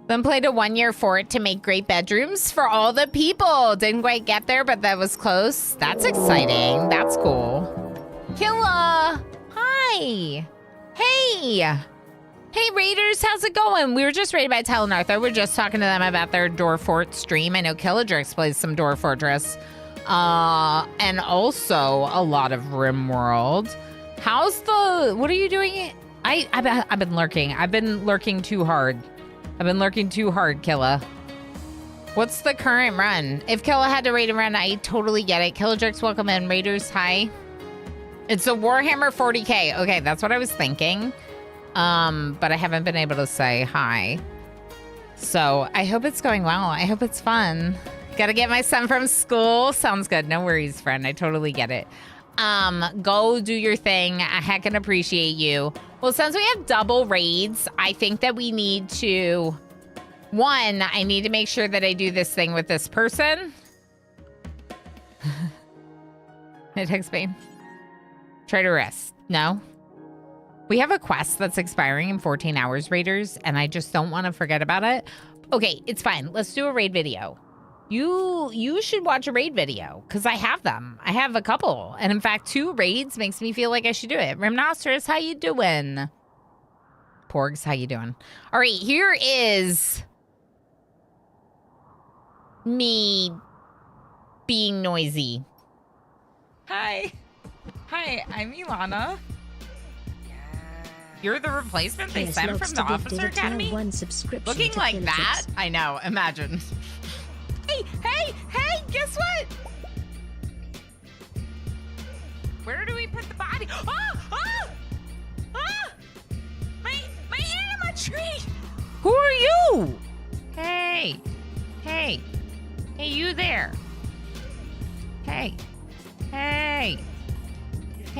Then played a 1-year fort to make great bedrooms for all the people. Didn't quite get there, but that was close. That's exciting. That's cool. Killa! Hi! Hey! Hey, Raiders, how's it going? We were just raided by Tal and Arthur. We're just talking to them about their Door Fort stream. I know Killadrix plays some Door Fortress. And also a lot of RimWorld. How's the... What are you doing? I've been lurking. I've been lurking too hard. I've been lurking too hard, Killa. What's the current run? If Killa had to raid and run, I totally get it. Killadrix, welcome in. Raiders, hi. It's a Warhammer 40K. Okay, that's what I was thinking. But I haven't been able to say hi. So I hope it's going well. I hope it's fun. Gotta get my son from school. Sounds good. No worries, friend. I totally get it. Go do your thing. I heckin' appreciate you. Well, since we have double raids, I think that we need to... One, I need to make sure that I do this thing with this person. It takes Bane. Try to rest. No? We have a quest that's expiring in 14 hours, Raiders, and I just don't want to forget about it. Okay, it's fine. Let's do a raid video. You should watch a raid video, because I have them. I have a couple. And in fact, 2 raids makes me feel like I should do it. Rhinoceros, how you doing? Porgs, how you doing? All right, here is me being noisy. Hi. Hi, I'm Ilana. You're the replacement they sent from the Officer Academy? Looking like that? I know, imagine. Hey, guess what? Where do we put the body? My anima tree! Who are you? Hey, you there. Hey,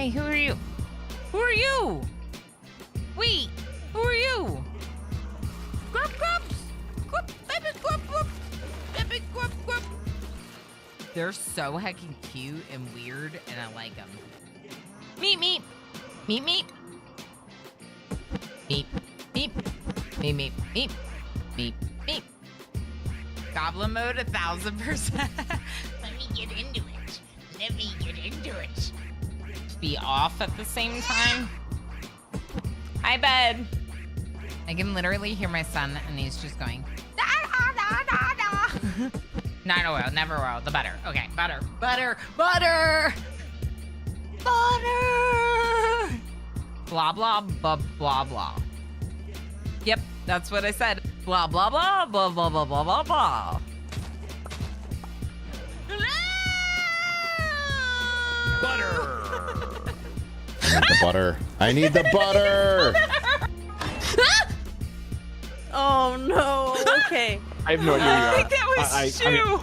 who are you? Who are you? Wait, who are you? They're so heckin' cute and weird, and I like them. Meep. Goblin mode 1000%. Let me get into it. Be off at the same time. Hi, bed. I can literally hear my son, and he's just going, da, da, da, da, da. Not oil, never oil. The butter. Okay, butter. Blah, blah, blah, blah, blah. Yep, that's what I said. Blah, blah, blah, blah, blah, blah, blah, blah, blah. Butter. The butter. I need the butter. Oh no. Okay. I have no idea who you are. I think that was Shu. I mean,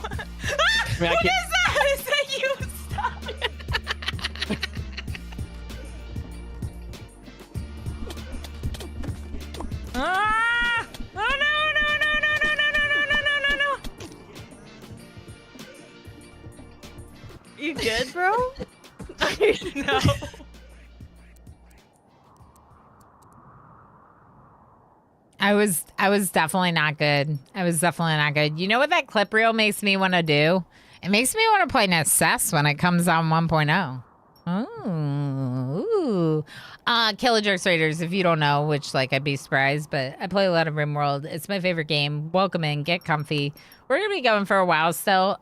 What is that? Is that you? Stop it. Ah! Oh no. You good, bro? No. I was definitely not good. You know what that clip reel makes me want to do? It makes me want to play Necess when it comes on 1.0. Oh, Killajerks Raiders, if you don't know, which, like, I'd be surprised, but I play a lot of RimWorld. It's my favorite game. Welcome in, get comfy. We're going to be going for a while still.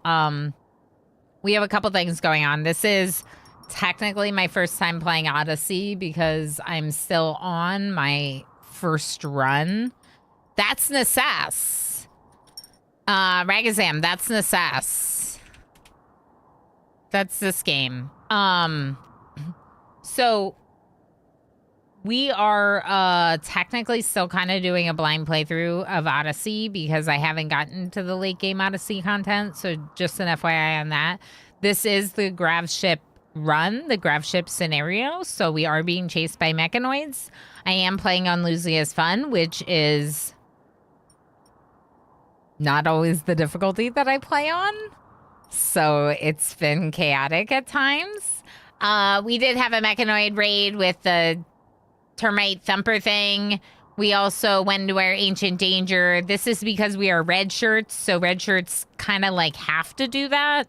We have a couple things going on. This is technically my first time playing Odyssey because I'm still on my first run. That's Nassas. Ragazam, that's Nassas. That's this game. So we are technically still kind of doing a blind playthrough of Odyssey because I haven't gotten to the late game Odyssey content. So just an FYI on that. This is the Grav ship run, the Grav ship scenario. So we are being chased by mechanoids. I am playing on Luzia's Fun, which is not always the difficulty that I play on. So it's been chaotic at times. We did have a mechanoid raid with the termite thumper thing. We also went into our ancient danger. This is because we are red shirts. So red shirts kind of like have to do that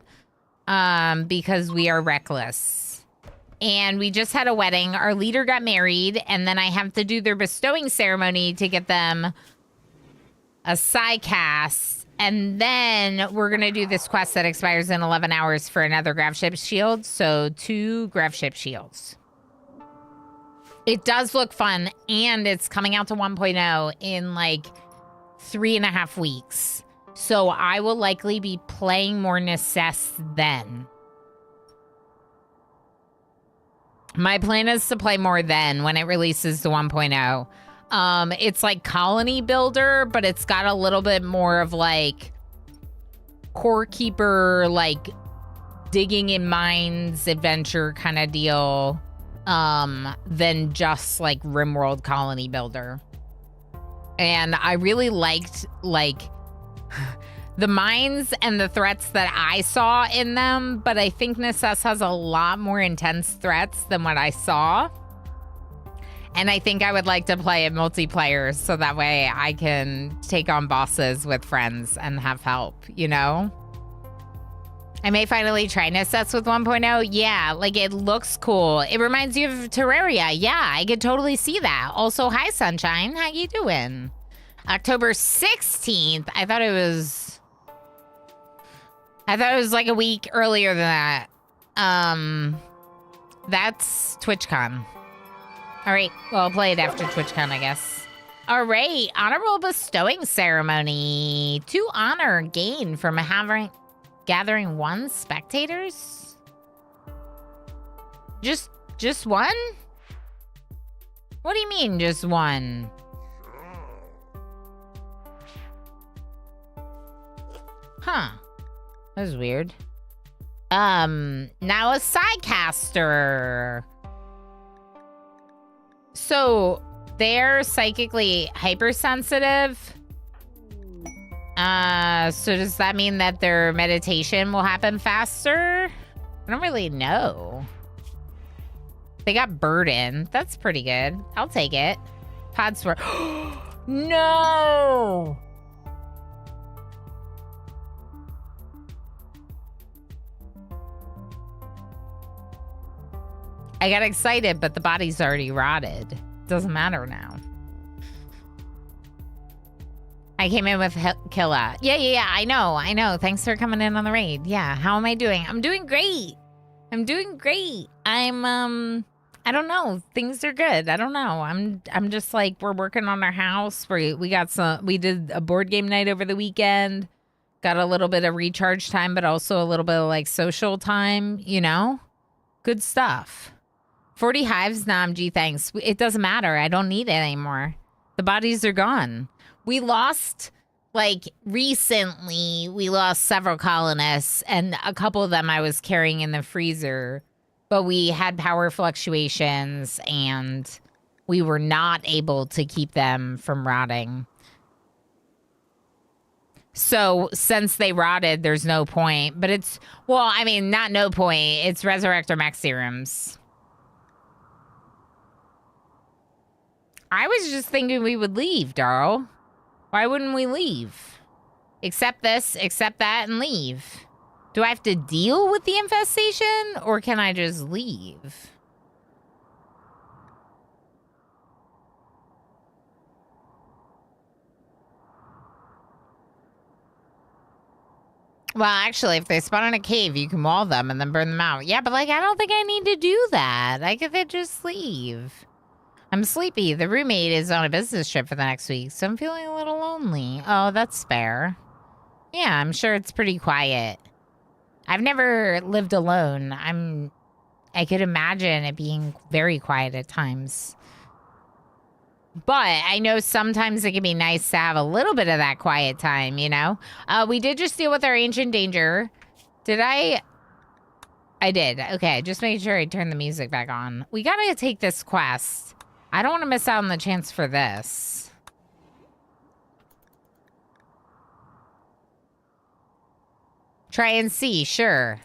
because we are reckless. And we just had a wedding. Our leader got married, and then I have to do their bestowing ceremony to get them a psycast. And then we're going to do this quest that expires in 11 hours for another Grav ship shield. So 2 Grav ship shields. It does look fun, and it's coming out to 1.0 in like 3.5 weeks. So I will likely be playing more Necess then. My plan is to play more then when it releases to 1.0. It's like Colony Builder, but it's got a little bit more of like Core Keeper, like digging in mines adventure kind of deal, than just like RimWorld Colony Builder. And I really liked like the mines and the threats that I saw in them, but I think Necess has a lot more intense threats than what I saw. And I think I would like to play it multiplayer so that way I can take on bosses with friends and have help, you know? I may finally try Necess with 1.0. Yeah, like it looks cool. It reminds you of Terraria. Yeah, I could totally see that. Also, hi, Sunshine. How you doing? October 16th. I thought it was like a week earlier than that. That's TwitchCon. All right, well, I'll play it after TwitchCon, I guess. All right, honorable bestowing ceremony. 2 honor gained from gathering 1 spectators. Just 1? What do you mean, just 1? Huh. That was weird. Now a sidecaster. So they're psychically hypersensitive. So does that mean that their meditation will happen faster? I don't really know. They got burden. That's pretty good. I'll take it. Podsword. No! I got excited, but the body's already rotted. Doesn't matter now. I came in with Killa. Yeah, I know. Thanks for coming in on the raid. Yeah, how am I doing? I'm doing great. I don't know. Things are good. I don't know. I'm just like, we're working on our house. We did a board game night over the weekend. Got a little bit of recharge time, but also a little bit of like social time, you know? Good stuff. 40 hives, Namji, thanks. It doesn't matter. I don't need it anymore. The bodies are gone. We lost, like, recently, we lost several colonists, and a couple of them I was carrying in the freezer, but we had power fluctuations, and we were not able to keep them from rotting. So since they rotted, there's no point, but it's, well, I mean, not no point. It's Resurrector Max serums. I was just thinking we would leave, Darl. Why wouldn't we leave? Accept this, accept that, and leave. Do I have to deal with the infestation or can I just leave? Well, actually, if they spawn in a cave, you can wall them and then burn them out. Yeah, but like, I don't think I need to do that. I could just leave. I'm sleepy. The roommate is on a business trip for the next week, so I'm feeling a little lonely. Oh, that's fair. Yeah, I'm sure it's pretty quiet. I've never lived alone. I could imagine it being very quiet at times. But I know sometimes it can be nice to have a little bit of that quiet time, you know? We did just deal with our ancient danger. Did I? I did. Okay, just making sure I turn the music back on. We gotta take this quest. I don't want to miss out on the chance for this. Try and see, sure.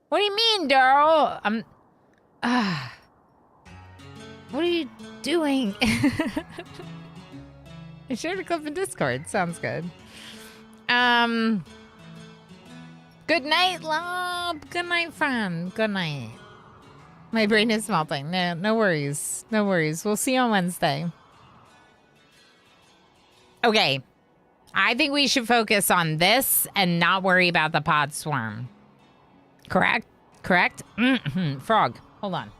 What do you mean, Daryl? What are you doing? I shared a clip in Discord. Sounds good. Good night, love. Good night, friend. Good night. My brain is melting. No worries. No worries. We'll see you on Wednesday. Okay. I think we should focus on this and not worry about the pod swarm. Correct? Correct? Mm-hmm. Frog, hold on.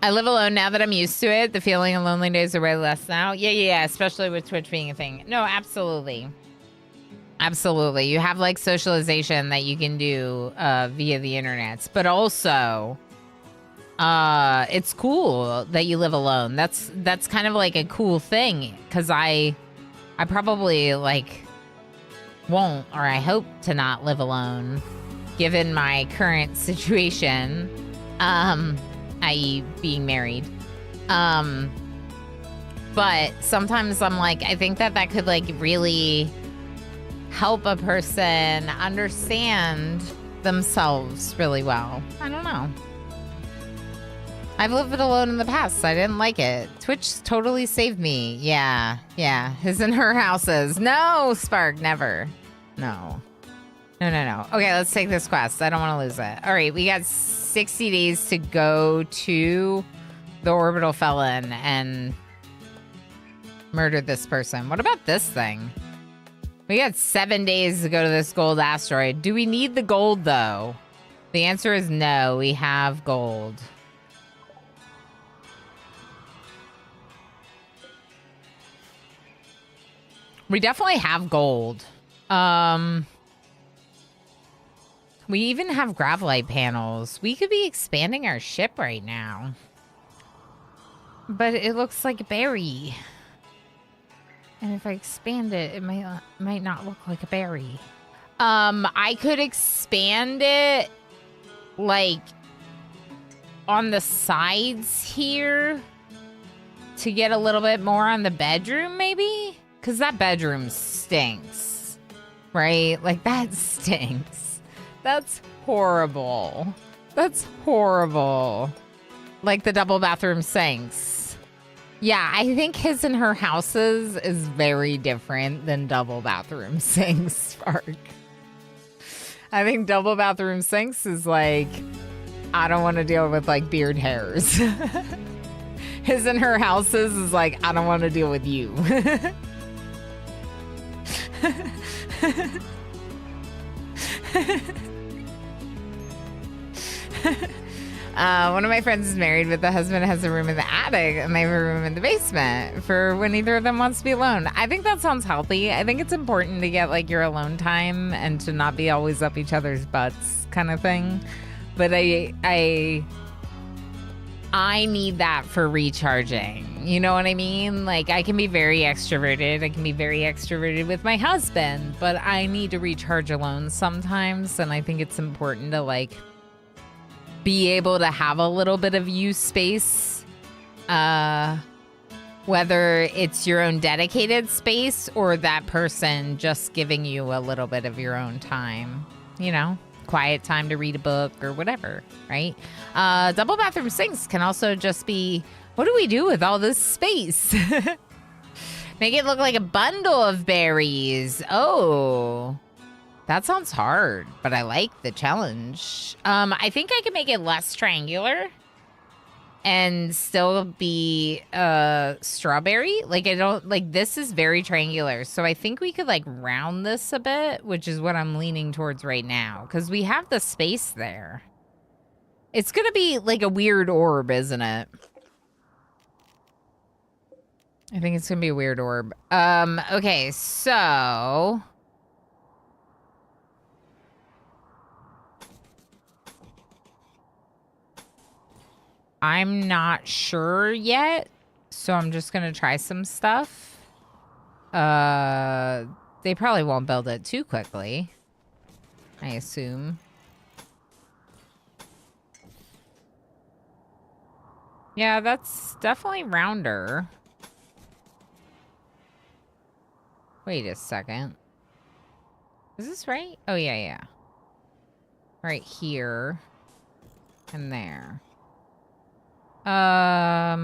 I live alone now that I'm used to it. The feeling of lonely days are way less now. Yeah, especially with Twitch being a thing. No, absolutely. Absolutely. You have like socialization that you can do via the internet. But also, it's cool that you live alone. That's kind of like a cool thing. Because I probably like won't, or I hope to not live alone. Given my current situation. I.e. being married. But sometimes I'm like, I think that could like really help a person understand themselves really well. I don't know. I've lived alone in the past. I didn't like it. Twitch totally saved me. Yeah. His and her houses. No, Spark, never. No. Okay, let's take this quest. I don't want to lose it. All right, we got 60 days to go to the orbital felon and murder this person. What about this thing? We got 7 days to go to this gold asteroid. Do we need the gold, though? The answer is no. We have gold. We definitely have gold. We even have gravelite panels. We could be expanding our ship right now. But it looks like a berry. And if I expand it, it might not look like a berry. I could expand it like on the sides here to get a little bit more on the bedroom, maybe? Because that bedroom stinks, right? Like that stinks. That's horrible. That's horrible. Like the double bathroom sinks. Yeah, I think his and her houses is very different than double bathroom sinks, Spark. I think double bathroom sinks is like, I don't want to deal with like beard hairs. His and her houses is like, I don't want to deal with you. One of my friends is married, but the husband has a room in the attic and they have a room in the basement for when either of them wants to be alone. I think that sounds healthy. I think it's important to get like your alone time and to not be always up each other's butts kind of thing. But I need that for recharging. You know what I mean? Like I can be very extroverted. I can be very extroverted with my husband, but I need to recharge alone sometimes. And I think it's important to like be able to have a little bit of you space, whether it's your own dedicated space or that person just giving you a little bit of your own time, you know? quiet time to read a book or whatever, right? Double bathroom sinks can also just be, what do we do with all this space? Make it look like a bundle of berries. Oh, that sounds hard, but I like the challenge. I think I can make it less triangular and still be strawberry. Like, I don't, like, this is very triangular. So I think we could, like, round this a bit, which is what I'm leaning towards right now. Because we have the space there. It's going to be, like, a weird orb, isn't it? I think it's going to be a weird orb. Okay, so... I'm not sure yet, so I'm just gonna try some stuff. They probably won't build it too quickly, I assume. Yeah, that's definitely rounder. Wait a second. Is this right? Oh, yeah, yeah. Right here and there. I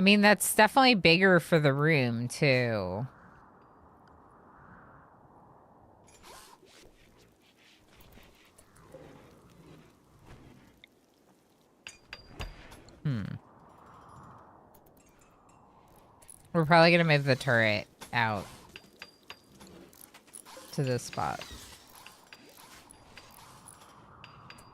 mean, that's definitely bigger for the room, too. We're probably gonna move the turret out to this spot.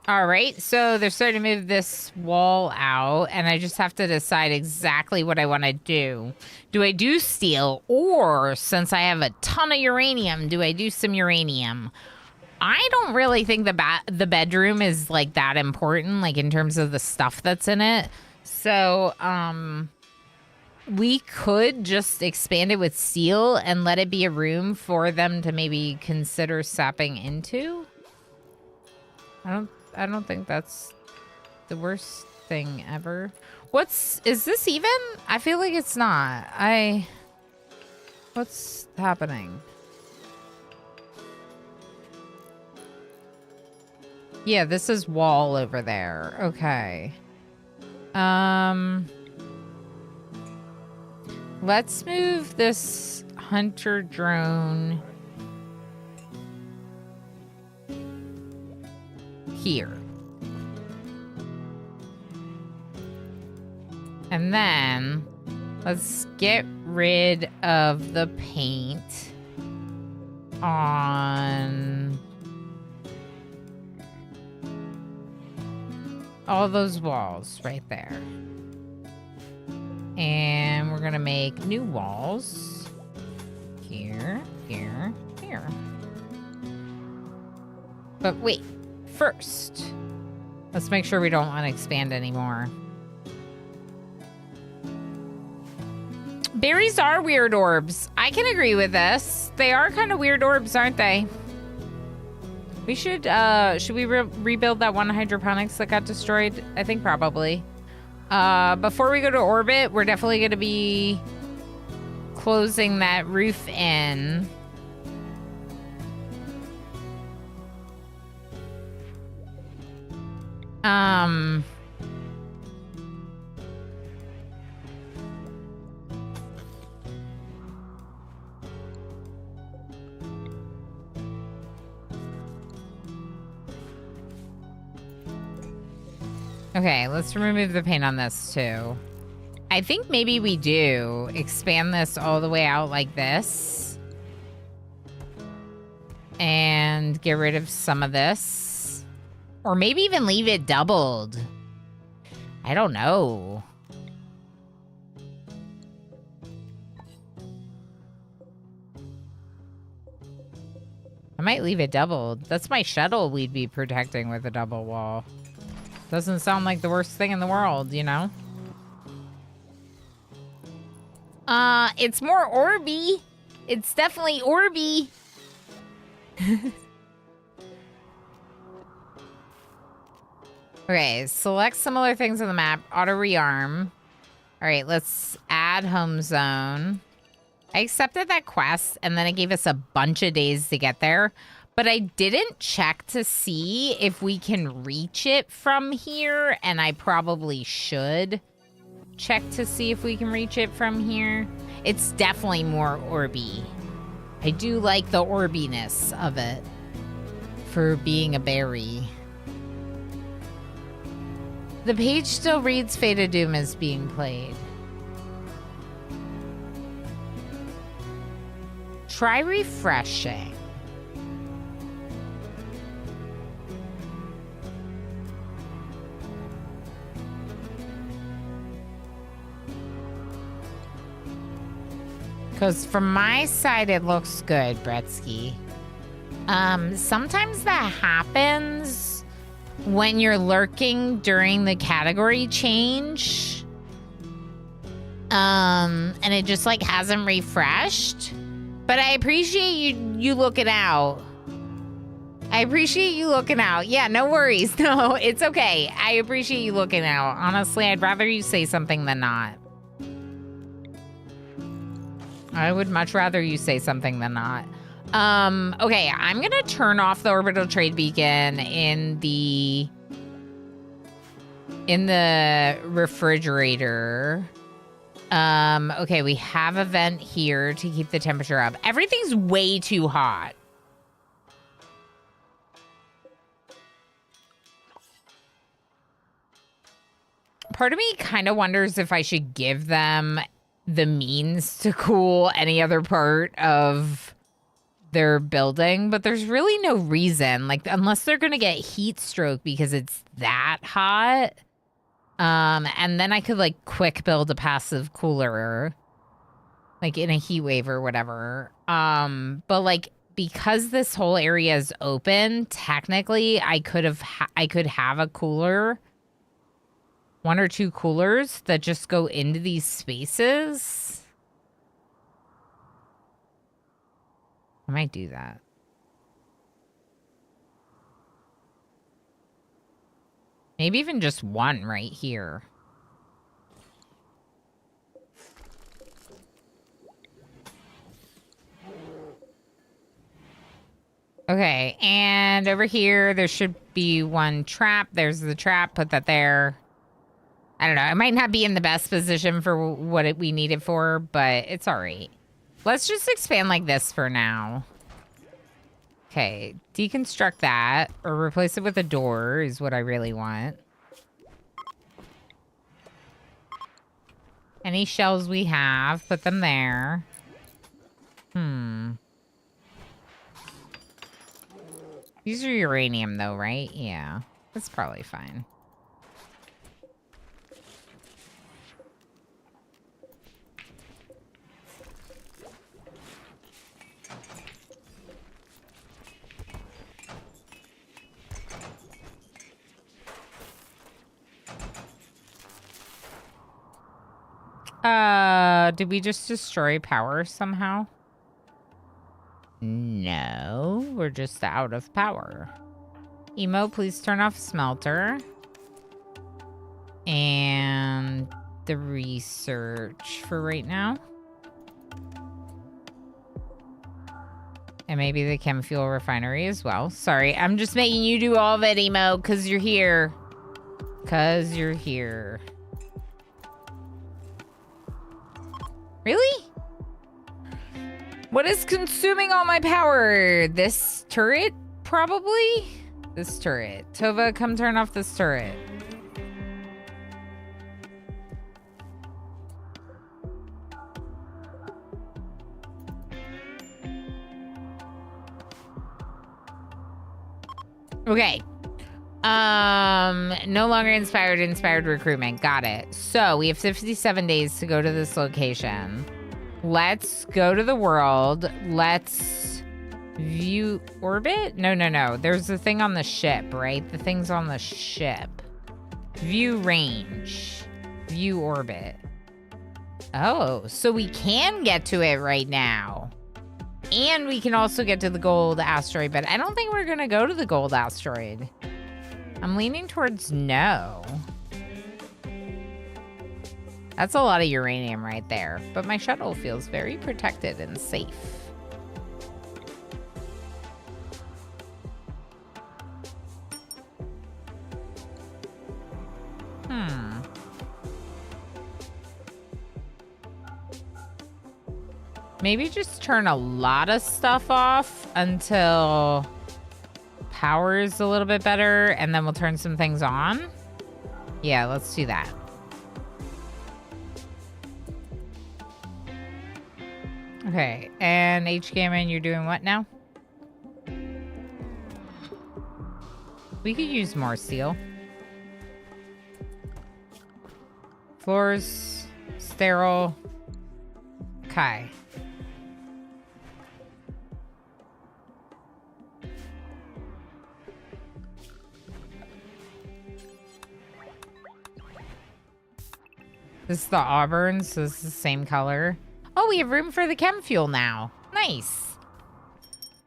All right, so they're starting to move this wall out, and I just have to decide exactly what I want to do. Do I do steel, or since I have a ton of uranium, do I do some uranium? I don't really think the bedroom is, like, that important, like, in terms of the stuff that's in it. So, we could just expand it with steel and let it be a room for them to maybe consider sapping into. I don't think that's the worst thing ever. Is this even? I feel like it's not. What's happening? Yeah, this is wall over there. Okay. Let's move this hunter drone here. And then let's get rid of the paint on all those walls right there. And we're gonna make new walls here, here, here. But wait, first, let's make sure we don't want to expand anymore. Berries are weird orbs. I can agree with this. They are kind of weird orbs, aren't they? We should we rebuild that one hydroponics that got destroyed? I think probably. Before we go to orbit, we're definitely going to be closing that roof in. Okay, let's remove the paint on this too. I think maybe we do expand this all the way out like this. And get rid of some of this. Or maybe even leave it doubled. I don't know. I might leave it doubled. That's my shuttle we'd be protecting with a double wall. Doesn't sound like the worst thing in the world, you know? It's more orby. It's definitely orby. Okay, select similar things on the map. Auto rearm. All right, let's add home zone. I accepted that quest, and then it gave us a bunch of days to get there. But I didn't check to see if we can reach it from here, and I probably should check to see if we can reach it from here. It's definitely more orby. I do like the orbiness of it for being a berry. The page still reads Fate of Doom is being played. Try refreshing. Because from my side, it looks good, Bretsky. Sometimes that happens when you're lurking during the category change. And it just like hasn't refreshed. But I appreciate you looking out. I appreciate you looking out. Yeah, no worries. No, it's okay. I appreciate you looking out. Honestly, I'd rather you say something than not. I would much rather you say something than not. Okay, I'm gonna turn off the orbital trade beacon in the refrigerator. Okay, we have a vent here to keep the temperature up. Everything's way too hot. Part of me kind of wonders if I should give them the means to cool any other part of their building, but there's really no reason, like, unless they're gonna get heat stroke because it's that hot. And then I could like quick build a passive cooler, like in a heat wave or whatever. But like, because this whole area is open, technically I could have a cooler, one or two coolers that just go into these spaces. I might do that. Maybe even just one right here. Okay, and over here, there should be one trap. There's the trap. Put that there. I don't know. It might not be in the best position for what we need it for, but it's all right. Let's just expand like this for now. Okay, deconstruct that or replace it with a door is what I really want. Any shells we have, put them there. These are uranium though, right? Yeah, that's probably fine. Did we just destroy power somehow? No, we're just out of power. Emo, please turn off smelter. And the research for right now. And maybe the chem fuel refinery as well. Sorry, I'm just making you do all of it, Emo, because you're here. Because you're here. Really? What is consuming all my power? This turret, probably? This turret. Tova, come turn off this turret. Okay. No longer inspired recruitment. Got it. So we have 57 days to go to this location. Let's go to the world. Let's view orbit. No. There's the thing on the ship, right? The thing's on the ship. View range. View orbit. Oh, so we can get to it right now. And we can also get to the gold asteroid, but I don't think we're going to go to the gold asteroid. I'm leaning towards no. That's a lot of uranium right there, but my shuttle feels very protected and safe. Maybe just turn a lot of stuff off until power is a little bit better, and then we'll turn some things on. Yeah, let's do that. Okay, and H-Gammon, you're doing what now? We could use more steel. Floors, sterile. Okay. This is the auburn, so this is the same color. Oh, we have room for the chem fuel now. Nice.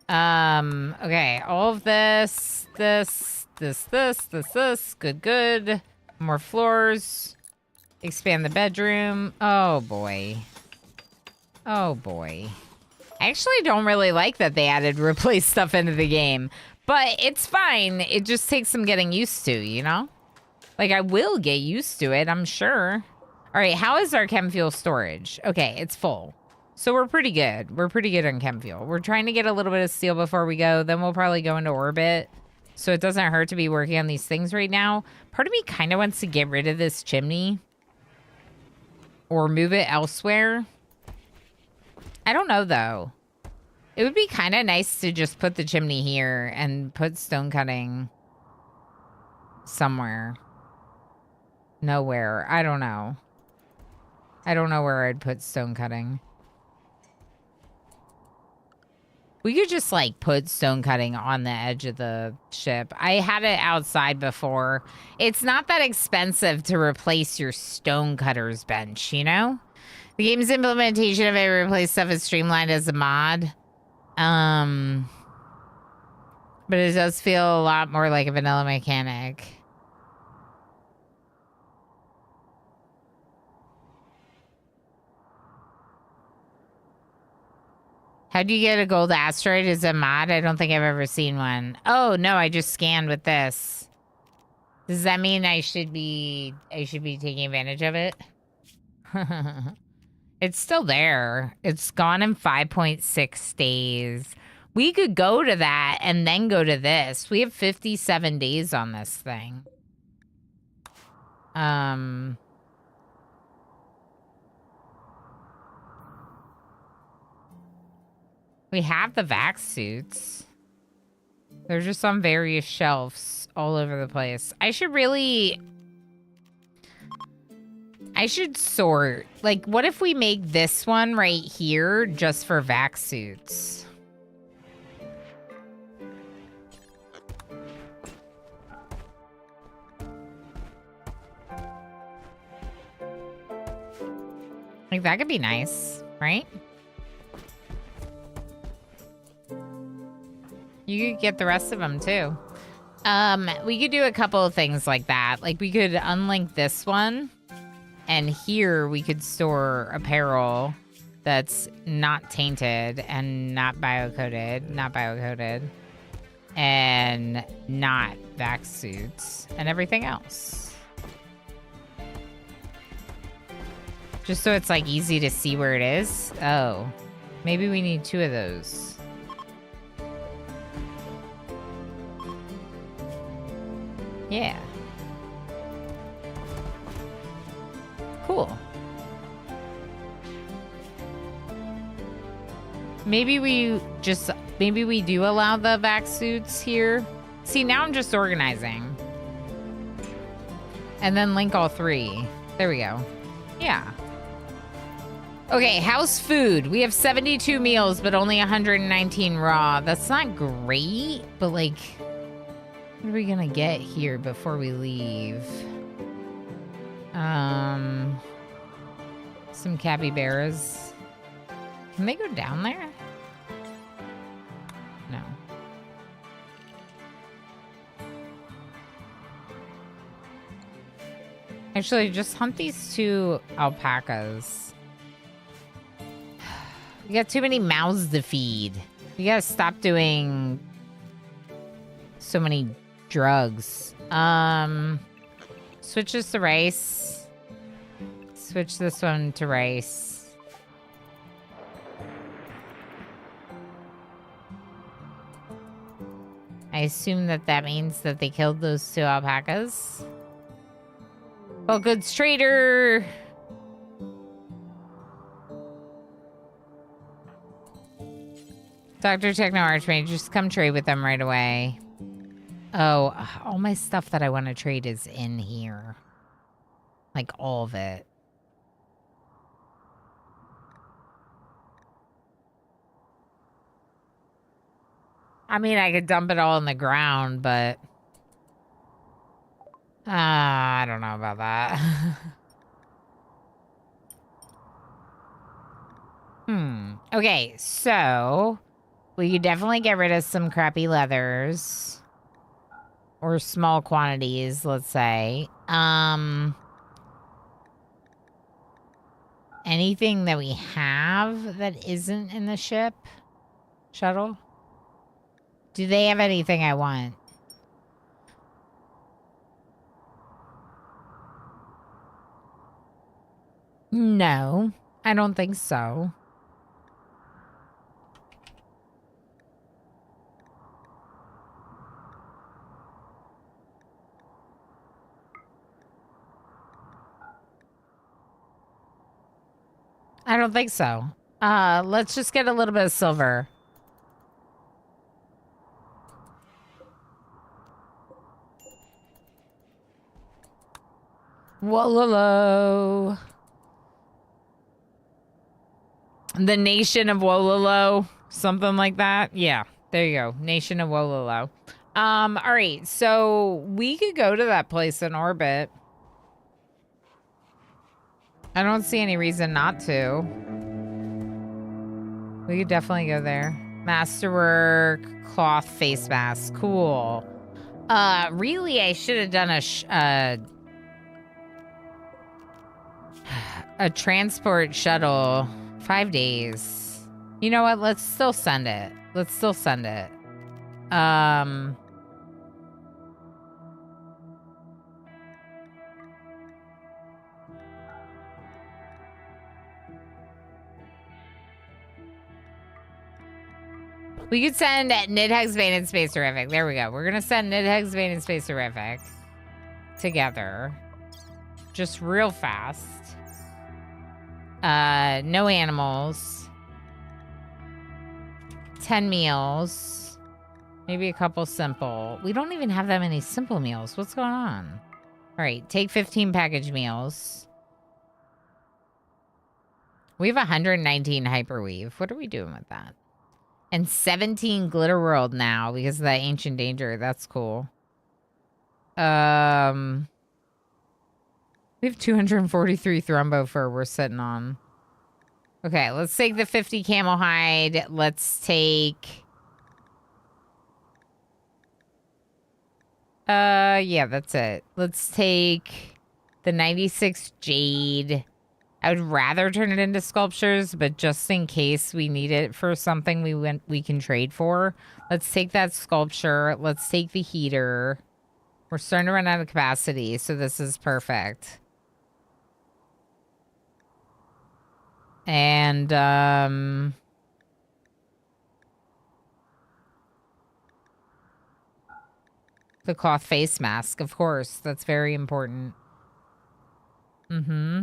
Okay, all of this. Good. More floors. Expand the bedroom. Oh, boy. Oh, boy. I actually don't really like that they added replace stuff into the game. But it's fine. It just takes some getting used to, you know? Like, I will get used to it, I'm sure. All right, how is our chem fuel storage? Okay, it's full. So we're pretty good. We're pretty good on chem fuel. We're trying to get a little bit of steel before we go. Then we'll probably go into orbit. So it doesn't hurt to be working on these things right now. Part of me kind of wants to get rid of this chimney. Or move it elsewhere. I don't know, though. It would be kind of nice to just put the chimney here and put stone cutting somewhere. Nowhere. I don't know. I don't know where I'd put stone cutting. We could just, like, put stone cutting on the edge of the ship. I had it outside before. It's not that expensive to replace your stone cutter's bench, you know? The game's implementation of it replace stuff is streamlined as a mod. But it does feel a lot more like a vanilla mechanic. How do you get a gold asteroid as a mod? I don't think I've ever seen one. Oh, no, I just scanned with this. Does that mean I should be taking advantage of it? It's still there. It's gone in 5.6 days. We could go to that and then go to this. We have 57 days on this thing. We have the vac suits. They're just on various shelves all over the place. I should sort. Like, what if we make this one right here just for vac suits? Like, that could be nice, right? You could get the rest of them, too. We could do a couple of things like that. Like, we could unlink this one. And here, we could store apparel that's not tainted and not biocoded. And not vac suits. And everything else. Just so it's, like, easy to see where it is. Oh. Maybe we need 2 of those. Yeah. Cool. Maybe we do allow the vac suits here. See, now I'm just organizing. And then link all 3. There we go. Yeah. Okay, house food. We have 72 meals, but only 119 raw. That's not great, but like... what are we gonna get here before we leave? Some capybaras. Can they go down there? No. Actually, just hunt these 2 alpacas. We got too many mouths to feed. We gotta stop doing so many drugs. Switch this to rice. Switch this one to rice. I assume that means that they killed those 2 alpacas. Well, goods trader. Dr. Techno Archmage, just come trade with them right away. Oh, all my stuff that I want to trade is in here. Like, all of it. I mean, I could dump it all in the ground, but... I don't know about that. Okay, so... we could definitely get rid of some crappy leathers. Or small quantities, let's say. Anything that we have that isn't in the shuttle? Do they have anything I want? No, I don't think so. I don't think so. Let's just get a little bit of silver. Wololo. The Nation of Wololo. Something like that. Yeah, there you go. Nation of Wololo. All right, so we could go to that place in orbit. I don't see any reason not to. We could definitely go there. Masterwork, cloth face mask. Cool. Really, I should have done a transport shuttle. 5 days. You know what? Let's still send it. Let's still send it. We could send Nidhex, Bane, and Space Terrific. There we go. We're gonna send Nidhex, Bane, and Space Terrific together. Just real fast. No animals. 10 meals. Maybe a couple simple. We don't even have that many simple meals. What's going on? All right, take 15 package meals. We have 119 hyperweave. What are we doing with that? And 17 glitter world now because of that ancient danger. That's cool. We have 243 thrombo fur we're sitting on. Okay, let's take the 50 camel hide. Let's take... yeah, that's it. Let's take the 96 jade. I would rather turn it into sculptures, but just in case we need it for something we can trade for. Let's take that sculpture. Let's take the heater. We're starting to run out of capacity, so this is perfect. And, the cloth face mask, of course. That's very important. Mm-hmm.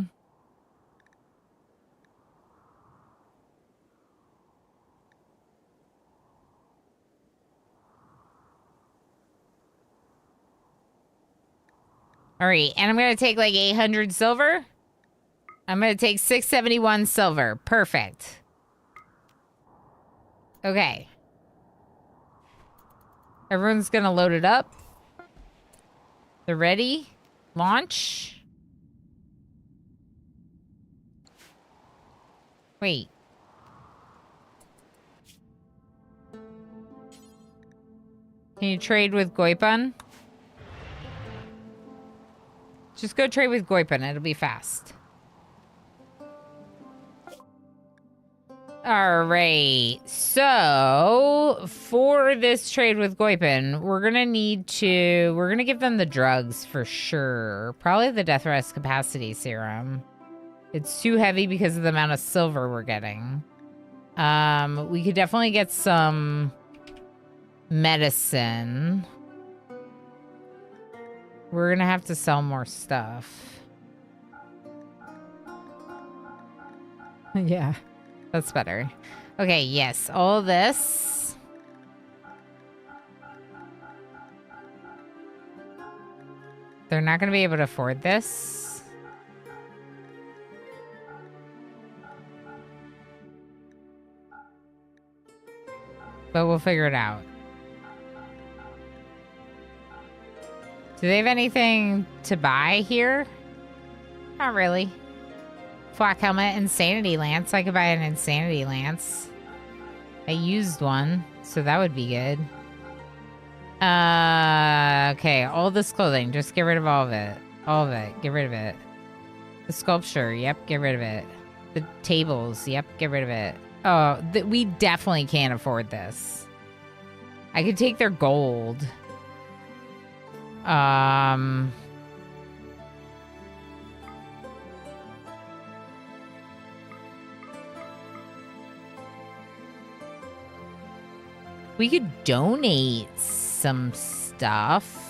All right, and I'm going to take like 800 silver. I'm going to take 671 silver. Perfect. Okay. Everyone's going to load it up. They're ready. Launch. Wait. Can you trade with Goipan? Just go trade with Goipan. It'll be fast. All right. So, for this trade with Goipan, we're going to give them the drugs for sure. Probably the death rest capacity serum. It's too heavy because of the amount of silver we're getting. We could definitely get some medicine. We're gonna have to sell more stuff. Yeah, that's better. Okay, yes, all this. They're not gonna be able to afford this. But we'll figure it out. Do they have anything to buy here? Not really. Flak helmet, insanity lance. I could buy an insanity lance. I used one, so that would be good. Okay, all this clothing. Just get rid of all of it. All of it. Get rid of it. The sculpture. Yep, get rid of it. The tables. Yep, get rid of it. Oh, we definitely can't afford this. I could take their gold. We could donate some stuff.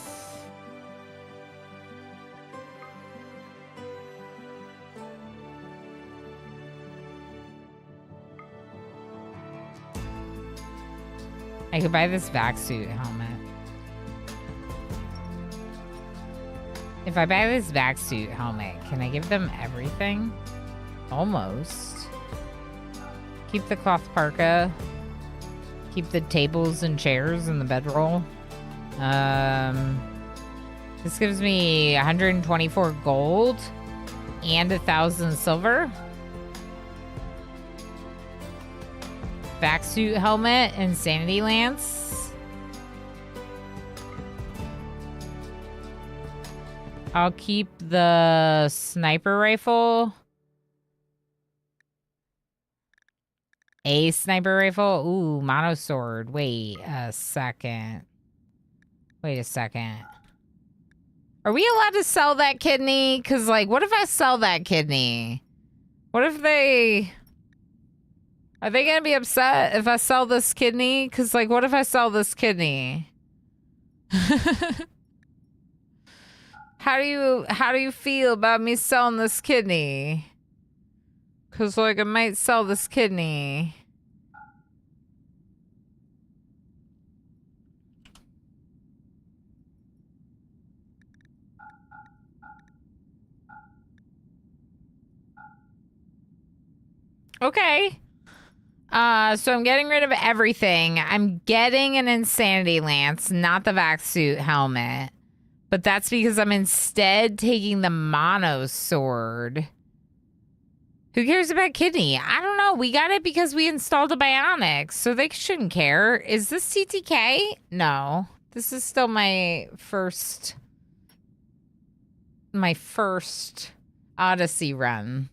I could buy this vac suit helmet. If I buy this vac suit helmet, can I give them everything? Almost. Keep the cloth parka. Keep the tables and chairs and the bedroll. This gives me 124 gold and 1,000 silver. Vac suit helmet, insanity lance. I'll keep the sniper rifle. A sniper rifle? Ooh, mono sword. Wait a second. Wait a second. Are we allowed to sell that kidney? Because, like, what if I sell that kidney? What if they... Are they going to be upset if I sell this kidney? Because, like, what if I sell this kidney? How do you feel about me selling this kidney? Because, like, I might sell this kidney. Okay. So I'm getting rid of everything. I'm getting an insanity lance, not the vac suit helmet. But that's because I'm instead taking the mono sword. Who cares about kidney? I don't know. We got it because we installed a bionic, so they shouldn't care. Is this TTK? No. This is still my first Odyssey run.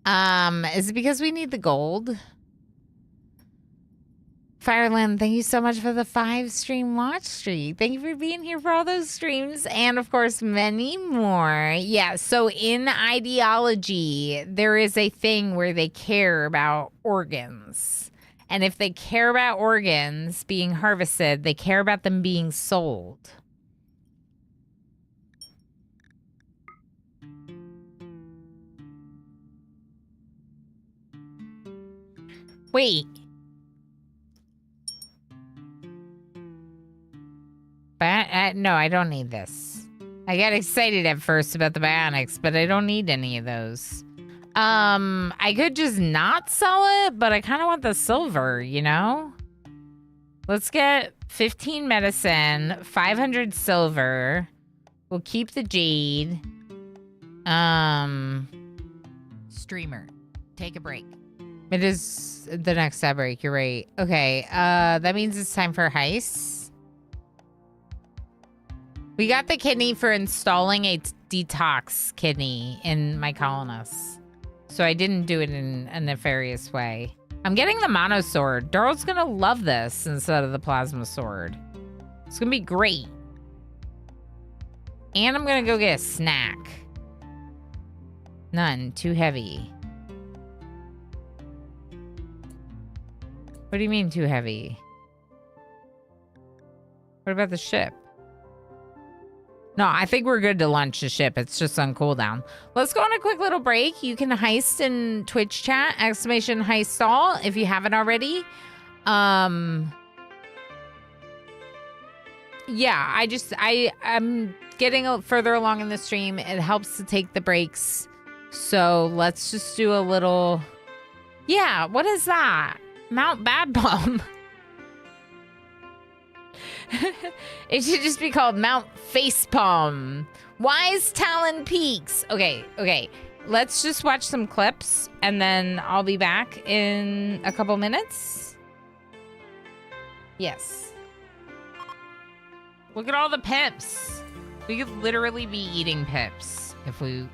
Is it because we need the gold? Fireland, thank you so much for the 5-stream watch streak. Thank you for being here for all those streams and, of course, many more. Yeah, so in ideology, there is a thing where they care about organs. And if they care about organs being harvested, they care about them being sold. Wait. No, I don't need this. I got excited at first about the bionics, but I don't need any of those. I could just not sell it, but I kind of want the silver, you know? Let's get 15 medicine, 500 silver. We'll keep the jade. Streamer, take a break. It is the next tab break, you're right. Okay, that means it's time for heist. We got the kidney for installing a detox kidney in my colonists. So I didn't do it in a nefarious way. I'm getting the mono sword. Daryl's gonna love this instead of the plasma sword. It's gonna be great. And I'm gonna go get a snack. None, too heavy. What do you mean too heavy? What about the ship? No, I think we're good to launch the ship. It's just on cooldown. Let's go on a quick little break. You can heist in Twitch chat, !heist all if you haven't already. Yeah, I'm getting further along in the stream. It helps to take the breaks. So let's just do a little... Yeah, what is that? Mount Bad Bum. It should just be called Mount Facepalm. Wise Talon Peaks. Okay. Let's just watch some clips and then I'll be back in a couple minutes. Yes. Look at all the pips. We could literally be eating pips if we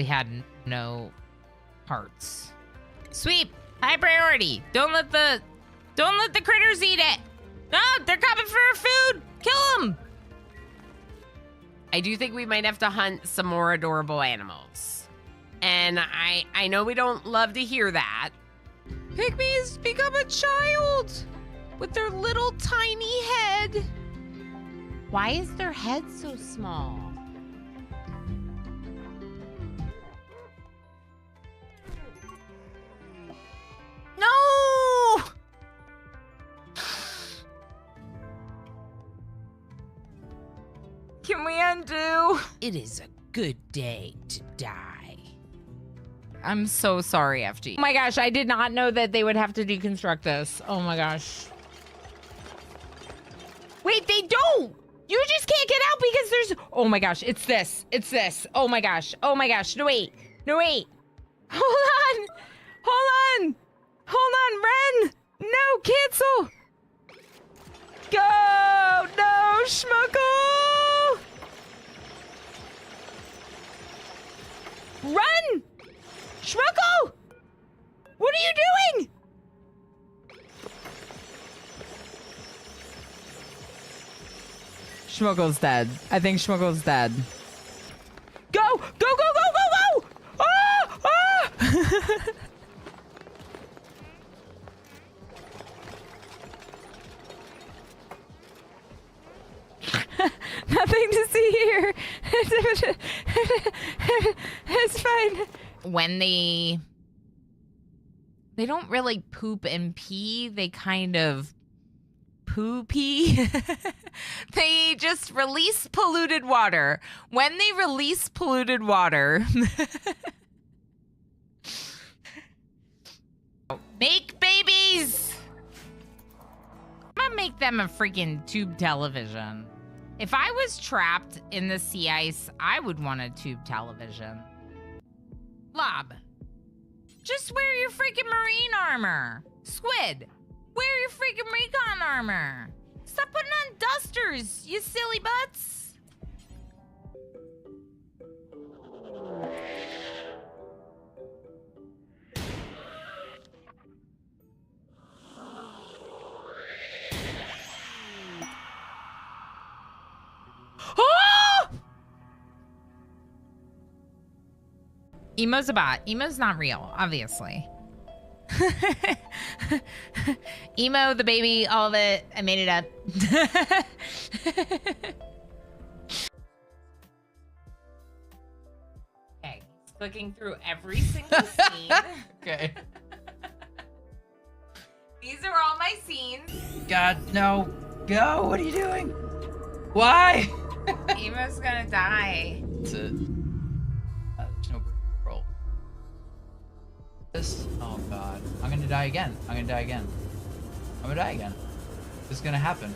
had no hearts. Sweep, high priority. Don't let the critters eat it. No, they're coming for our food. Kill them. I do think we might have to hunt some more adorable animals. And I know we don't love to hear that. Pygmies become a child with their little tiny head. Why is their head so small? No! Can we undo? It is a good day to die. I'm so sorry, FG. Oh my gosh, I did not know that they would have to deconstruct this. Oh my gosh. Wait, they don't! You just can't get out because there's... Oh my gosh, it's this. It's this. Oh my gosh. Oh my gosh. No, wait. No, wait. Hold on. Hold on. Hold on, Ren. No, cancel. Go. No, Schmuckle. Run. Schmuckle. What are you doing? Schmuckle's dead. I think Schmuckle's dead. Go! Go, go, go, go, go! Ah! Ah! Nothing to see here. It's fine. When they don't really poop and pee, they kind of poo-pee. They just release polluted water. When they release polluted water, make babies. I'm gonna make them a freaking tube television. If I was trapped in the sea ice, I would want a tube television. Lob, just wear your freaking marine armor. Squid, wear your freaking recon armor. Stop putting on dusters, you silly butts. Oh! Emo's a bot. Emo's not real, obviously. Emo, the baby, all of it. I made it up. Okay, clicking through every single scene. Okay. These are all my scenes. God, no. Go. What are you doing? Why? Emo's gonna die. It's a... there's no roll. This... Oh, God. I'm gonna die again. I'm gonna die again. I'm gonna die again. This is gonna happen.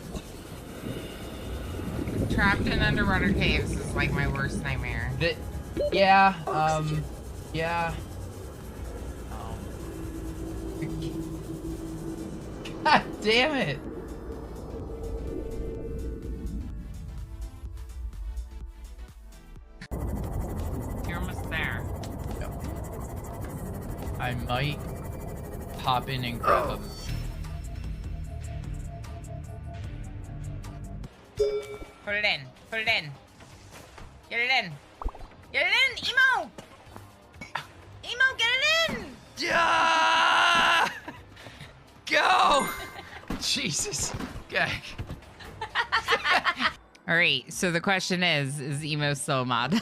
Trapped in underwater caves is like my worst nightmare. Yeah, yeah. God damn it. You're almost there. Yep. I might pop in and grab him. Put it in. Put it in. Get it in. Get it in, Emo! Emo, get it in! Yeah! Go! Jesus. Okay. All right, so the question is Emo still a mod?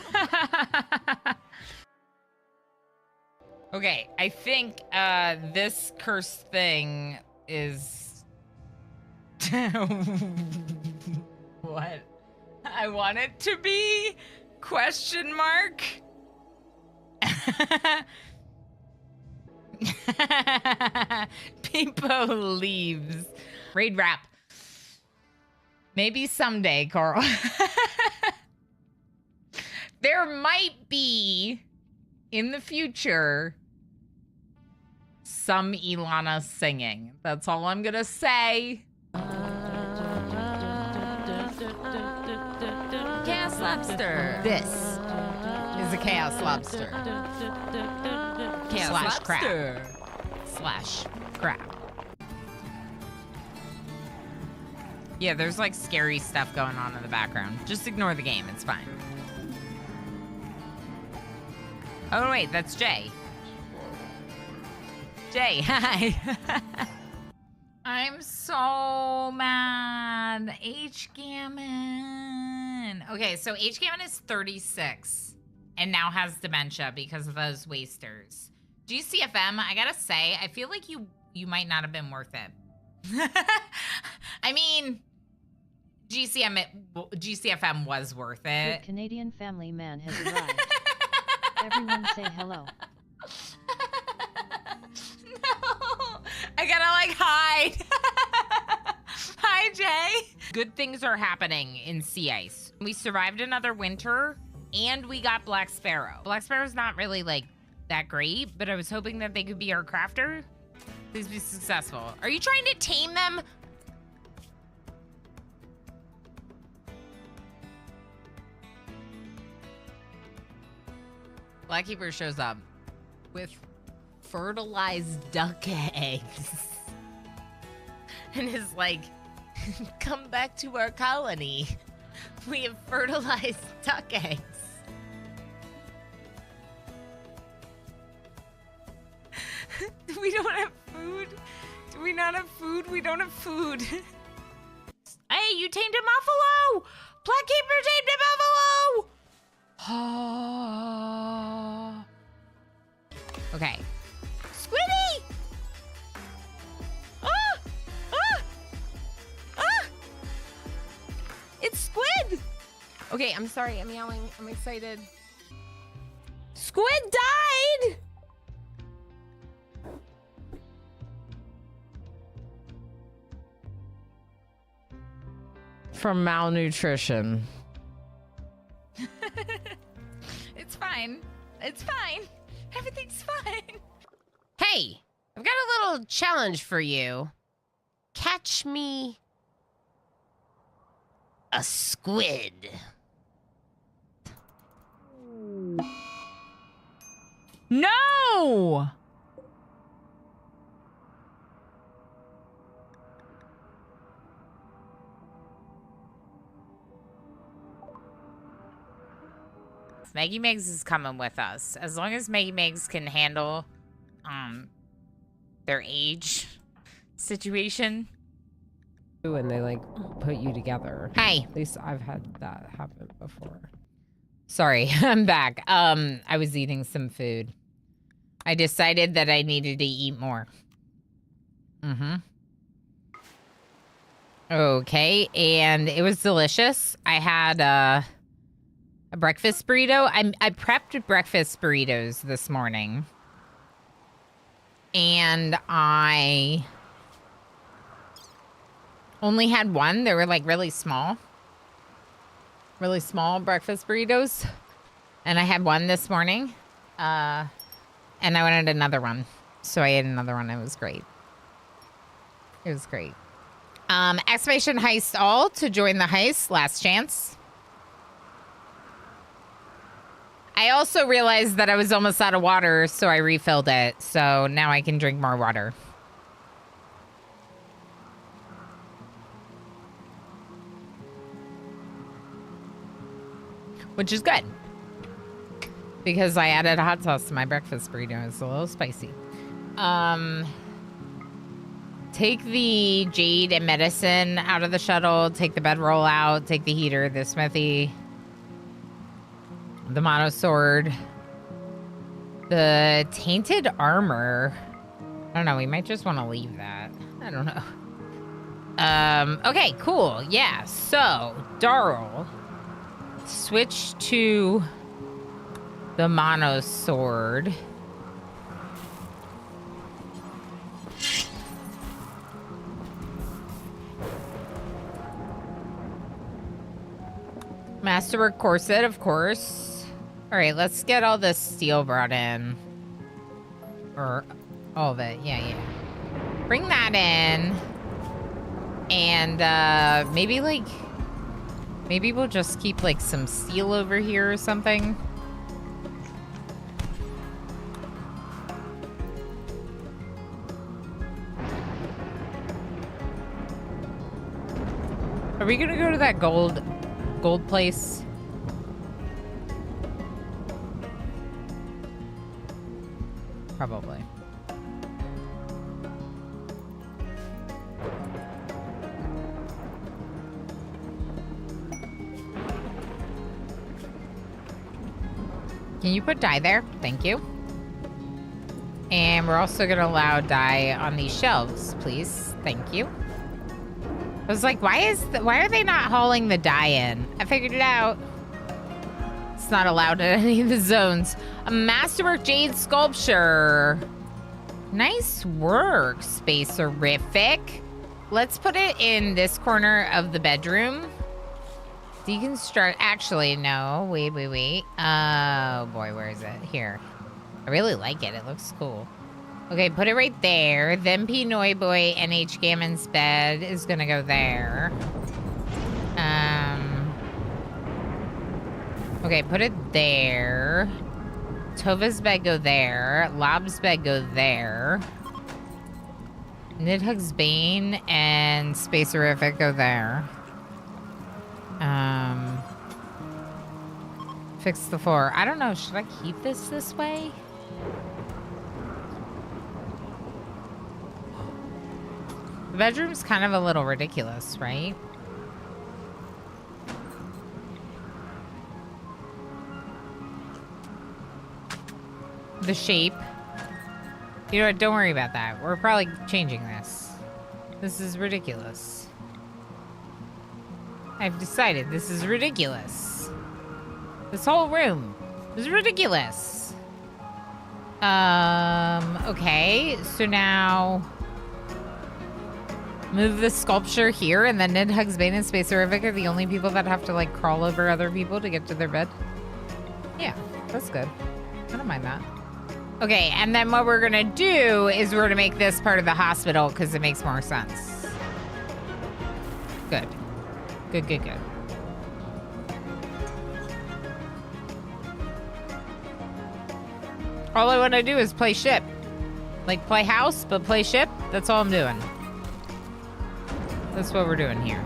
Okay, I think this cursed thing is... What? I want it to be question mark. Peepo leaves. Raid rap. Maybe someday, Carl. There might be, in the future, some Ilana singing. That's all I'm gonna say. Chaos Lobster. This is a Chaos Lobster. Chaos crab. Slash crab. Yeah, there's like scary stuff going on in the background. Just ignore the game, it's fine. Oh wait, that's Jay. Jay, hi. I'm so mad. H Gammon. Okay, so H Gammon is 36 and now has dementia because of those wasters. GCFM, I gotta say, I feel like you might not have been worth it. I mean, GCFM was worth The it. Canadian family man has arrived. Everyone say hello. No, I gotta like hide. Hi, Jay. Good things are happening in Sea Ice. We survived another winter and we got Black Sparrow. Black Sparrow's not really like that great, but I was hoping that they could be our crafter. Please be successful. Are you trying to tame them? Blackkeeper shows up with fertilized duck eggs and is like, come back to our colony. We have fertilized duck eggs. We don't have food. Do we not have food? We don't have food. Hey, you tamed a buffalo! Blackkeeper tamed a buffalo! Oh. Okay. Squiddy! Ah! Ah! Ah! It's Squid! Okay, I'm sorry. I'm yelling. I'm excited. Squid died! From malnutrition. It's fine. It's fine. Everything's fine. Hey, I've got a little challenge for you. Catch me a squid. No! Maggie Megs is coming with us. As long as Maggie Megs can handle their age situation. When they like put you together. Hi. At least I've had that happen before. Sorry, I'm back. I was eating some food. I decided that I needed to eat more. Okay, and it was delicious. I had a breakfast burrito. I prepped breakfast burritos this morning. And I only had one. They were like really small breakfast burritos. And I had one this morning. And I wanted another one. So I ate another one. It was great. It was great. Exclamation heist all to join the heist. Last chance. I also realized that I was almost out of water, so I refilled it. So now I can drink more water. Which is good. Because I added hot sauce to my breakfast burrito. It's a little spicy. Take the jade and medicine out of the shuttle. Take the bedroll out. Take the heater, the smithy, the mono sword, the tainted armor. I don't know. We might just want to leave that. I don't know. Okay, cool. Yeah. So, Darl, switch to the mono sword. Masterwork corset, of course. All right, let's get all this steel brought in. Or all of it. Yeah, yeah. Bring that in. And maybe we'll just keep like some steel over here or something. Are we gonna go to that gold place? Probably. Can you put dye there? Thank you. And we're also gonna allow dye on these shelves, please. Thank you. I was like, why are they not hauling the dye in? I figured it out. It's not allowed in any of the zones. A masterwork jade sculpture. Nice work, Spacerific. Let's put it in this corner of the bedroom. Deconstruct. Actually, no. Wait. Oh boy, where is it? Here. I really like it. It looks cool. Okay, put it right there. Then Pinoy Boy NH Gammon's bed is gonna go there. Okay, put it there. Tova's bed go there. Lob's bed go there. Nidhugg's Bane and Spacerific go there. Fix the floor. I don't know. Should I keep this way? The bedroom's kind of a little ridiculous, right? The shape. You know what? Don't worry about that. We're probably changing this. This is ridiculous. I've decided this is ridiculous. This whole room is ridiculous. Okay. So now move the sculpture here, and then Nidhugg's Bane and Spacerific are the only people that have to like crawl over other people to get to their bed. Yeah, that's good. I don't mind that. Okay, and then what we're gonna do is we're gonna make this part of the hospital because it makes more sense. Good. Good. All I want to do is play ship. Like play house, but play ship. That's all I'm doing. That's what we're doing here.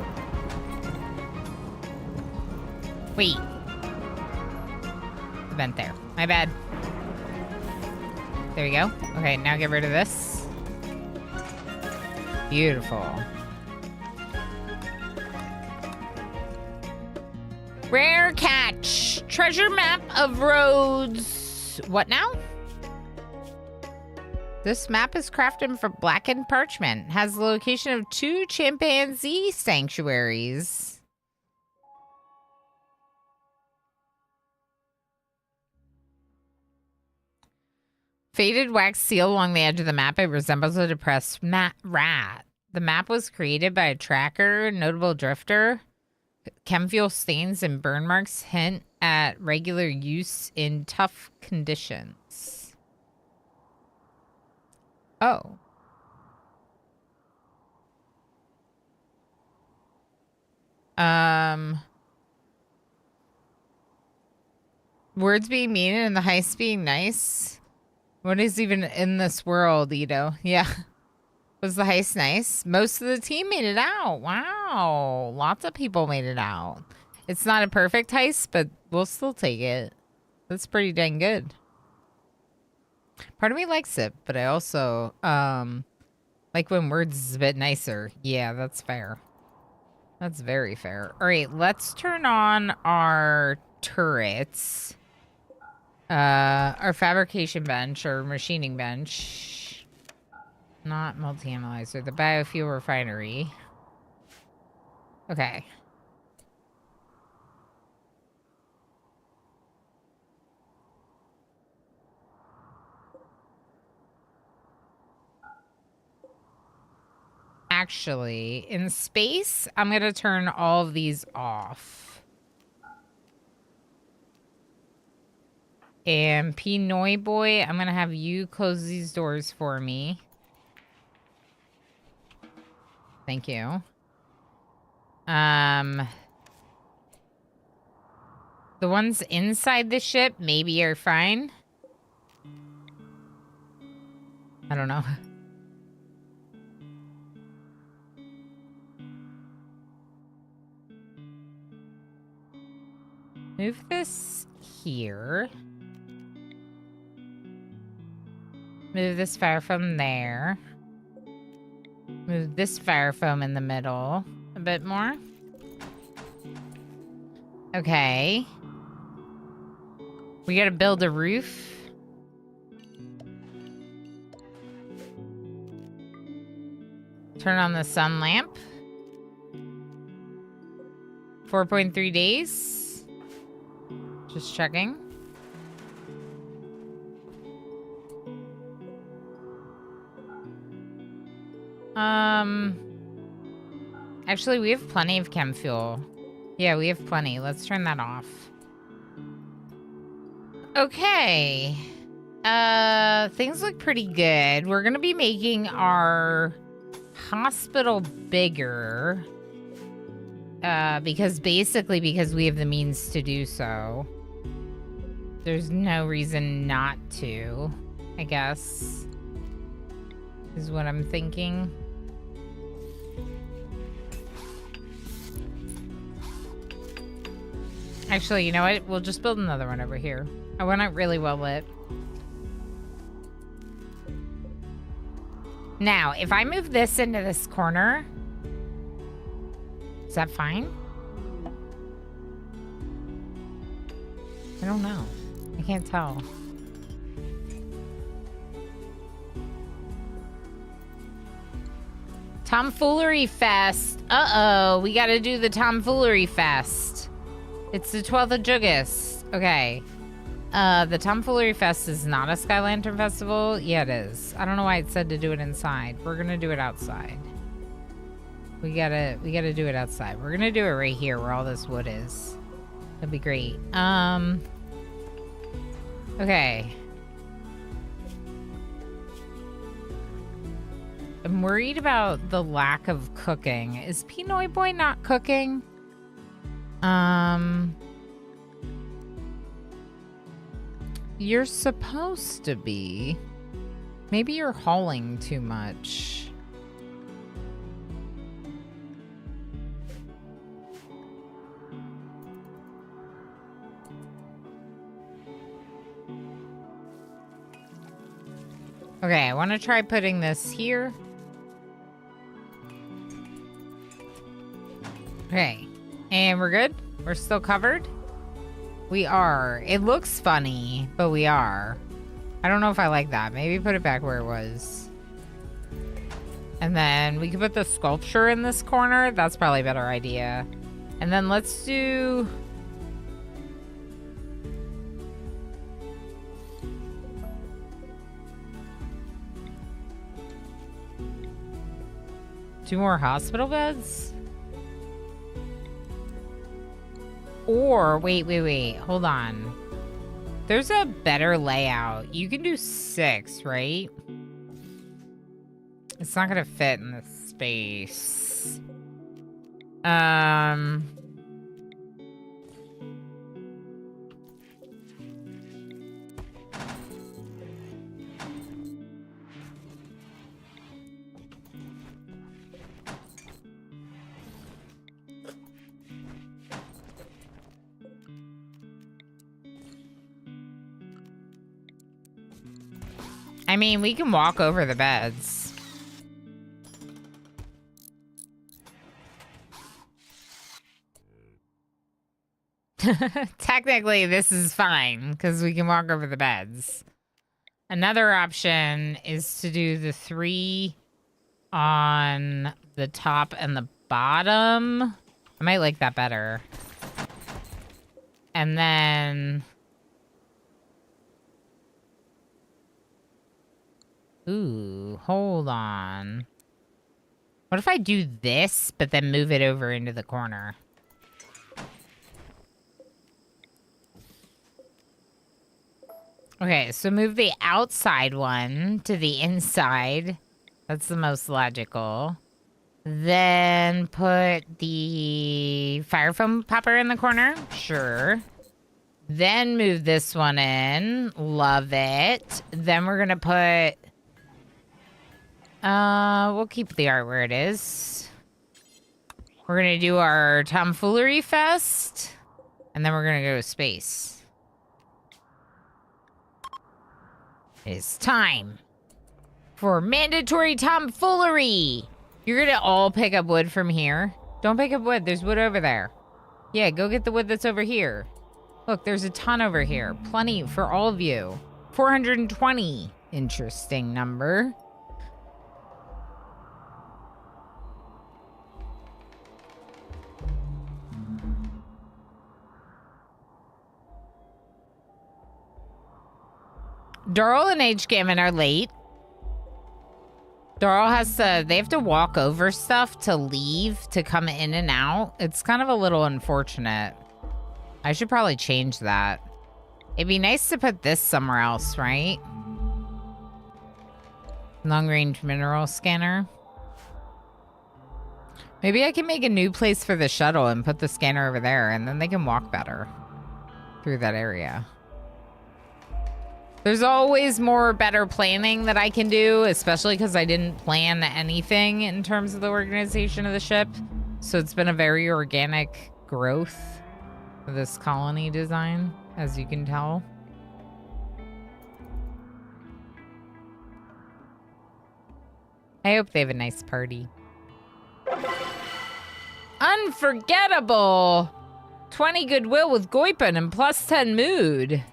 Wait. Vent there. My bad. There we go. Okay, now get rid of this. Beautiful. Rare catch. Treasure map of roads. What now? This map is crafted from blackened parchment. Has the location of 2 chimpanzee sanctuaries. Faded wax seal along the edge of the map. It resembles a depressed rat. The map was created by a tracker, notable drifter. Chemfuel stains and burn marks hint at regular use in tough conditions. Oh. Words being mean and the heist being nice. What is even in this world, Ito? Yeah. Was the heist nice? Most of the team made it out. Wow. Lots of people made it out. It's not a perfect heist, but we'll still take it. That's pretty dang good. Part of me likes it, but I also Like when words is a bit nicer. Yeah, that's fair. That's very fair. All right, let's turn on our turrets. Our fabrication bench or machining bench. Not multi-analyzer, the biofuel refinery. Okay. Actually, in space, I'm going to turn all of these off. And Pinoy Boy, I'm going to have you close these doors for me. Thank you. The ones inside the ship maybe are fine. I don't know. Move this here. Move this fire foam there. Move this fire foam in the middle a bit more. Okay. We gotta build a roof. Turn on the sun lamp. 4.3 days. Just checking. Actually, we have plenty of chem fuel. Yeah, we have plenty. Let's turn that off. Okay. Things look pretty good. We're gonna be making our hospital bigger. Because we have the means to do so. There's no reason not to, I guess. Is what I'm thinking. Actually, you know what? We'll just build another one over here. I want it really well lit. Now, if I move this into this corner, is that fine? I don't know. I can't tell. Tomfoolery Fest. Uh-oh, we gotta do the Tomfoolery Fest. It's the 12th of August. Okay. The Tomfoolery Fest is not a Sky Lantern Festival. Yeah, it is. I don't know why it said to do it inside. We're gonna do it outside. We gotta do it outside. We're gonna do it right here where all this wood is. That'd be great. Okay. I'm worried about the lack of cooking. Is Pinoy Boy not cooking? You're supposed to be. Maybe you're hauling too much. Okay, I want to try putting this here. Okay, and we're good? We're still covered? We are. It looks funny, but we are. I don't know if I like that. Maybe put it back where it was. And then we could put the sculpture in this corner. That's probably a better idea. And then let's do... two more hospital beds? Or, wait, hold on. There's a better layout. You can do 6, right? It's not gonna fit in this space. I mean, we can walk over the beds. Technically, this is fine because we can walk over the beds. Another option is to do the 3 on the top and the bottom. I might like that better. And then... Ooh, hold on. What if I do this, but then move it over into the corner? Okay, so move the outside one to the inside. That's the most logical. Then put the fire foam popper in the corner. Sure. Then move this one in. Love it. Then we're going to put... we'll keep the art where it is. We're going to do our tomfoolery fest. And then we're going to go to space. It's time for mandatory tomfoolery. You're gonna all pick up wood from here. Don't pick up wood. There's wood over there. Yeah, go get the wood that's over here. Look, there's a ton over here. Plenty for all of you. 420. Interesting number. Darl and H. Gammon are late. Darl they have to walk over stuff to leave, to come in and out. It's kind of a little unfortunate. I should probably change that. It'd be nice to put this somewhere else, right? Long-range mineral scanner. Maybe I can make a new place for the shuttle and put the scanner over there, and then they can walk better through that area. There's always more better planning that I can do, especially because I didn't plan anything in terms of the organization of the ship. So it's been a very organic growth of this colony design, as you can tell. I hope they have a nice party. Unforgettable! 20 goodwill with Goipen and plus 10 mood.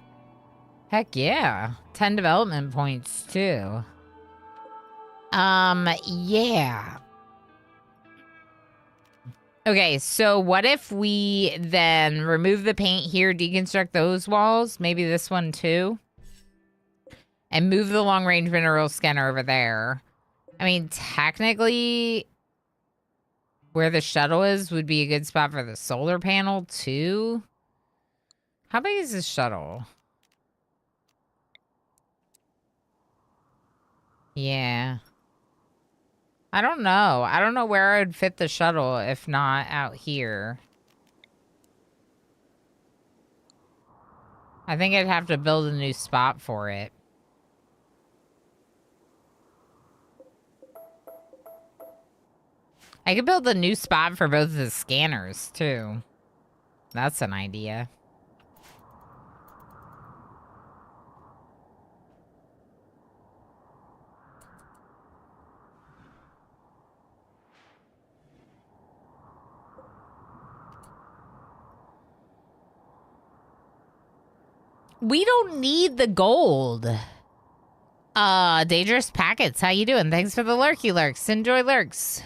Heck yeah. 10 development points, too. Yeah. Okay, so what if we then remove the paint here, deconstruct those walls, maybe this one too, and move the long-range mineral scanner over there? I mean, technically, where the shuttle is would be a good spot for the solar panel, too. How big is this shuttle? Yeah. I don't know. I don't know where I would fit the shuttle if not out here. I think I'd have to build a new spot for it. I could build a new spot for both of the scanners, too. That's an idea. We don't need the gold. Dangerous Packets, how you doing? Thanks for the lurky lurks. Enjoy lurks.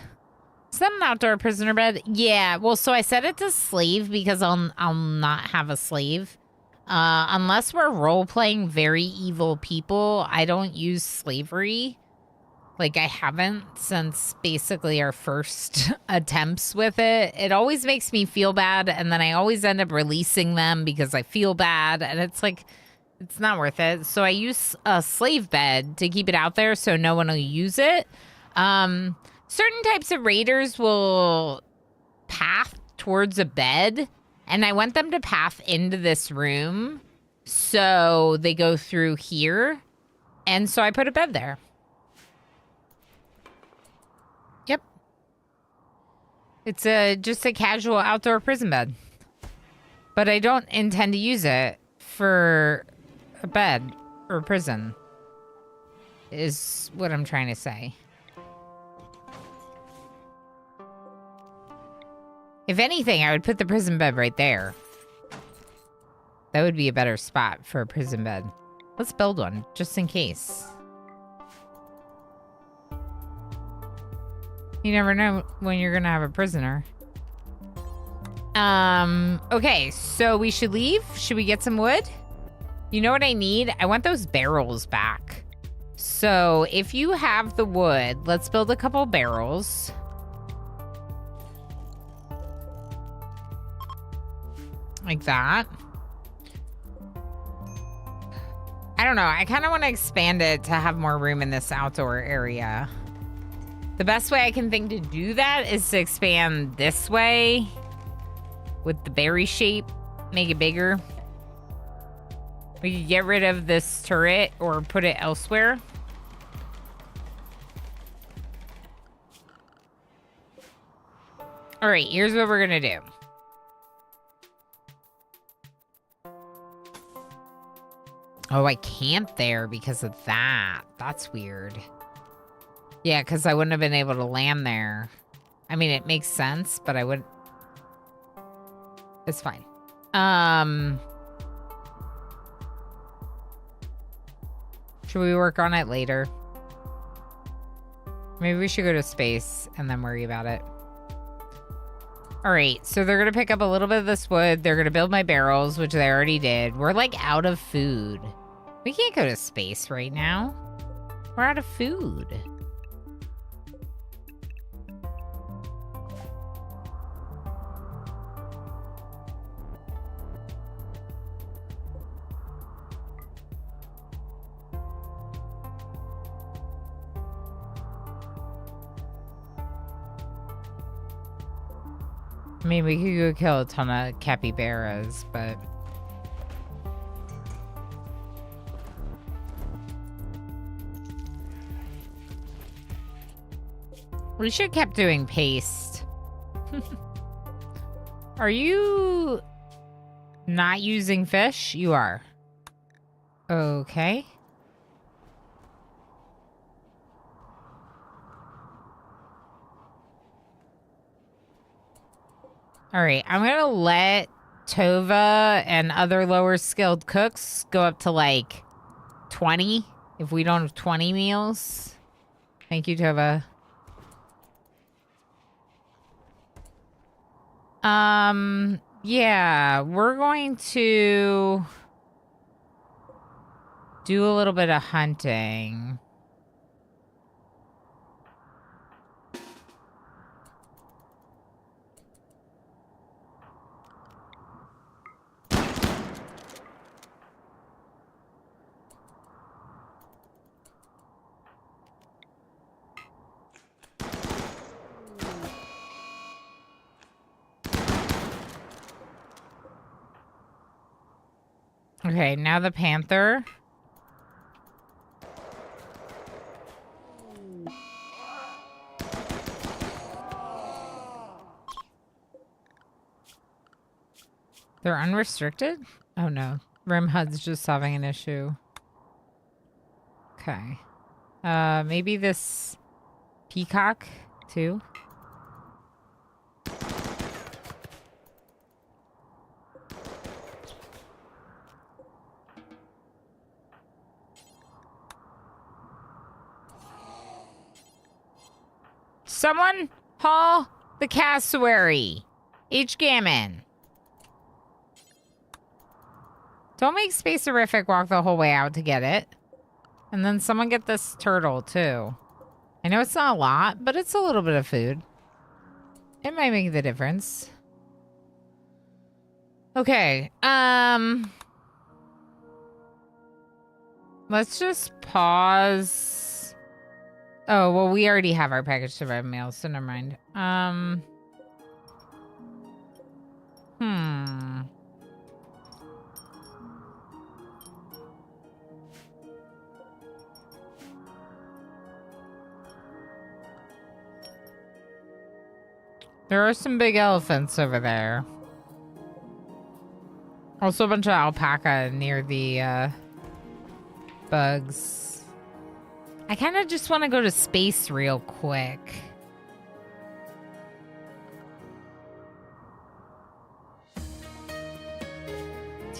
Is that an outdoor prisoner bed? Yeah, well, so I set it to slave because I'll not have a slave. Unless we're role-playing very evil people, I don't use slavery. Like, I haven't since basically our first attempts with it. It always makes me feel bad, and then I always end up releasing them because I feel bad, and it's like, it's not worth it. So I use a slave bed to keep it out there so no one will use it. Certain types of raiders will path towards a bed, and I want them to path into this room, so they go through here, and so I put a bed there. Yep. It's just a casual outdoor prison bed. But I don't intend to use it for a bed or prison, is what I'm trying to say. If anything, I would put the prison bed right there. That would be a better spot for a prison bed. Let's build one, just in case. You never know when you're gonna have a prisoner. Okay, so we should leave. Should we get some wood? You know what I need? I want those barrels back. So if you have the wood, let's build a couple barrels. Like that. I don't know. I kind of want to expand it to have more room in this outdoor area. The best way I can think to do that is to expand this way with the berry shape, make it bigger. We could get rid of this turret or put it elsewhere. All right, here's what we're gonna do. Oh, I camped there because of that. That's weird. Yeah, because I wouldn't have been able to land there. I mean, it makes sense, but I wouldn't. It's fine. Should we work on it later? Maybe we should go to space and then worry about it. All right, so they're going to pick up a little bit of this wood. They're going to build my barrels, which they already did. We're like out of food. We can't go to space right now. We're out of food. I mean, we could go kill a ton of capybaras, but... we should have kept doing paste. Are you not using fish? You are. Okay. All right, I'm gonna let Tova and other lower skilled cooks go up to like 20 if we don't have 20 meals. Thank you, Tova. Yeah, we're going to do a little bit of hunting. Okay, now the panther. They're unrestricted? Oh no. RimHUD's just having an issue. Okay. Maybe this peacock too? Someone haul the cassowary. H. Gammon. Don't make Spacerific walk the whole way out to get it. And then someone get this turtle, too. I know it's not a lot, but it's a little bit of food. It might make the difference. Okay, let's just pause. Oh, well, we already have our package survival meals, so never mind. There are some big elephants over there. Also a bunch of alpaca near the bugs. I kind of just want to go to space real quick.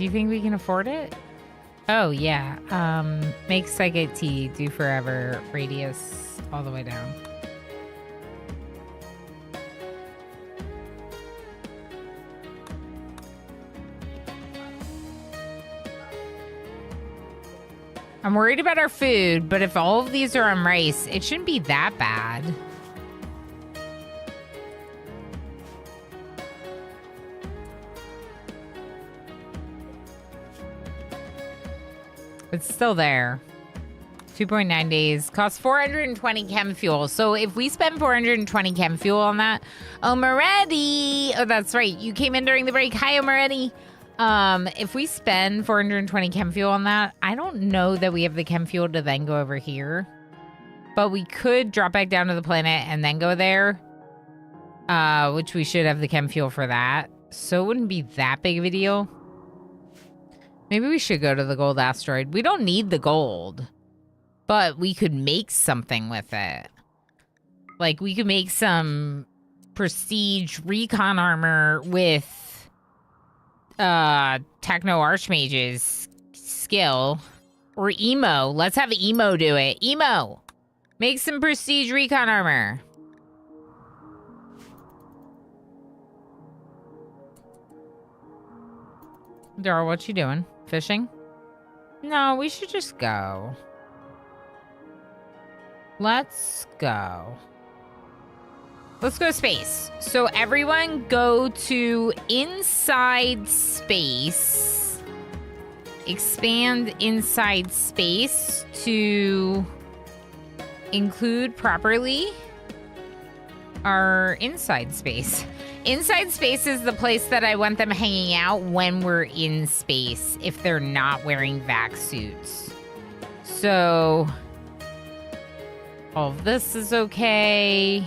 Do you think we can afford it? Oh, yeah. Make psychic tea, do forever, radius all the way down. I'm worried about our food, but if all of these are on rice, it shouldn't be that bad. It's still there. 2.9 days. Costs 420 chem fuel. So if we spend 420 chem fuel on that... Oh, Moretti! Oh, that's right. You came in during the break. Hi, Moretti. If we spend 420 chem fuel on that, I don't know that we have the chem fuel to then go over here. But we could drop back down to the planet and then go there. Which we should have the chem fuel for that. So it wouldn't be that big of a deal. Maybe we should go to the gold asteroid. We don't need the gold. But we could make something with it. Like, we could make some prestige recon armor with Techno Archmage's skill. Or Emo. Let's have Emo do it. Emo! Make some prestige recon armor. Dara, what you doing? Fishing? No, we should just go. Let's go. Let's go to space. So everyone go to inside space. Expand inside space to include properly our inside space. Inside space is the place that I want them hanging out when we're in space, if they're not wearing vac suits. So all of this is okay.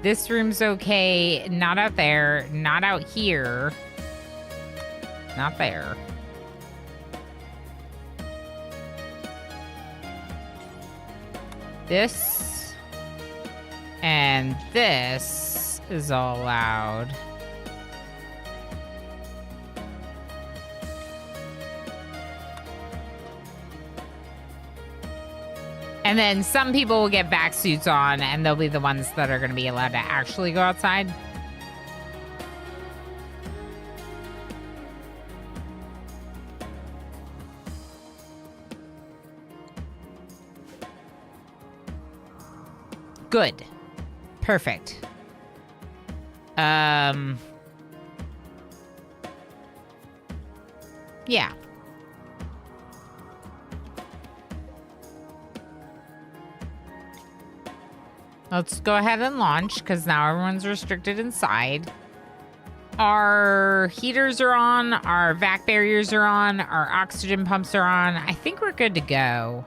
This room's okay. Not out there. Not out here. Not there. This and this is all allowed. And then some people will get back suits on, and they'll be the ones that are going to be allowed to actually go outside. Good. Perfect. Yeah. Let's go ahead and launch, because now everyone's restricted inside. Our heaters are on, our vac barriers are on, our oxygen pumps are on. I think we're good to go.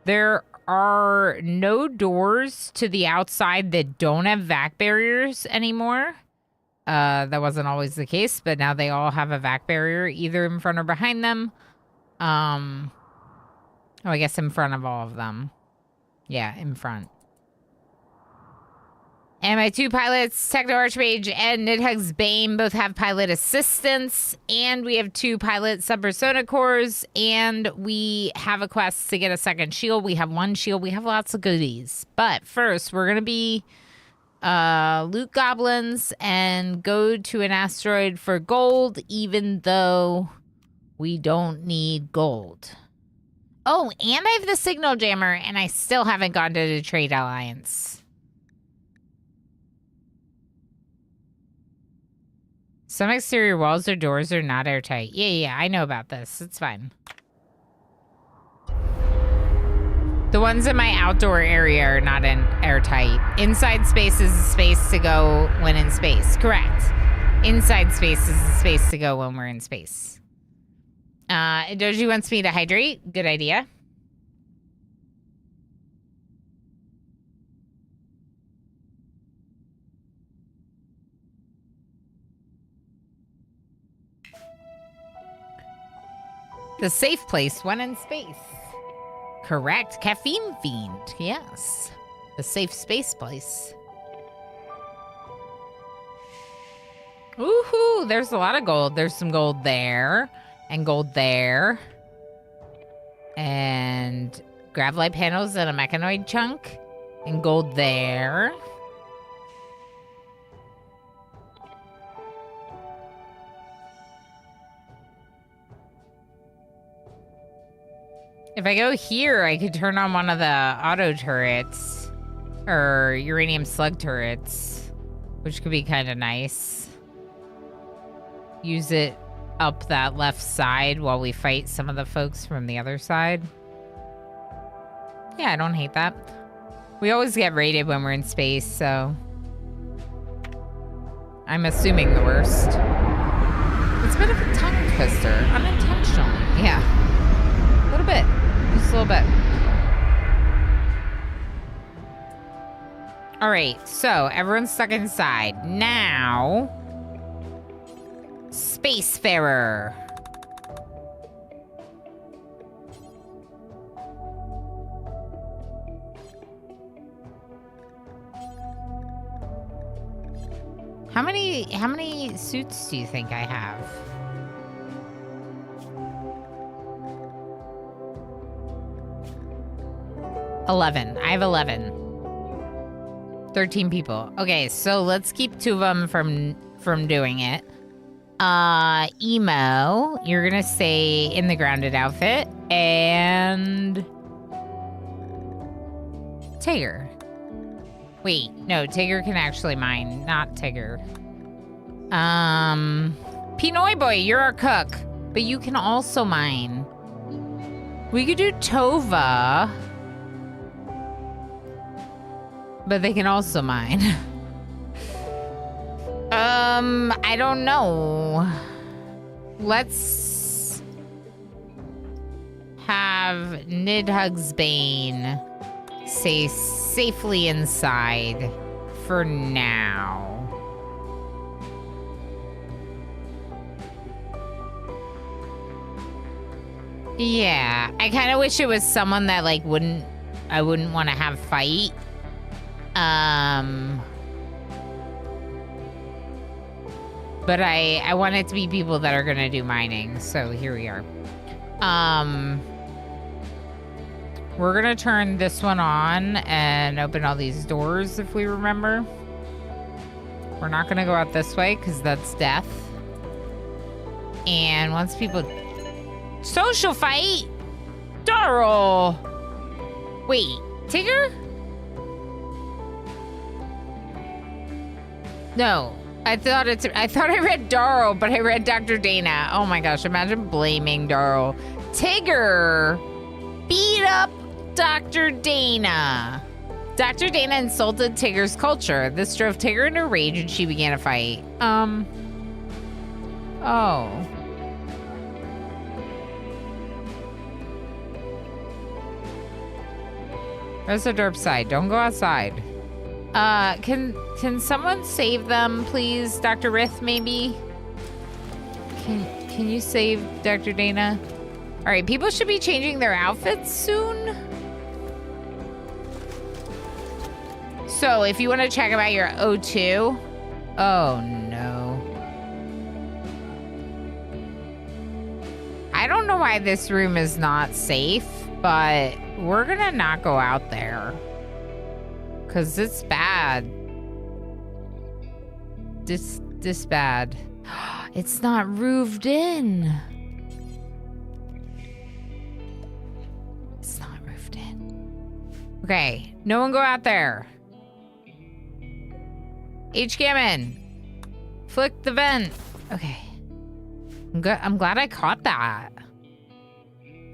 There are no doors to the outside that don't have vac barriers anymore. That wasn't always the case, but now they all have a vac barrier, either in front or behind them. Oh, I guess in front of all of them. Yeah, in front. And my two pilots, Techno Archmage and Nidhugg's Bane, both have pilot assistance. And we have two pilot supersonic cores. And we have a quest to get a second shield. We have one shield. We have lots of goodies. But first, we're going to be loot goblins and go to an asteroid for gold, even though we don't need gold. Oh, and I have the signal jammer, and I still haven't gone to the Trade Alliance. Some exterior walls or doors are not airtight. Yeah, I know about this. It's fine. The ones in my outdoor area are not airtight. Inside space is a space to go when in space. Correct. Inside space is a space to go when we're in space. Doji wants me to hydrate. Good idea. The safe place when in space. Correct. Caffeine fiend. Yes. The safe space place. Woohoo! There's a lot of gold. There's some gold there. And gold there. And gravelite panels and a mechanoid chunk. And gold there. If I go here, I could turn on one of the auto turrets. Or uranium slug turrets. Which could be kind of nice. Use it up that left side while we fight some of the folks from the other side. Yeah, I don't hate that. We always get raided when we're in space, so... I'm assuming the worst. It's a bit of a tongue twister, unintentionally. Yeah. A little bit. Just a little bit. Alright, so everyone's stuck inside. Now... Spacefarer. How many suits do you think I have? $11. I have 11. 13 people. Okay, so let's keep 2 of them from doing it. Emo, you're gonna stay in the grounded outfit, and Tigger. Wait, no, Tigger can actually mine, not Tigger. Pinoy Boy, you're our cook, but you can also mine. We could do Tova, but they can also mine. I don't know. Let's have Nidhugsbane stay safely inside for now. Yeah, I kind of wish it was someone that like I wouldn't want to have fight. But I want it to be people that are gonna do mining, so here we are. We're gonna turn this one on and open all these doors if we remember. We're not gonna go out this way because that's death. And once people... Social fight? Darl! Wait, Tigger? No. I thought I read Darl, but I read Dr. Dana. Oh my gosh, imagine blaming Darl. Tigger beat up Dr. Dana. Dr. Dana insulted Tigger's culture. This drove Tigger into a rage and she began a fight. Oh. Where's the derp side? Don't go outside. Can someone save them, please? Dr. Rith, maybe? Can you save Dr. Dana? All right, people should be changing their outfits soon. So if you want to check about your O2. Oh, no. I don't know why this room is not safe, but we're gonna not go out there. Because it's bad. This bad. It's not roofed in. It's not roofed in. Okay, no one go out there. H-Gammon. Flick the vent. Okay. I'm glad I caught that.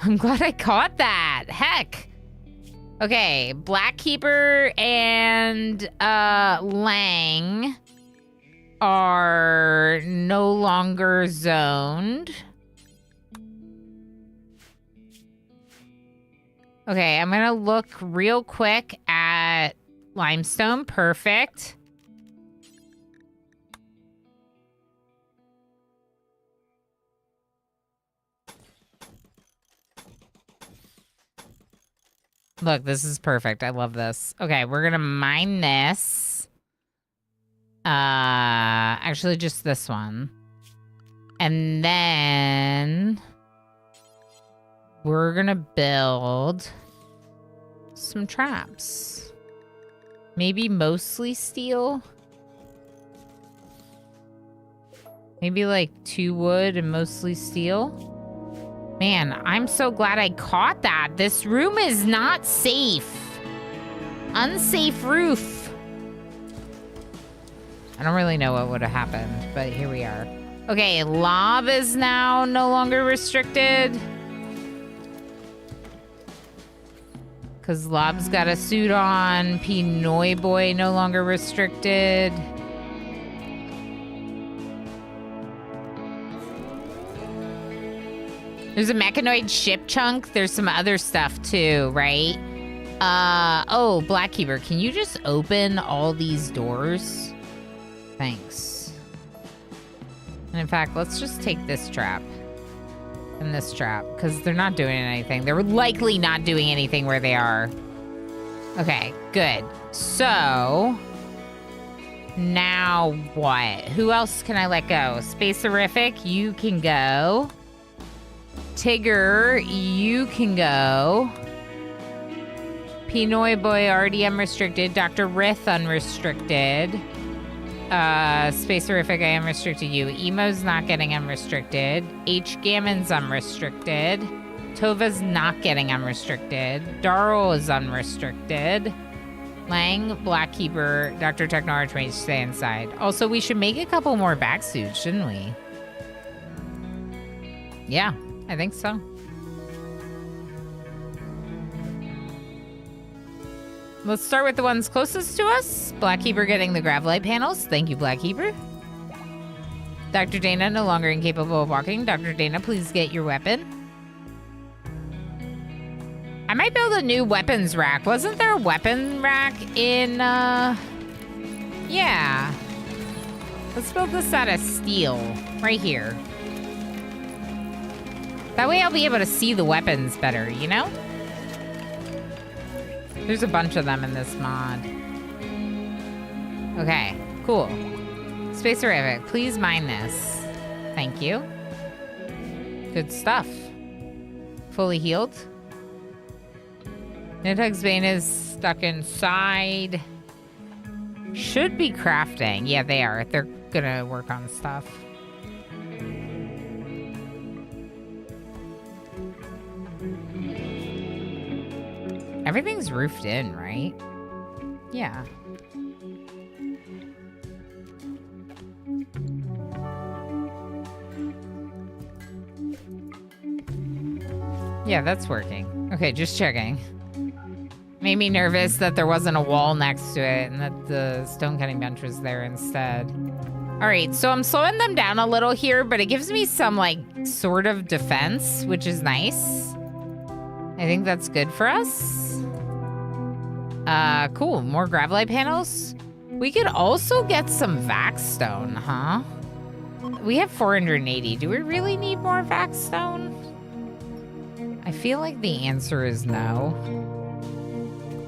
I'm glad I caught that. Heck. Okay, Blackkeeper and Lang are no longer zoned. Okay, I'm gonna look real quick at Limestone. Perfect. Look, this is perfect. I love this. Okay, we're gonna mine this. Actually, just this one. And then we're gonna build some traps. Maybe mostly steel. Maybe like 2 wood and mostly steel. Man, I'm so glad I caught that. This room is not safe. Unsafe roof. I don't really know what would have happened, but here we are. Okay, lob is now no longer restricted. Because Lob's got a suit on. Pinoy Boy no longer restricted. There's a mechanoid ship chunk. There's some other stuff too, right? Oh, Blackkeeper, can you just open all these doors? Thanks. And in fact, let's just take this trap and this trap because they're not doing anything. They're likely not doing anything where they are. Okay, good. So now what? Who else can I let go? Space-erific, you can go. Tigger, you can go. Pinoy Boy already unrestricted. Dr. Rith unrestricted. Space-erific, I unrestricted you. Emo's not getting unrestricted. H. Gammon's unrestricted. Tova's not getting unrestricted. Darl is unrestricted. Lang, Blackkeeper, Dr. Techno-Archmage stay inside. Also, we should make a couple more back suits, shouldn't we? Yeah, I think so. Let's start with the ones closest to us. Blackkeeper getting the Gravlight panels. Thank you, Blackkeeper. Dr. Dana no longer incapable of walking. Dr. Dana, please get your weapon. I might build a new weapons rack. Wasn't there a weapon rack in, yeah. Let's build this out of steel. Right here. That way I'll be able to see the weapons better, you know? There's a bunch of them in this mod. Okay, cool. Space-erific, please mine this. Thank you. Good stuff. Fully healed. Nidhugg's Bane is stuck inside. Should be crafting. Yeah, they are. They're gonna work on stuff. Everything's roofed in, right? Yeah. Yeah, that's working. Okay, just checking. Made me nervous that there wasn't a wall next to it and that the stone cutting bench was there instead. All right, so I'm slowing them down a little here, but it gives me some, like, sort of defense, which is nice. I think that's good for us. Cool. More Gravlight panels. We could also get some Vaxstone, huh? We have 480. Do we really need more Vaxstone? I feel like the answer is no.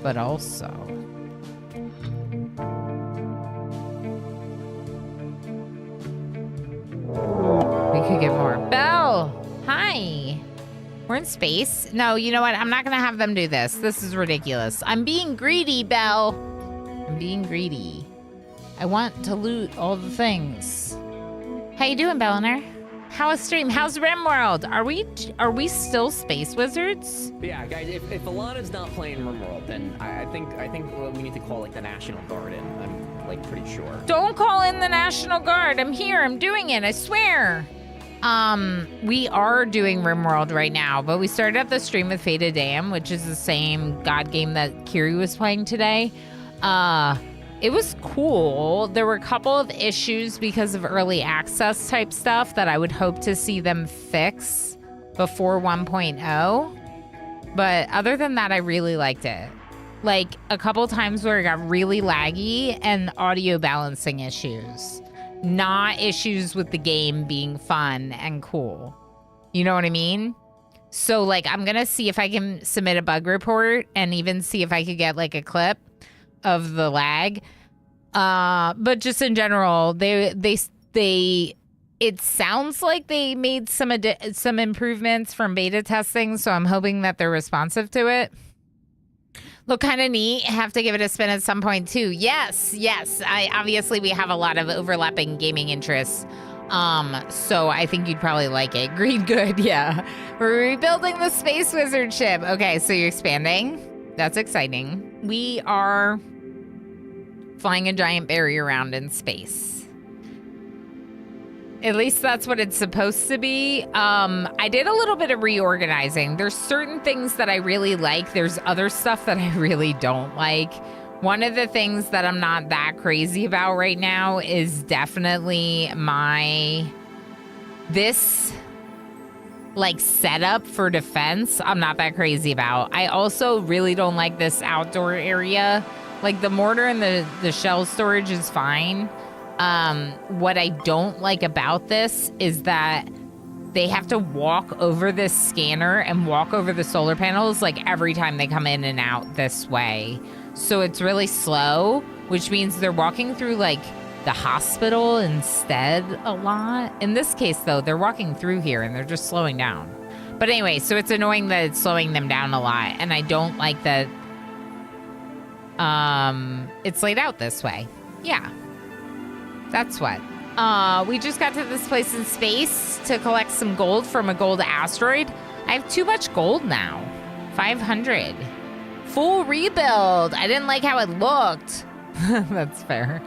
But also... we could get more. Belle! Hi! We're in space. No, you know what? I'm not gonna have them do this. This is ridiculous. I'm being greedy, Belle. I'm being greedy. I want to loot all the things. How you doing, Belliner? How is stream? How's RimWorld? Are we still space wizards? Yeah, guys. If Alana's not playing RimWorld, then I think we need to call like the National Guard in. I'm like pretty sure. Don't call in the National Guard. I'm here. I'm doing it. I swear. We are doing RimWorld right now, but we started up the stream with Fata Dam, which is the same God game that Kiri was playing today. It was cool. There were a couple of issues because of early access type stuff that I would hope to see them fix before 1.0. But other than that, I really liked it. Like a couple times where it got really laggy and audio balancing issues. Not issues with the game being fun and cool. You know what I mean? So, like, I'm going to see if I can submit a bug report and even see if I could get, like, a clip of the lag. But just in general, they It sounds like they made some improvements from beta testing, so I'm hoping that they're responsive to it. Look kind of neat. Have to give it a spin at some point too. Yes. Obviously we have a lot of overlapping gaming interests. So I think you'd probably like it. Green good, yeah. We're rebuilding the Space Wizard ship. Okay, so you're expanding. That's exciting. We are flying a giant berry around in space. At least that's what it's supposed to be. I did a little bit of reorganizing. There's certain things that I really like. There's other stuff that I really don't like. One of the things that I'm not that crazy about right now is definitely this like setup for defense. I'm not that crazy about. I also really don't like this outdoor area. Like the mortar and the shell storage is fine. What I don't like about this is that they have to walk over this scanner and walk over the solar panels like every time they come in and out this way. So it's really slow, which means they're walking through like the hospital instead a lot. In this case though, they're walking through here and they're just slowing down. But anyway, so it's annoying that it's slowing them down a lot. And I don't like that it's laid out this way. Yeah. That's what. We just got to this place in space to collect some gold from a gold asteroid. I have too much gold now. 500. Full rebuild. I didn't like how it looked. That's fair.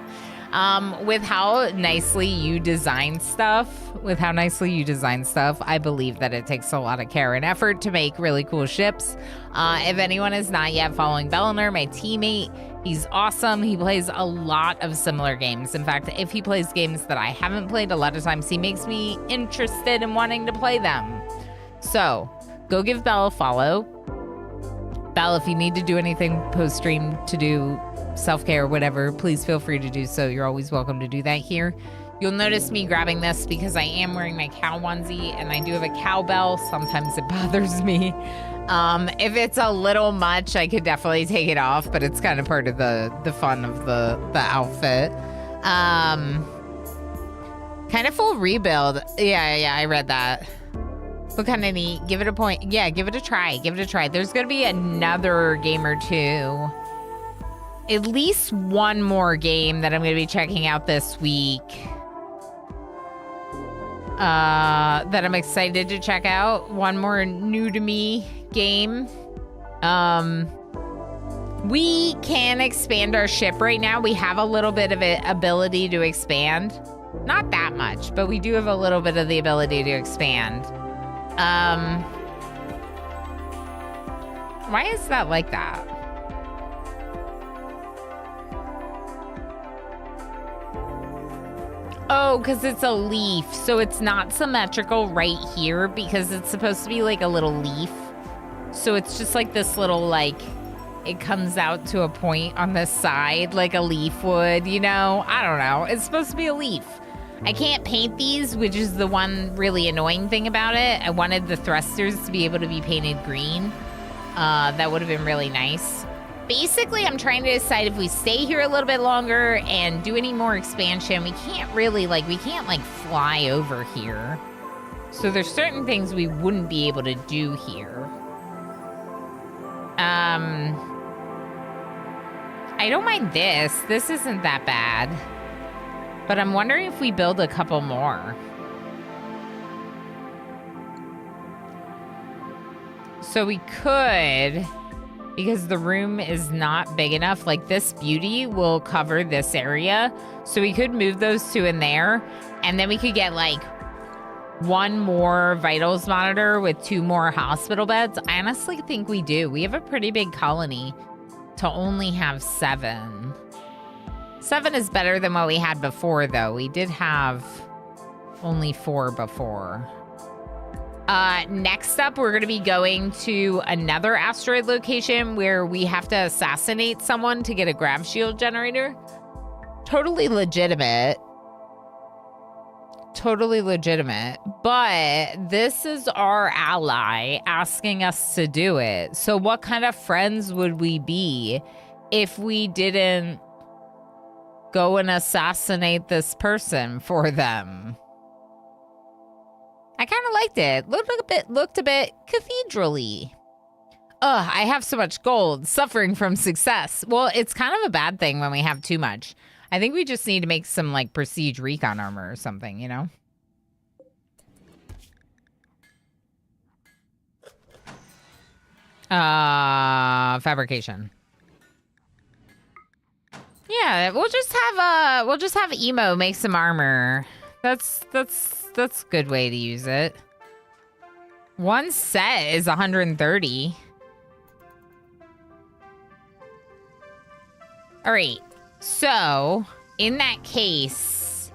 With how nicely you design stuff, I believe that it takes a lot of care and effort to make really cool ships. If anyone is not yet following Belliner, my teammate, he's awesome. He plays a lot of similar games. In fact, if he plays games that I haven't played, a lot of times he makes me interested in wanting to play them. So go give Bell a follow. Bell, if you need to do anything post-stream to do self-care or whatever, please feel free to do so. You're always welcome to do that here. You'll notice me grabbing this because I am wearing my cow onesie and I do have a cowbell. Sometimes it bothers me. If it's a little much, I could definitely take it off, but it's kind of part of the fun of the outfit. Kind of full rebuild. Yeah, I read that. Look kind of neat. Give it a point. Yeah, give it a try. There's going to be another game or two. At least one more game that I'm going to be checking out this week. That I'm excited to check out. One more new to me game. We can expand our ship right now. We have a little bit of an ability to expand. Not that much, but we do have a little bit of the ability to expand. Why is that like that? Oh, because it's a leaf, so it's not symmetrical right here because it's supposed to be like a little leaf. So it's just like this little, like, it comes out to a point on the side like a leaf would, you know? I don't know. It's supposed to be a leaf. I can't paint these, which is the one really annoying thing about it. I wanted the thrusters to be able to be painted green. That would have been really nice. Basically, I'm trying to decide if we stay here a little bit longer and do any more expansion. We can't really, we can't fly over here. So there's certain things we wouldn't be able to do here. I don't mind this. This isn't that bad. But I'm wondering if we build a couple more. So we could, because the room is not big enough, this beauty will cover this area. So we could move those two in there. And then we could get one more vitals monitor with 2 more hospital beds. I honestly think we do. We have a pretty big colony to only have 7. 7 is better than what we had before, though. We did have only 4 before. Next up, we're going to be going to another asteroid location where we have to assassinate someone to get a grav shield generator. Totally legitimate. But this is our ally asking us to do it. So what kind of friends would we be if we didn't go and assassinate this person for them? I kind of liked it. Looked a bit cathedral-y. Ugh, I have so much gold, suffering from success. Well, it's kind of a bad thing when we have too much. I think we just need to make some, like, prestige recon armor or something, you know? Fabrication. Yeah, we'll just have Emo make some armor. That's a good way to use it. One set is 130. All right. So, in that case,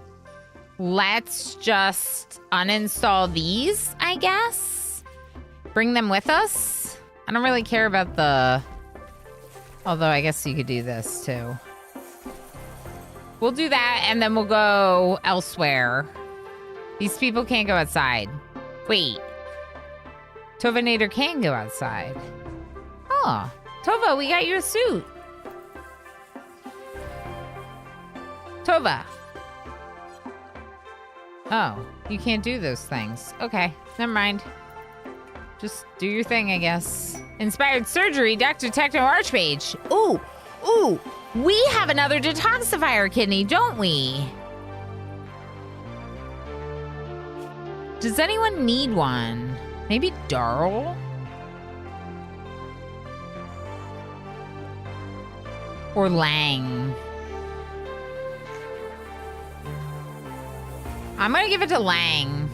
let's just uninstall these, I guess. Bring them with us. I don't really care about the... Although, I guess you could do this, too. We'll do that, and then we'll go elsewhere. These people can't go outside. Wait. Tovanator can go outside. Oh. Tova, we got you a suit. Tova. Oh, you can't do those things. Okay, never mind. Just do your thing, I guess. Inspired surgery, Dr. Techno Archmage. Ooh, we have another detoxifier kidney, don't we? Does anyone need one? Maybe Darl? Or Lang? I'm gonna give it to Lang.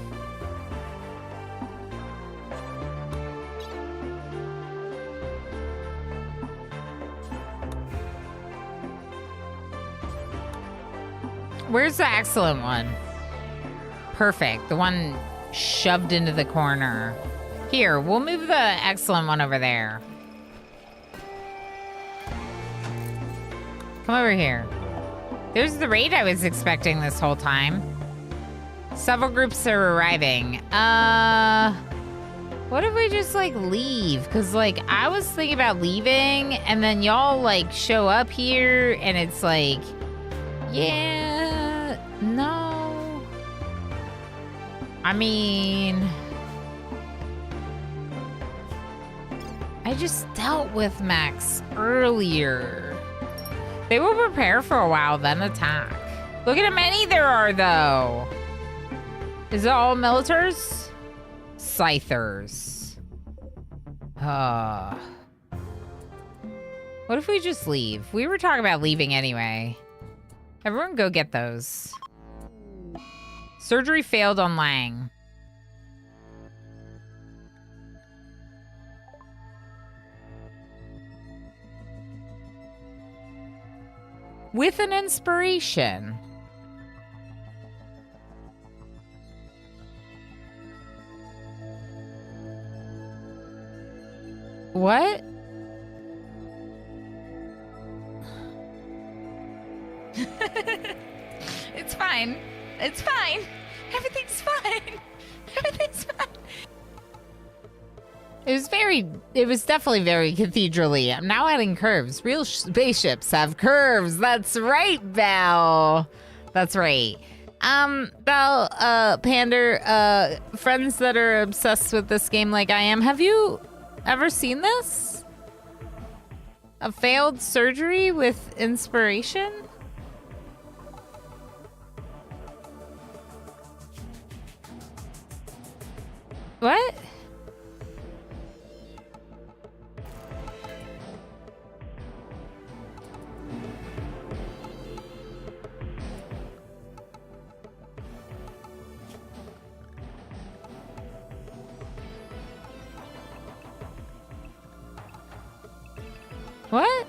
Where's the excellent one? Perfect. The one shoved into the corner. Here, we'll move the excellent one over there. Come over here. There's the raid I was expecting this whole time. Several groups are arriving. What if we just, like, leave? Because, like, I was thinking about leaving, and then y'all, like, show up here, and it's like, yeah, no. I mean, I just dealt with Max earlier. They will prepare for a while, then attack. Look at how many there are, though. Is it all militars? Scythers. What if we just leave? We were talking about leaving anyway. Everyone go get those. Surgery failed on Lang. With an inspiration. What? It's fine. It's fine. Everything's fine. Everything's fine. It was definitely very cathedral-y. I'm now adding curves. Real spaceships have curves. That's right, Val. That's right. Val, Pander, friends that are obsessed with this game like I am, have you ever seen this? A failed surgery with inspiration? What? What?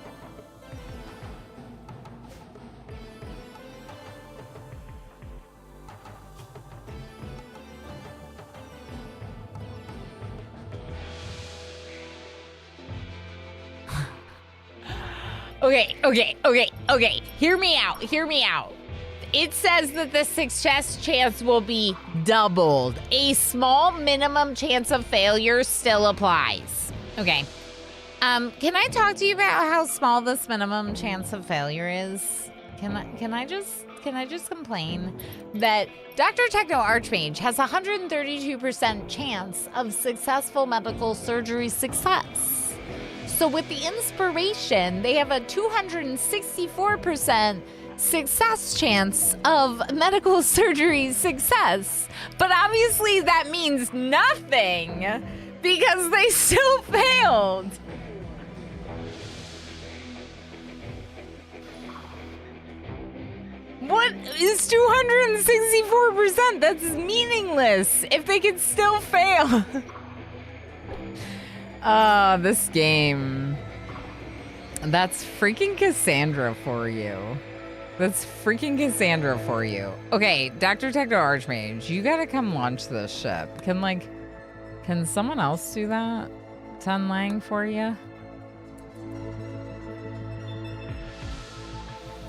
Okay. Hear me out. It says that the success chance will be doubled. A small minimum chance of failure still applies. Okay. Can I talk to you about how small this minimum chance of failure is? Can I just complain that Dr. Techno Archmage has a 132% chance of successful medical surgery success. So with the inspiration, they have a 264% success chance of medical surgery success. But obviously that means nothing because they still failed. What is 264%? That's meaningless if they can still fail. This game. That's freaking Cassandra for you. That's freaking Cassandra for you. Okay, Dr. Techno Archmage, you gotta come launch this ship. Can someone else do that? Ten Lang for you?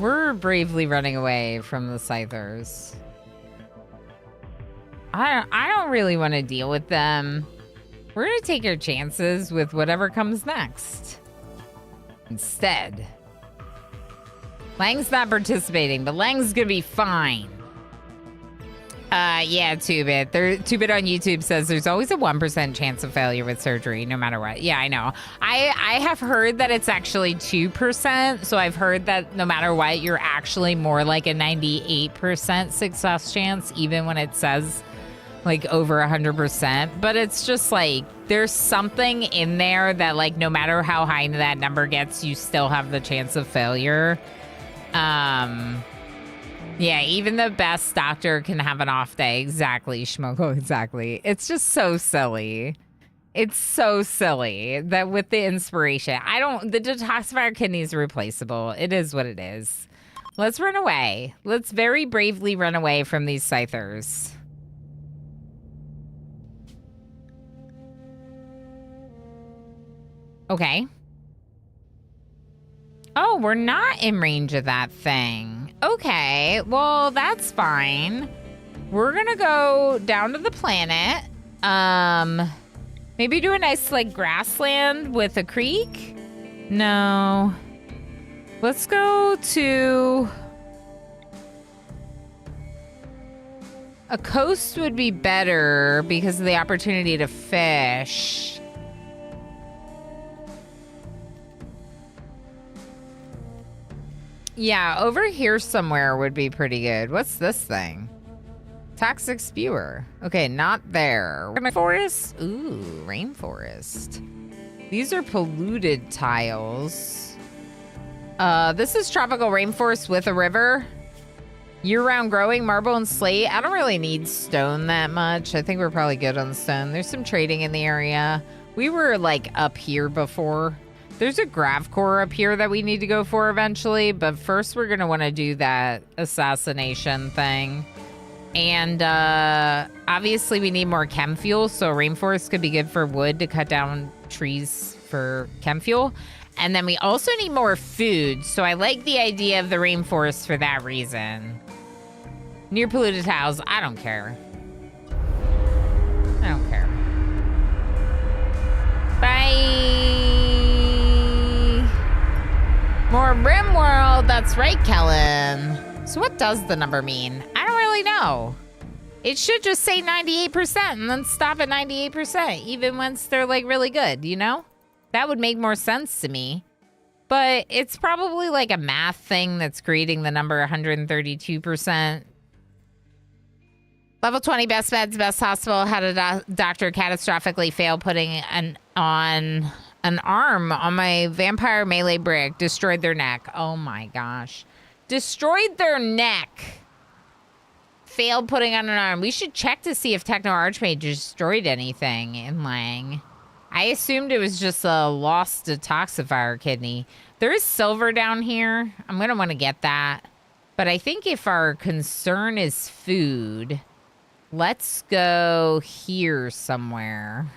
We're bravely running away from the Scythers. I don't really want to deal with them. We're gonna take our chances with whatever comes next. Instead. Lang's not participating, but Lang's gonna be fine. Yeah, 2-Bit. 2-Bit on YouTube says there's always a 1% chance of failure with surgery, no matter what. Yeah, I know. I have heard that it's actually 2%, so I've heard that no matter what, you're actually more like a 98% success chance, even when it says like over 100%. But it's just like, there's something in there that like, no matter how high that number gets, you still have the chance of failure. Yeah, even the best doctor can have an off day. Exactly, Schmoko, exactly. It's just so silly. It's so silly that with the inspiration, the detoxifier kidney is replaceable. It is what it is. Let's run away. Let's very bravely run away from these Scythers. Okay. Oh, we're not in range of that thing. Okay, well, that's fine. We're gonna go down to the planet. Maybe do a nice, like, grassland with a creek? No. Let's go to... a coast would be better because of the opportunity to fish. Yeah, over here somewhere would be pretty good. What's this thing? Toxic spewer. Okay, not there. Forest? Ooh, rainforest. These are polluted tiles. This is tropical rainforest with a river. Year-round growing, marble and slate. I don't really need stone that much. I think we're probably good on stone. There's some trading in the area. We were like up here before. There's a Gravcore up here that we need to go for eventually, but first we're gonna want to do that assassination thing. And obviously we need more chem fuel, so rainforest could be good for wood to cut down trees for chem fuel. And then we also need more food, so I like the idea of the rainforest for that reason. Near polluted tiles, I don't care. I don't care. Bye! More RimWorld, that's right, Kellen. So what does the number mean? I don't really know. It should just say 98% and then stop at 98%, even once they're like really good, you know? That would make more sense to me. But it's probably like a math thing that's creating the number 132%. Level 20 best beds, best hospital. Had a doctor catastrophically fail putting on an arm on my vampire melee brick. Destroyed their neck. Oh my gosh. Destroyed their neck. Failed putting on an arm. We should check to see if Techno Archmage destroyed anything in Lang. I assumed it was just a lost detoxifier kidney. There is silver down here. I'm going to want to get that. But I think if our concern is food, let's go here somewhere.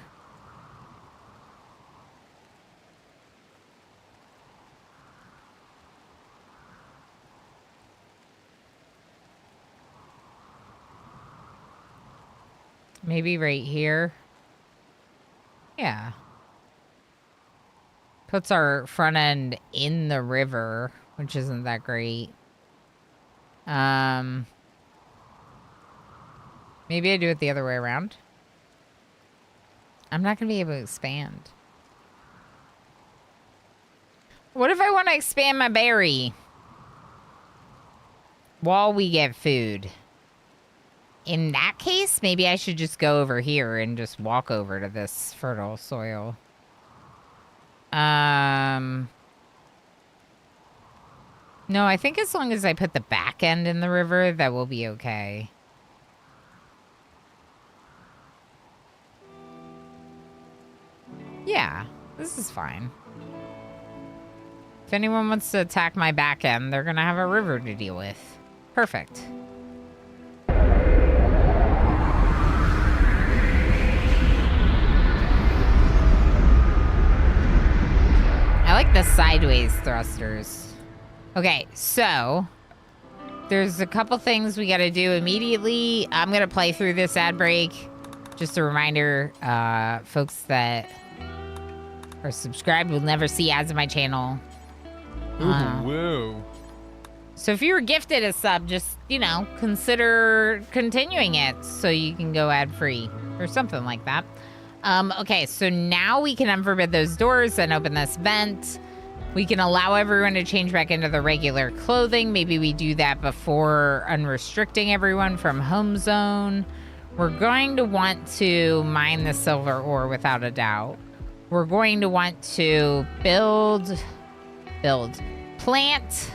Maybe right here. Yeah. Puts our front end in the river, which isn't that great. Maybe I do it the other way around. I'm not going to be able to expand. What if I want to expand my berry? While we get food. In that case, maybe I should just go over here and just walk over to this fertile soil. No, I think as long as I put the back end in the river, that will be okay. Yeah, this is fine. If anyone wants to attack my back end, they're gonna have a river to deal with. Perfect. I like the sideways thrusters. Okay, so there's a couple things we gotta do immediately. I'm gonna play through this ad break. Just a reminder, folks that are subscribed will never see ads on my channel. Woo. So if you were gifted a sub, just, you know, consider continuing it so you can go ad-free or something like that. Okay, so now we can unforbid those doors and open this vent. We can allow everyone to change back into the regular clothing. Maybe we do that before unrestricting everyone from home zone. We're going to want to mine the silver ore without a doubt. We're going to want to plant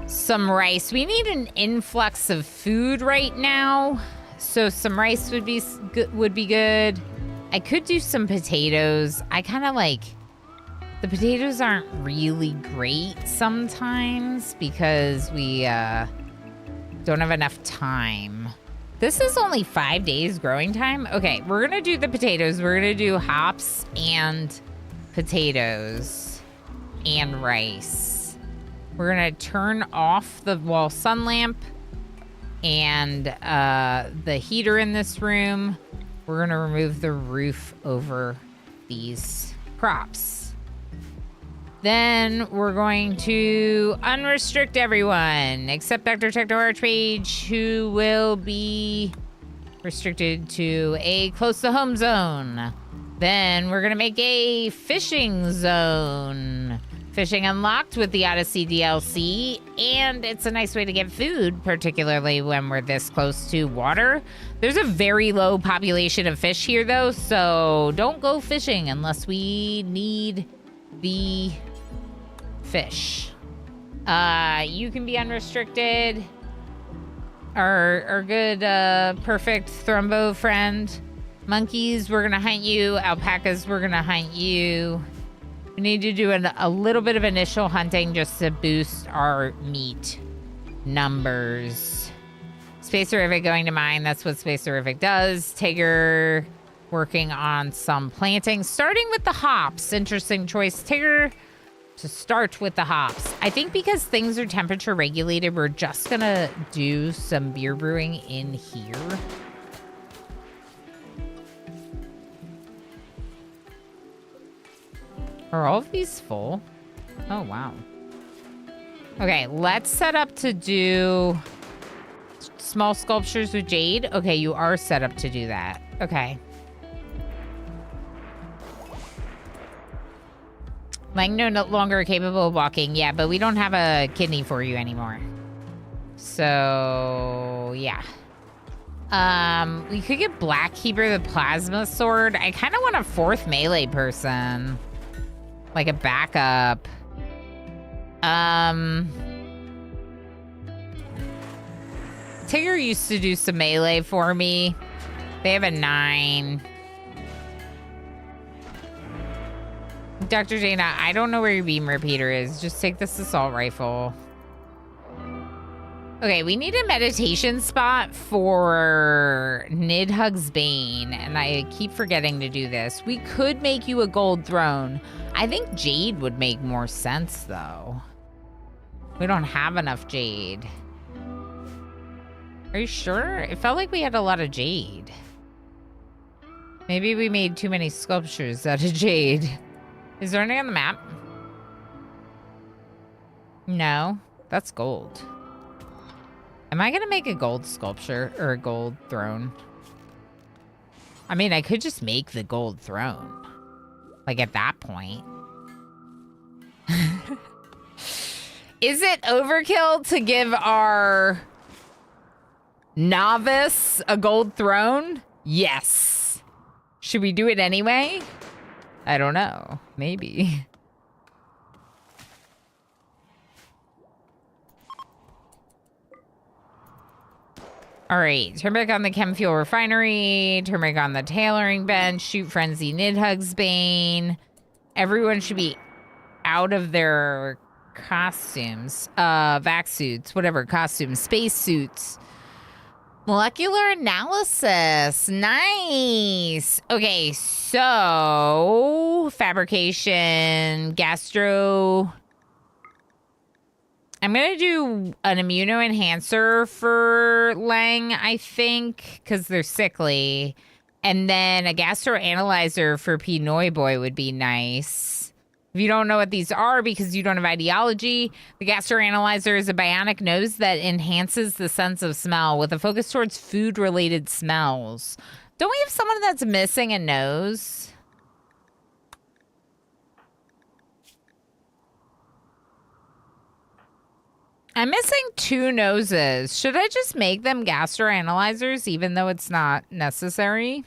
some rice. We need an influx of food right now, so some rice would be good. I could do some potatoes. I kind of like the potatoes aren't really great sometimes because we don't have enough time. This is only 5 days growing time. Okay, we're gonna do the potatoes. We're gonna do hops and potatoes and rice. We're gonna turn off the wall sun lamp and the heater in this room. We're gonna remove the roof over these crops. Then we're going to unrestrict everyone except Dr. Techno Archmage, who will be restricted to a close to home zone. Then we're gonna make a fishing zone. Fishing unlocked with the Odyssey DLC, and it's a nice way to get food, particularly when we're this close to water. There's a very low population of fish here, though, so don't go fishing unless we need the fish. You can be unrestricted. Our good, perfect Thrumbo friend. Monkeys, we're gonna hunt you. Alpacas, we're gonna hunt you. We need to do a little bit of initial hunting just to boost our meat numbers. Spacerific going to mine. That's what Spacerific does. Tigger working on some planting. Starting with the hops. Interesting choice, Tigger, to start with the hops. I think because things are temperature regulated, we're just going to do some beer brewing in here. Are all of these full? Oh, wow. Okay, let's set up to do small sculptures with jade. Okay, you are set up to do that. Okay. Langno no longer capable of walking. Yeah, but we don't have a kidney for you anymore. So, yeah. We could get Blackkeeper the Plasma Sword. I kind of want a fourth melee person. Like a backup. Tigger used to do some melee for me. They have a 9. Dr. Dana, I don't know where your beam repeater is. Just take this assault rifle. Okay, we need a meditation spot for Nidhugg's Bane, and I keep forgetting to do this. We could make you a gold throne. I think jade would make more sense, though. We don't have enough jade. Are you sure? It felt like we had a lot of jade. Maybe we made too many sculptures out of jade. Is there any on the map? No, that's gold. Am I gonna make a gold sculpture or a gold throne? I mean, I could just make the gold throne. Like at that point. Is it overkill to give our novice a gold throne? Yes. Should we do it anyway? I don't know. Maybe. All right, turn back on the chem fuel refinery, turn back on the tailoring bench, shoot frenzy Nidhugg's Bane. Everyone should be out of their costumes, vac suits, whatever costumes, space suits. Molecular analysis, nice. Okay, so fabrication, gastro. I'm gonna do an immuno enhancer for Lang, I think, because they're sickly. And then a gastroanalyzer for Pinoy Boy would be nice. If you don't know what these are because you don't have ideology, the gastroanalyzer is a bionic nose that enhances the sense of smell with a focus towards food-related smells. Don't we have someone that's missing a nose? I'm missing 2 noses. Should I just make them gastroanalyzers even though it's not necessary?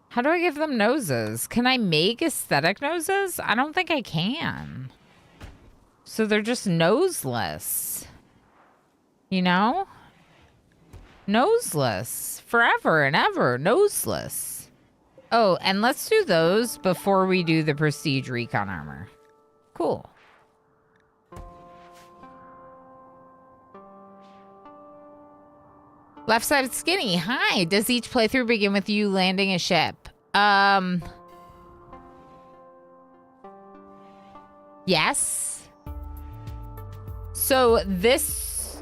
How do I give them noses? Can I make aesthetic noses? I don't think I can. So they're just noseless. You know? Noseless. Forever and ever. Noseless. Oh, and let's do those before we do the Prestige Recon Armor. Cool. Left side skinny. Hi. Does each playthrough begin with you landing a ship? Yes. So this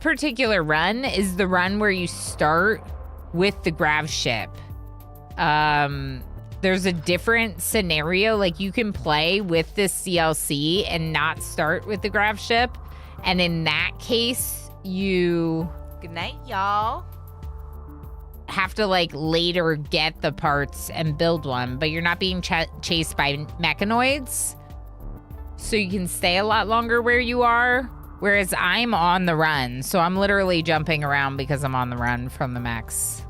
particular run is the run where you start with the grav ship. There's a different scenario. Like you can play with this CLC and not start with the grav ship. And in that case, you... Good night, y'all. Have to like later get the parts and build one, but you're not being chased by mechanoids, so you can stay a lot longer where you are, whereas I'm on the run, so I'm literally jumping around because I'm on the run from the mechs.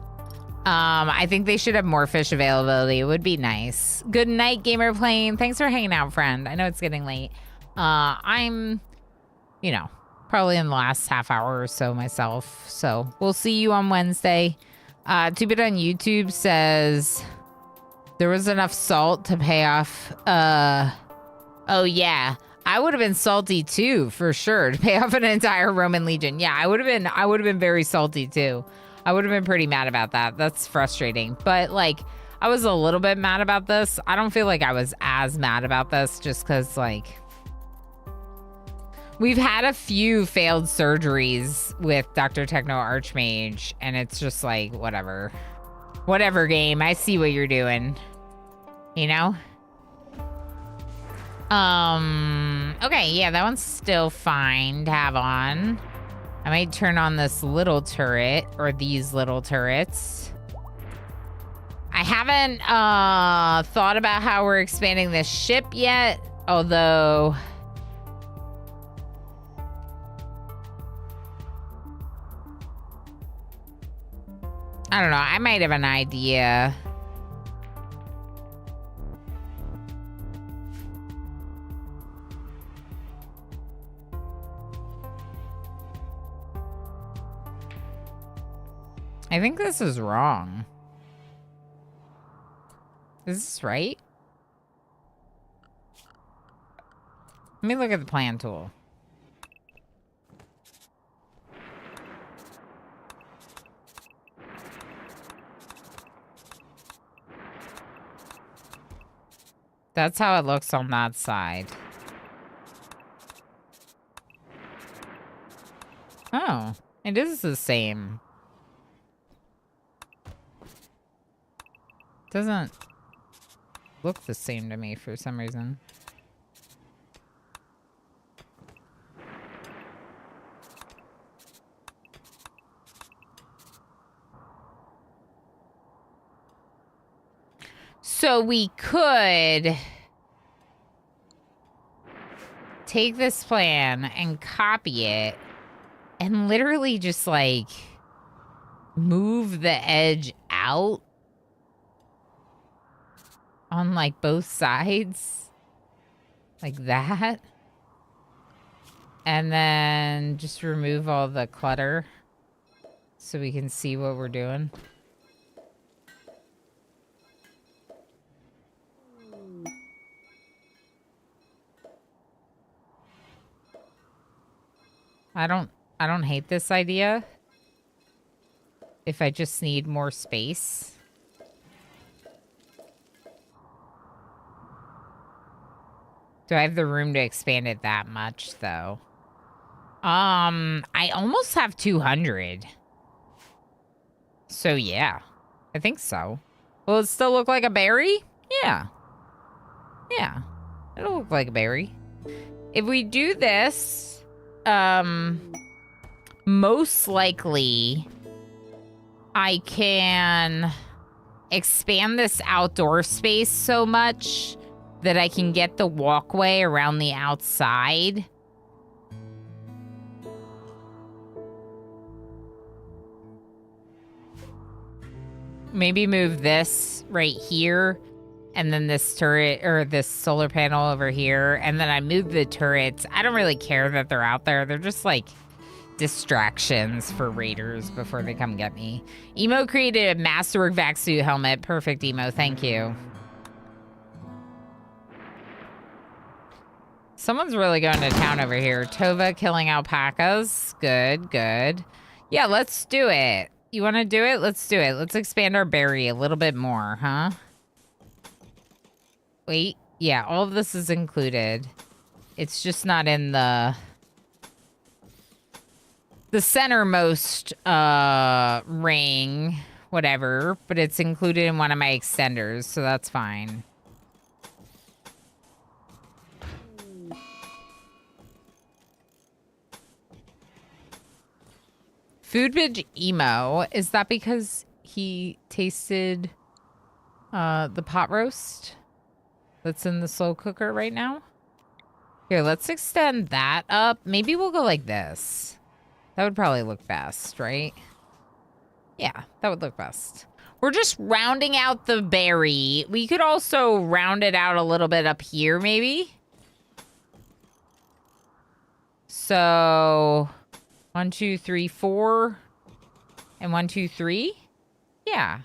I think they should have more fish availability. It would be nice. Good night, Gamer Plane. Thanks for hanging out, friend. I know it's getting late. I'm, you know, probably in the last half hour or so myself. So we'll see you on Wednesday. Tubit on YouTube says there was enough salt to pay off. Oh yeah, I would have been salty too, for sure, to pay off an entire Roman legion. Yeah, I would have been very salty too. I would have been pretty mad about that. That's frustrating. But like, I was a little bit mad about this. I don't feel like I was as mad about this just because like, we've had a few failed surgeries with Dr. Techno Archmage, and it's just like, whatever. Whatever, game. I see what you're doing. You know? Okay, yeah, that one's still fine to have on. I might turn on this little turret, or these little turrets. I haven't thought about how we're expanding this ship yet, although... I don't know. I might have an idea. I think this is wrong. Is this right? Let me look at the plan tool. That's how it looks on that side. Oh, it is the same. Doesn't look the same to me for some reason. So we could take this plan and copy it and literally just like move the edge out on like both sides like that. And then just remove all the clutter so we can see what we're doing. I don't hate this idea. If I just need more space. Do I have the room to expand it that much though? I almost have 200. So yeah, I think so. Will it still look like a berry? Yeah. Yeah, it'll look like a berry. If we do this, most likely I can expand this outdoor space so much that I can get the walkway around the outside. Maybe move this right here, and then this turret or this solar panel over here, and then I move the turrets. I don't really care that they're out there. They're just like distractions for raiders before they come get me. Emo created a masterwork vac suit helmet. Perfect, Emo. Thank you. Someone's really going to town over here. Tova killing alpacas. Good, good. Yeah, let's do it. You want to do it? Let's do it. Let's expand our berry a little bit more, huh? Wait. Yeah, all of this is included. It's just not in the centermost ring, whatever, but it's included in one of my extenders, so that's fine. Food bitch emo. Is that because he tasted the pot roast that's in the slow cooker right now? Here, let's extend that up. Maybe we'll go like this. That would probably look best, right? Yeah, that would look best. We're just rounding out the berry. We could also round it out a little bit up here, maybe. So 1, 2, 3, 4, and 1, 2, 3. Yeah.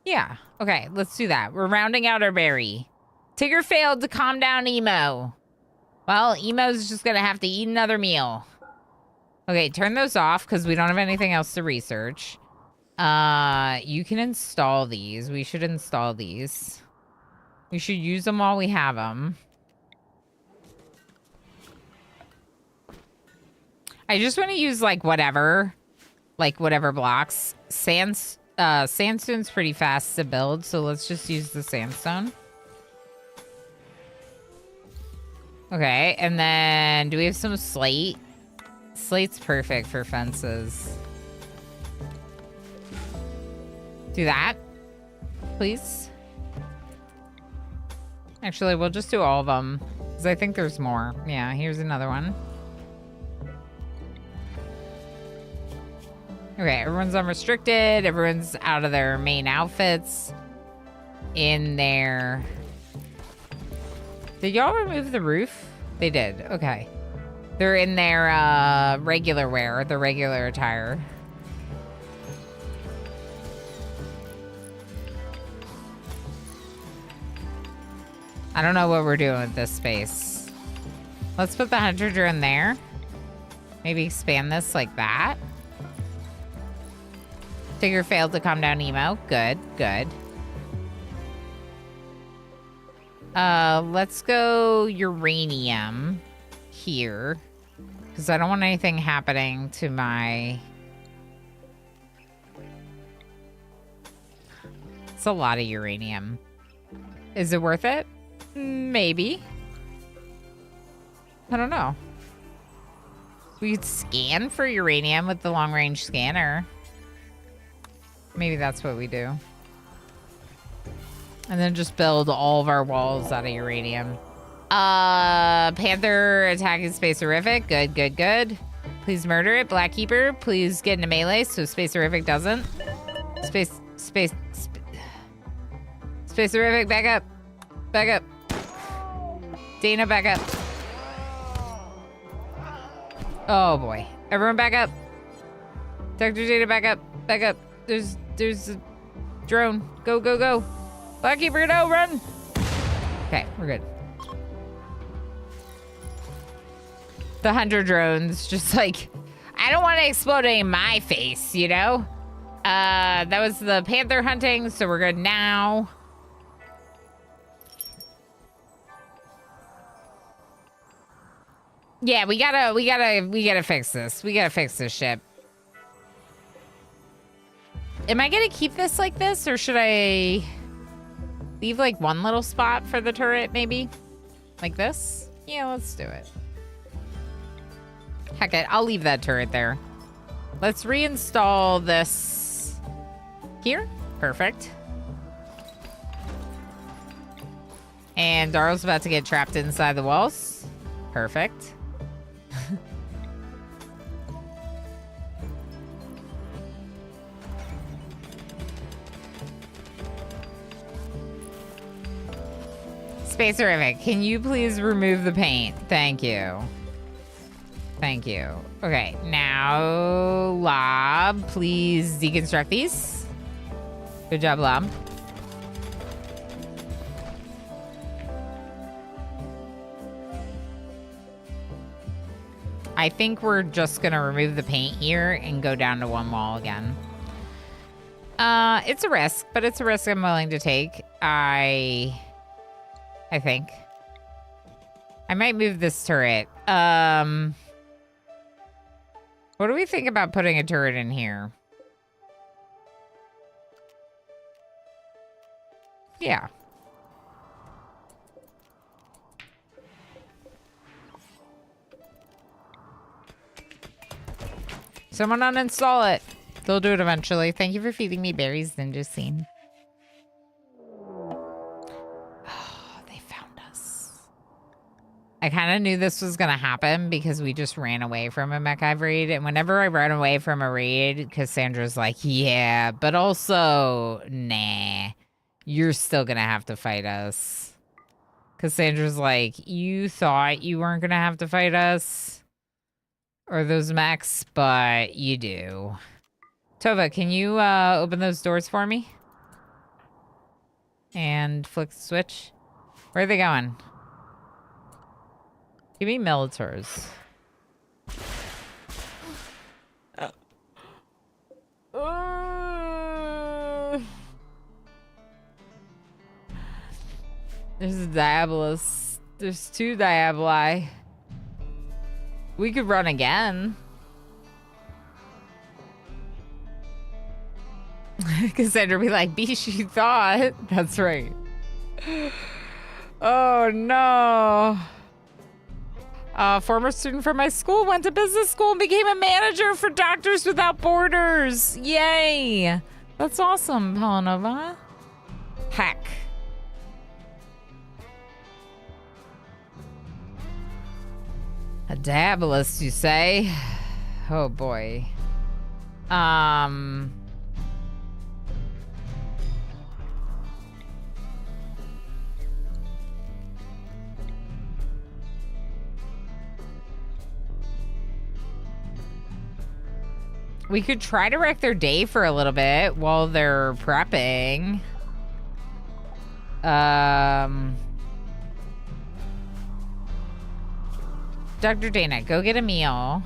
Yeah. Okay, let's do that. We're rounding out our berry. Tigger failed to calm down Emo. Well, Emo's just gonna have to eat another meal. Okay, turn those off because we don't have anything else to research. You can install these. We should install these. We should use them while we have them. I just want to use like whatever blocks. Sandstone's pretty fast to build, so let's just use the sandstone. Okay, and then do we have some slate? Slate's perfect for fences. Do that, please. Actually, we'll just do all of them because I think there's more. Yeah, here's another one. Okay, everyone's unrestricted. Everyone's out of their main outfits. In there. Did y'all remove the roof? They did. Okay. They're in their regular wear, the regular attire. I don't know what we're doing with this space. Let's put the hunter in there. Maybe expand this like that. Tigger failed to calm down Emo. Good, good. Let's go uranium here. Because I don't want anything happening to my... It's a lot of uranium. Is it worth it? Maybe. I don't know. We could scan for uranium with the long-range scanner. Maybe that's what we do. And then just build all of our walls out of uranium. Panther attacking Space Horrific. Good, good, good. Please murder it. Black Keeper, please get into melee so Space Horrific doesn't. Space Horrific, back up. Back up. Dana, back up. Oh boy. Everyone back up. Dr. Dana, back up. Back up. There's a drone. Go, go, go. Black Keeper, no, run. Okay, we're good. The Hunter drones, just like, I don't want to explode in my face, you know? That was the Panther hunting, so we're good now. Yeah, we gotta fix this. We gotta fix this ship. Am I gonna keep this like this, or should I leave like one little spot for the turret, maybe? Like this? Yeah, let's do it. Heck it, I'll leave that turret there. Let's reinstall this here. Perfect. And Daryl's about to get trapped inside the walls. Perfect. Space Horrific, can you please remove the paint? Thank you. Thank you. Okay, now Lob, please deconstruct these. Good job, Lob. I think we're just gonna remove the paint here and go down to one wall again. It's a risk, but it's a risk I'm willing to take. I think. I might move this turret. What do we think about putting a turret in here? Yeah. Someone uninstall it. They'll do it eventually. Thank you for feeding me berries, Ninja Scene. Oh, they found us. I kind of knew this was going to happen because we just ran away from a Mech-Hive raid. And whenever I run away from a raid, Cassandra's like, yeah, but also, nah, you're still going to have to fight us. Cassandra's like, you thought you weren't going to have to fight us? Or those mechs, but you do. Tova, can you open those doors for me? And flick the switch. Where are they going? Give me Militars. There's a Diabolus. There's two Diaboli. We could run again. Cassandra be like, Beesh, you thought. That's right. Oh, no. A former student from my school went to business school and became a manager for Doctors Without Borders. Yay. That's awesome, Pelanova. Heck. A Diabolus, you say? Oh, boy. We could try to wreck their day for a little bit while they're prepping. Dr. Dana, go get a meal.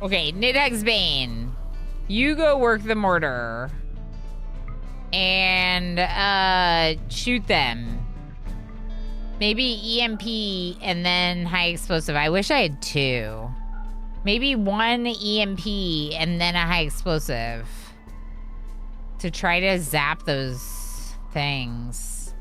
Okay, Nidhex Bane. You go work the mortar. And shoot them. Maybe EMP and then high explosive. I wish I had two. Maybe one EMP and then a high explosive. To try to zap those things.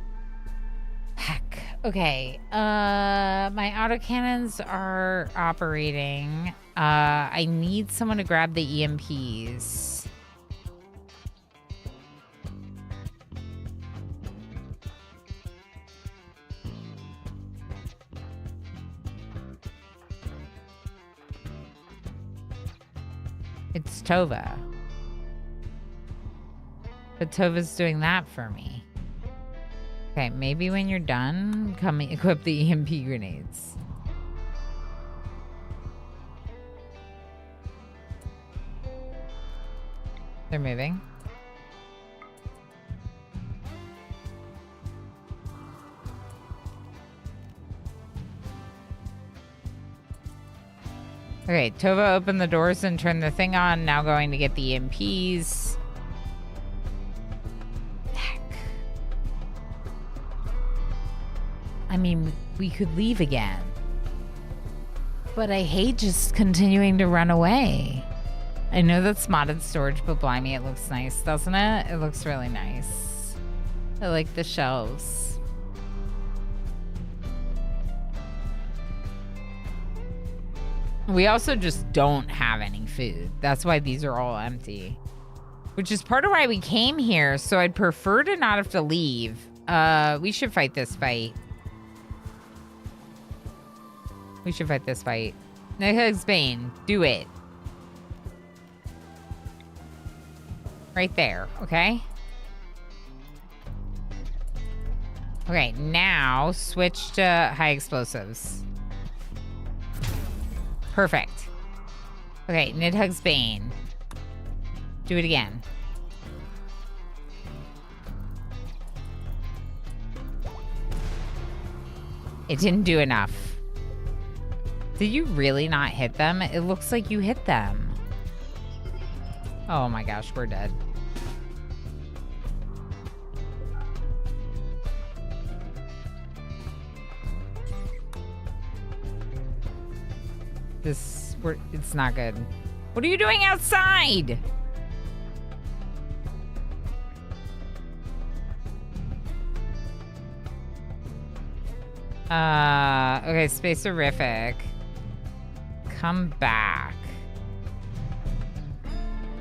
Heck. Okay, my autocannons are operating. I need someone to grab the EMPs. It's Tova. But Tova's doing that for me. Okay, maybe when you're done, come equip the EMP grenades. They're moving. Okay, Tova opened the doors and turned the thing on. Now going to get the EMPs. Heck. I mean, we could leave again. But I hate just continuing to run away. I know that's modded storage, but blimey, it looks nice, doesn't it? It looks really nice. I like the shelves. We also just don't have any food. That's why these are all empty. Which is part of why we came here, so I'd prefer to not have to leave. We should fight this fight. We should fight this fight. Nighthugs Bane, do it. Right there, okay? Okay, now switch to high explosives. Perfect. Okay, Nidhugs Bane. Do it again. It didn't do enough. Did you really not hit them? It looks like you hit them. Oh my gosh, we're dead. It's not good. What are you doing outside? Okay, Space Horrific. Come back.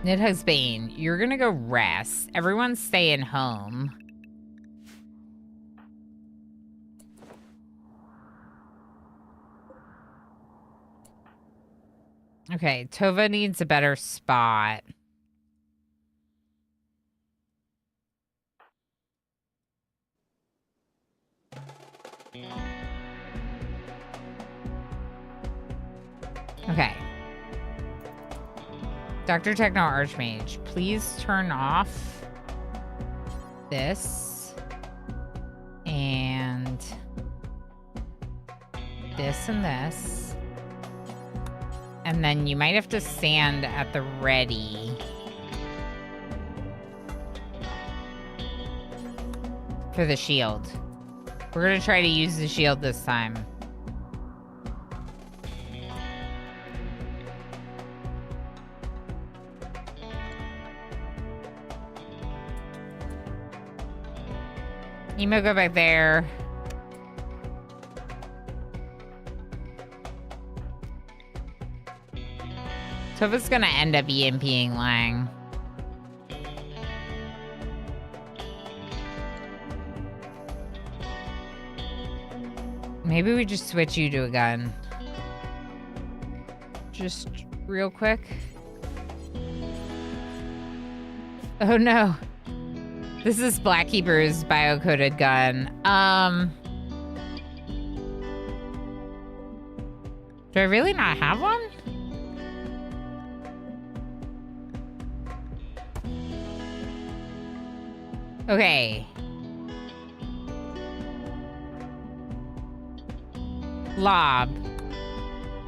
Nidhugs Bane, you're gonna go rest. Everyone's staying home. Okay, Tova needs a better spot. Okay. Dr. Techno Archmage, please turn off this and this and this. And then you might have to stand at the ready. For the shield. We're gonna try to use the shield this time. Emo, go back there. Tova's gonna end up EMPing Lang. Maybe we just switch you to a gun. Just real quick. Oh no. This is Blackkeeper's bio-coded gun. Do I really not have one? Okay. Lob.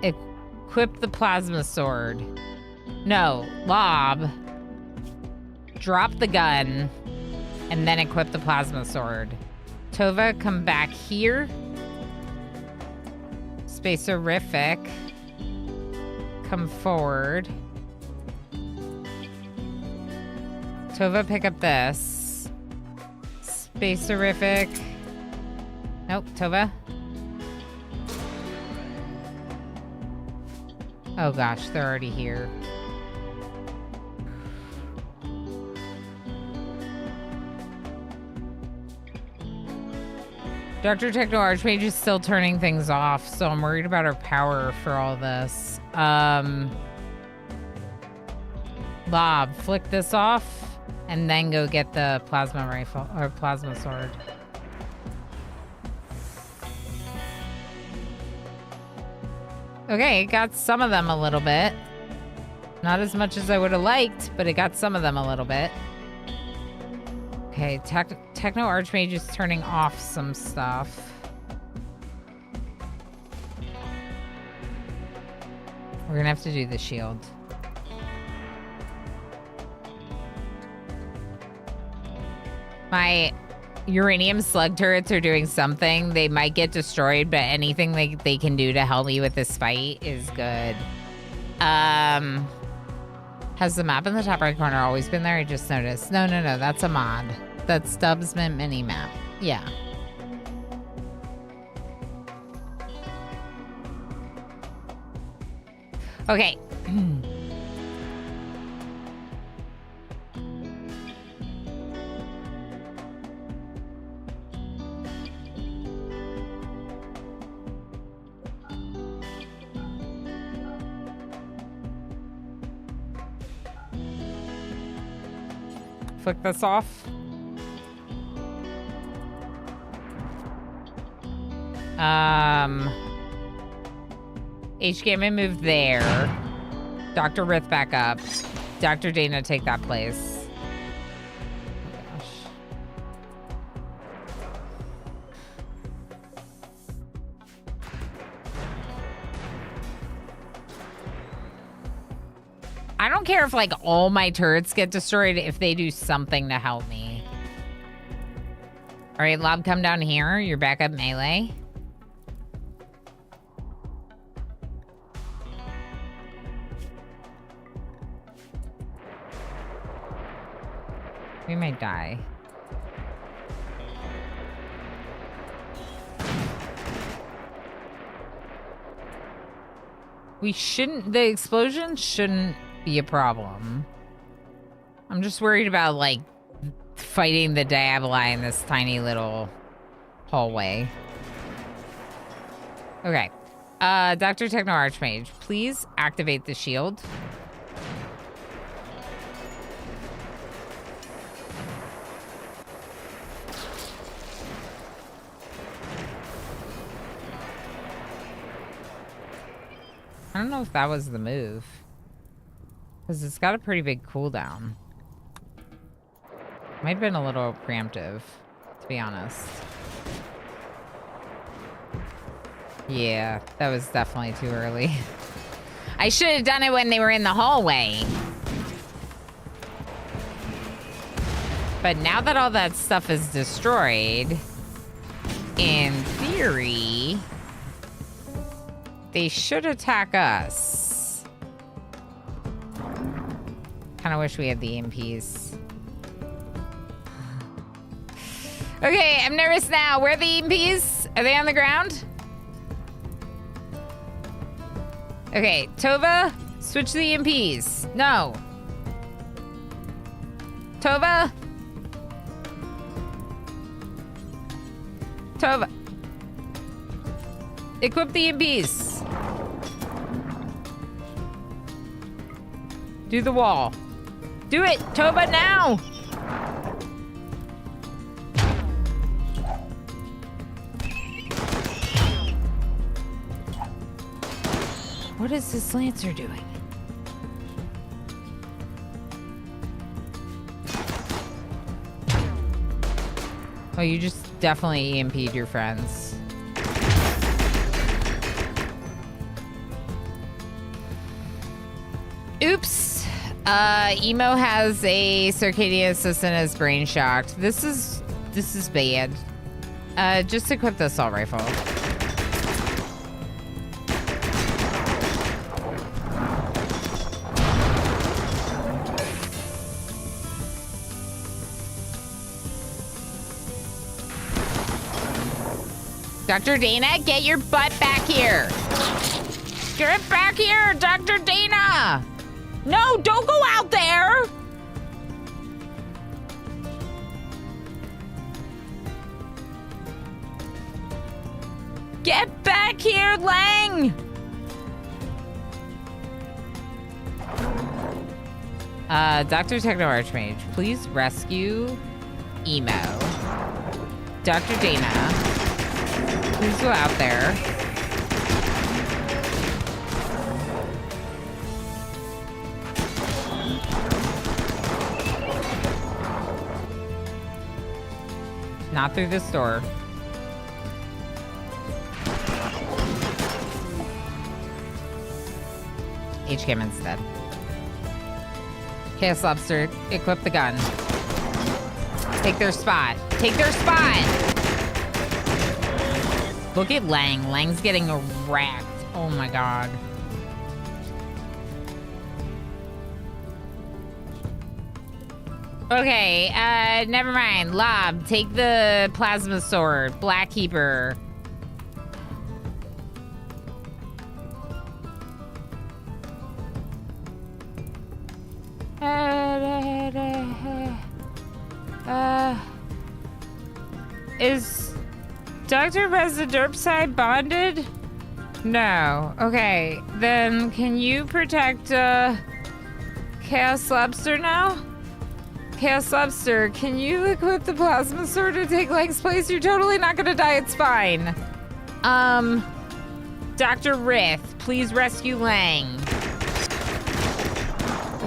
Equip the plasma sword. No, Lob. Drop the gun. And then equip the plasma sword. Tova, come back here. Space Horrific. Come forward. Tova, pick up this. Space Horrific. Nope, Tova. Oh gosh, they're already here. Dr. Techno Archmage is still turning things off, so I'm worried about our power for all this. Bob, flick this off, and then go get the plasma rifle, or plasma sword. Okay, it got some of them a little bit. Not as much as I would have liked, but it got some of them a little bit. Okay, Techno Archmage is turning off some stuff. We're gonna have to do the shield. My uranium slug turrets are doing something. They might get destroyed, but anything they can do to help me with this fight is good. Has the map in the top right corner always been there? I just noticed. No, that's a mod. That's Stubbs Mint mini map. Yeah. Okay. Flick this off. HGM move there. Dr. Rith back up. Dr. Dana take that place. Oh gosh. I don't care if like all my turrets get destroyed if they do something to help me. All right, Lob, come down here. You're back up melee. We might die. We shouldn't, the explosion shouldn't be a problem. I'm just worried about like fighting the Diaboli in this tiny little hallway. Okay. Dr. Techno Archmage, please activate the shield. I don't know if that was the move. Because it's got a pretty big cooldown. Might have been a little preemptive, to be honest. Yeah, that was definitely too early. I should have done it when they were in the hallway. But now that all that stuff is destroyed, in theory, they should attack us. Kind of wish we had the EMPs. Okay, I'm nervous now. Where are the EMPs? Are they on the ground? Okay, Tova, switch the EMPs. No. Tova? Tova. Equip the EMPs. Do the wall. Do it, Tova, now! What is this Lancer doing? Oh, you just definitely EMP'd your friends. Oops. Emo has a circadian assistant as brain shocked. This is bad. Just equip the assault rifle. Dr. Dana, get your butt back here. Get back here, Dr. Dana. No, don't go out there. Get back here, Lang. Dr. Techno Archmage, please rescue Emo. Dr. Dana, please go out there. Not through this door. HCAM instead. Chaos Lobster, equip the gun. Take their spot. Take their spot! Look at Lang. Lang's getting wrecked. Oh my god. Okay, never mind. Lob, take the plasma sword. Black Keeper. Is Dr. Residurpside bonded? No. Okay, then can you protect, Chaos Lobster now? Chaos Lobster, can you equip the plasma sword to take Lang's place? You're totally not gonna die, it's fine. Dr. Rith, please rescue Lang.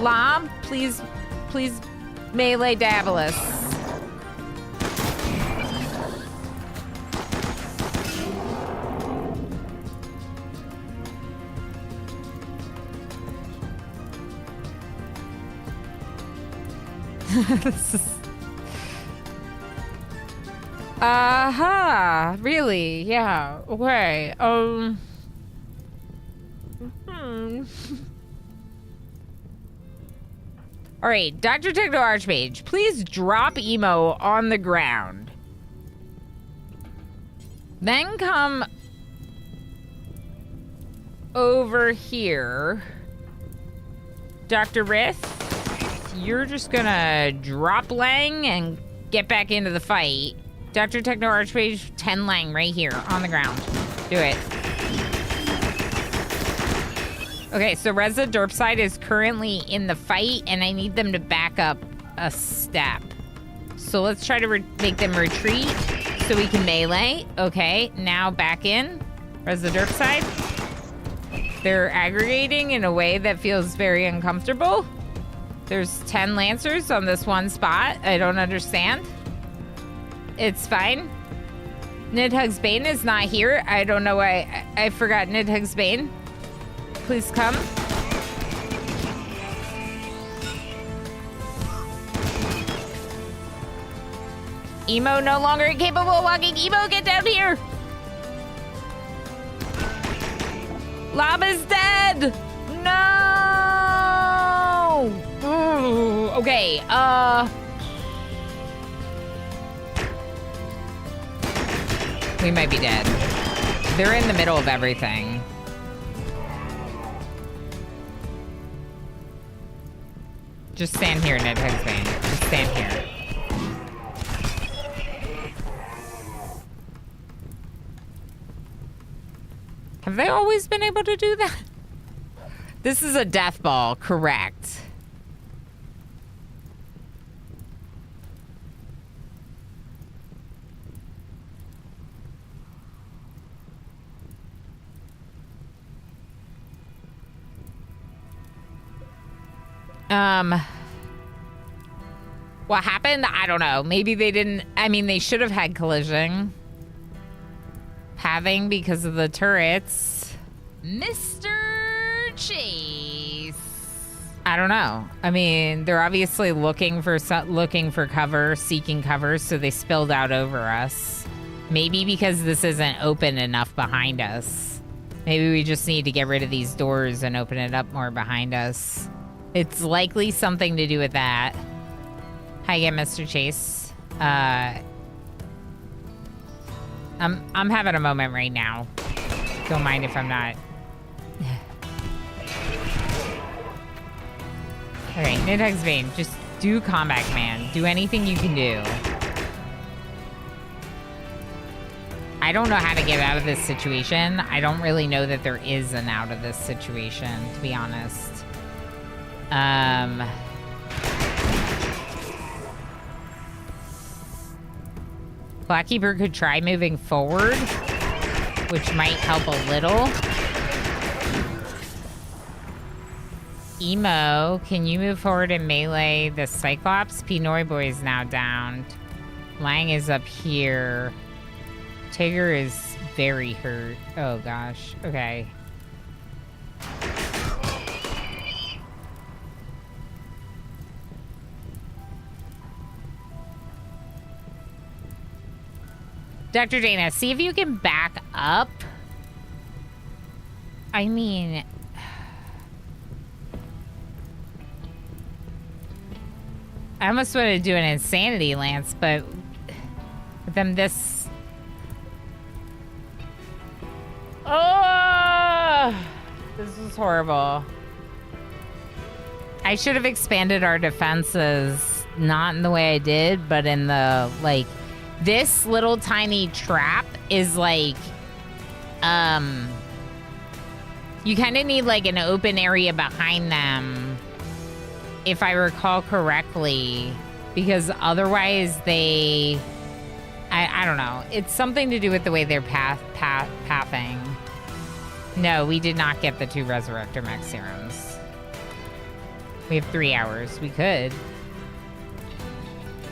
Lob, please melee Davalus. This is... really? Yeah. Okay. All right, Dr. Techno Archmage, please drop Emo on the ground. Then come over here. Dr. Rith, you're just gonna drop Lang and get back into the fight. Dr. Techno Archmage, 10 Lang right here on the ground. Do it. Okay, so Reza Derpside is currently in the fight, and I need them to back up a step. So let's try to make them retreat so we can melee. Okay, now back in. Reza Derpside. They're aggregating in a way that feels very uncomfortable. There's 10 Lancers on this one spot. I don't understand. It's fine. Nidhugg's Bane is not here. I don't know why. I forgot Nidhugg's Bane. Please come. Emo no longer incapable of walking. Emo, get down here. Lob is dead. No. Ooh, okay. We might be dead. They're in the middle of everything. Just stand here, Ned Hexbane. Just stand here. Have they always been able to do that? This is a death ball, correct. What happened? I don't know. Maybe they didn't. I mean, they should have had collision. Having because of the turrets. Mr. Chase. I don't know. I mean, they're obviously looking for cover, seeking cover, so they spilled out over us. Maybe because this isn't open enough behind us. Maybe we just need to get rid of these doors and open it up more behind us. It's likely something to do with that. Hi again, Mr. Chase. I'm having a moment right now. Don't mind if I'm not. Okay, Nidhugg's Vein, just do combat command. Do anything you can do. I don't know how to get out of this situation. I don't really know that there is an out of this situation, to be honest. Blackkeeper could try moving forward, which might help a little. Emo, can you move forward and melee the Cyclops? Pinoy Boy is now downed. Lang is up here. Tigger is very hurt. Oh gosh. Okay. Dr. Dana, see if you can back up. I mean... I almost want to do an insanity lance, but then this... Oh! This is horrible. I should have expanded our defenses, not in the way I did, but in the, like... This little tiny trap is like, you kind of need like an open area behind them, if I recall correctly, because otherwise they, I don't know. It's something to do with the way they're pathing. No, we did not get the 2 Resurrector Mech Serums. We have 3 hours. We could.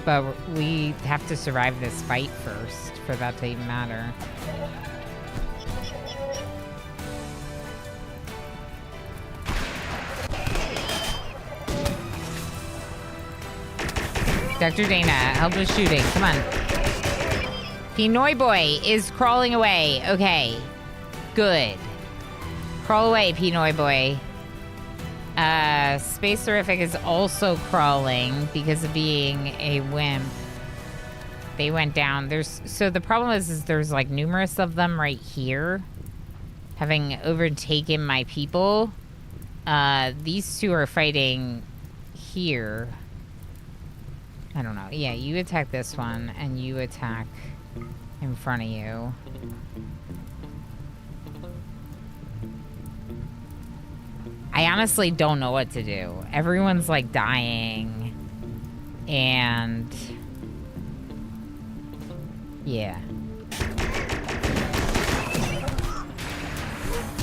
But we have to survive this fight first for that to even matter. Dr. Dana, help with shooting. Come on. Pinoy Boy is crawling away. Okay. Good. Crawl away, Pinoy Boy. Space Terrific is also crawling because of being a wimp. They went down. So the problem is there's like numerous of them right here, having overtaken my people. These 2 are fighting here. I don't know. Yeah, you attack this one, and you attack in front of you. I honestly don't know what to do. Everyone's like dying. And yeah.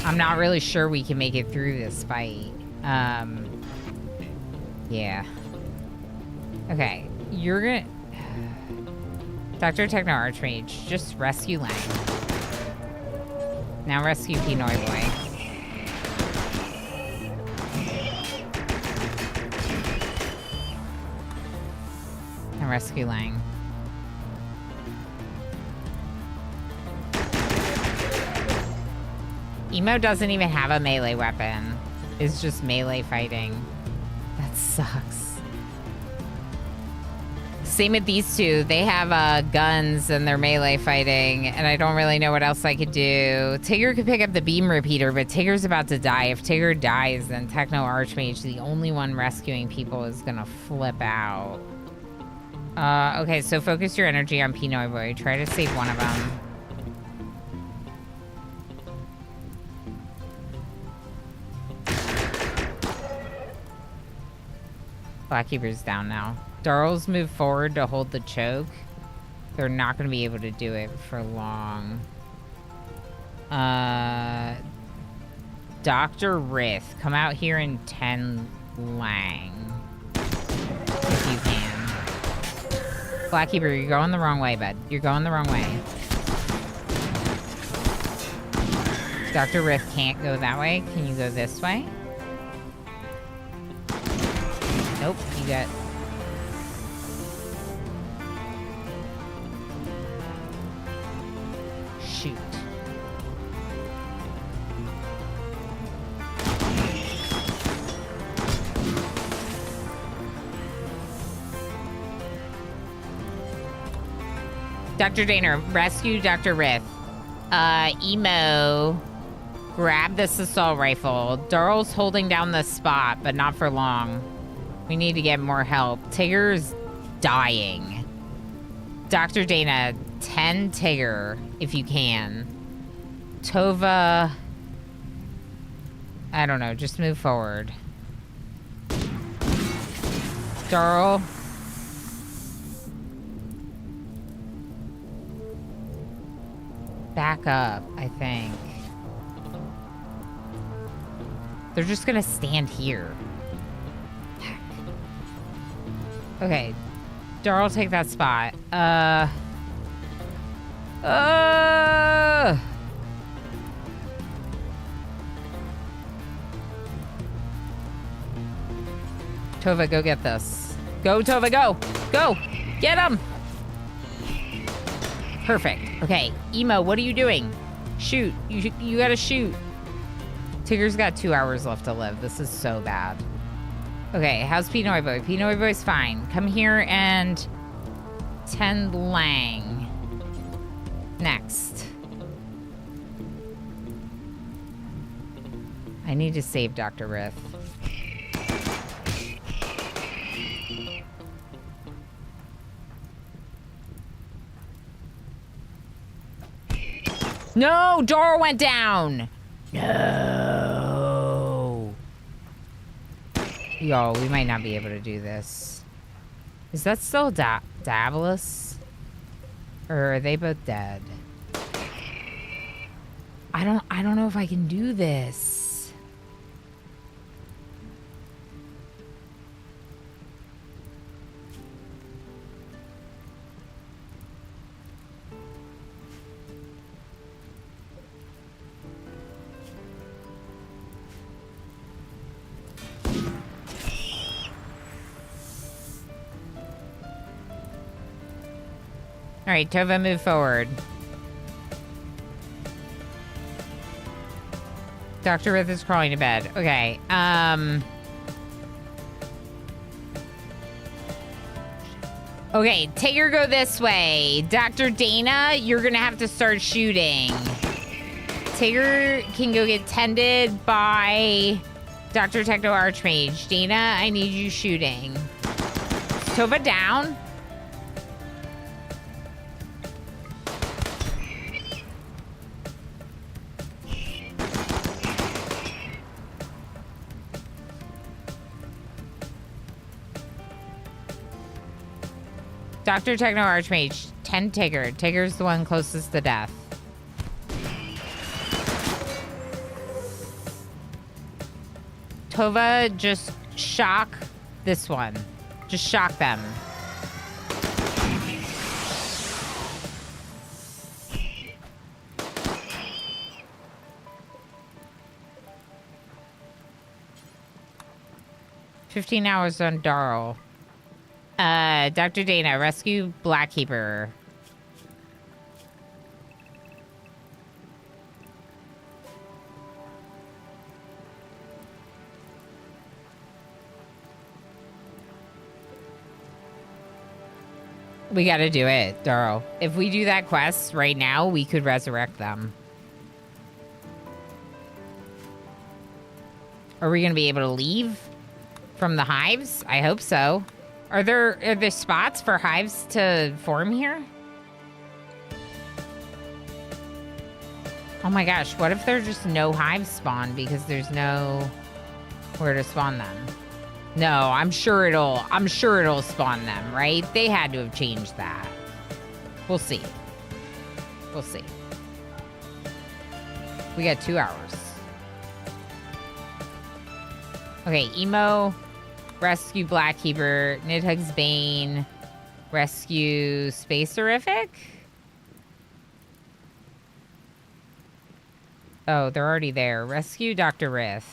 I'm not really sure we can make it through this fight. Yeah. Okay, you're gonna... Dr. Techno Archmage, just rescue Lang. Now rescue Pinoy Boy. And rescue Lang. Emo doesn't even have a melee weapon. It's just melee fighting. That sucks. Same with these 2. They have guns and they're melee fighting, and I don't really know what else I could do. Tigger could pick up the beam repeater, but Tigger's about to die. If Tigger dies, then Techno Archmage, the only one rescuing people, is gonna flip out. Okay, so focus your energy on Pinoy Boy. Try to save one of them. Blackkeeper's down now. Darl's move forward to hold the choke. They're not going to be able to do it for long. Dr. Rith, come out here and 10 Lang. If you can. Blackkeeper, you're going the wrong way, bud. You're going the wrong way. Dr. Rith can't go that way. Can you go this way? Nope, you got... Shoot. Dr. Dana, rescue Dr. Rith. Emo, grab this assault rifle. Darl's holding down the spot, but not for long. We need to get more help. Tigger's dying. Dr. Dana, 10 Tigger, if you can. Tova, I don't know, just move forward. Darl. Back up, I think. They're just gonna stand here. Heck. Okay. Darl, take that spot. Tova, go get this. Go, Tova, go! Go! Get him! Perfect. Okay, Emo, what are you doing? Shoot. You gotta shoot. Tigger's got 2 hours left to live. This is so bad. Okay, how's Pinoy Boy? Pinoy Boy's fine. Come here and tend Lang. Next. I need to save Dr. Rith. No, Dora went down. No. Yo, we might not be able to do this. Is that still Davalus? Or are they both dead? I don't know if I can do this. All right, Tova, move forward. Dr. Rith is crawling to bed. Okay, okay, Tigger, go this way. Dr. Dana, you're gonna have to start shooting. Tigger can go get tended by Dr. Techno Archmage. Dana, I need you shooting. Tova down. Dr. Techno Archmage, 10 Tigger. Tigger's the one closest to death. Tova, just shock this one. Just shock them. "15 hours on Darl." Dr. Dana, rescue Blackkeeper. We gotta do it, Darl. If we do that quest right now, we could resurrect them. Are we gonna be able to leave from the hives? I hope so. Are there spots for hives to form here? Oh my gosh, what if there's just no hives spawn because there's no where to spawn them? No, I'm sure it'll spawn them, right? They had to have changed that. We'll see. We'll see. We got 2 hours. Okay, Emo, rescue Blackkeeper, Nidhugg's Bane, rescue Spacerific? Oh, they're already there. Rescue Dr. Rith.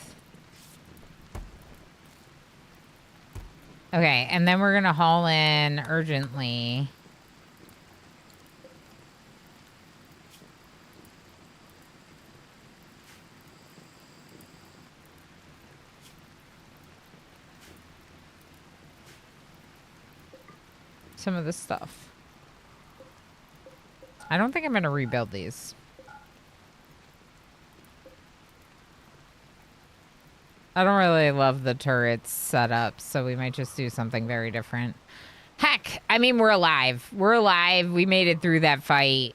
Okay, and then we're gonna haul in urgently. Some of this stuff. I don't think I'm going to rebuild these. I don't really love the turrets setup, so we might just do something very different. Heck, I mean, we're alive. We're alive. We made it through that fight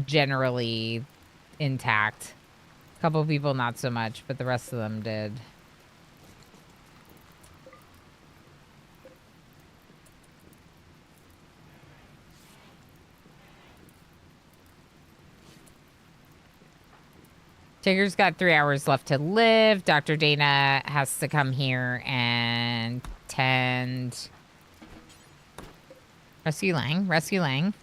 generally intact. A couple people not so much, but the rest of them did. Tigger's got 3 hours left to live. Dr. Dana has to come here and tend. Rescue Lang. Rescue Lang.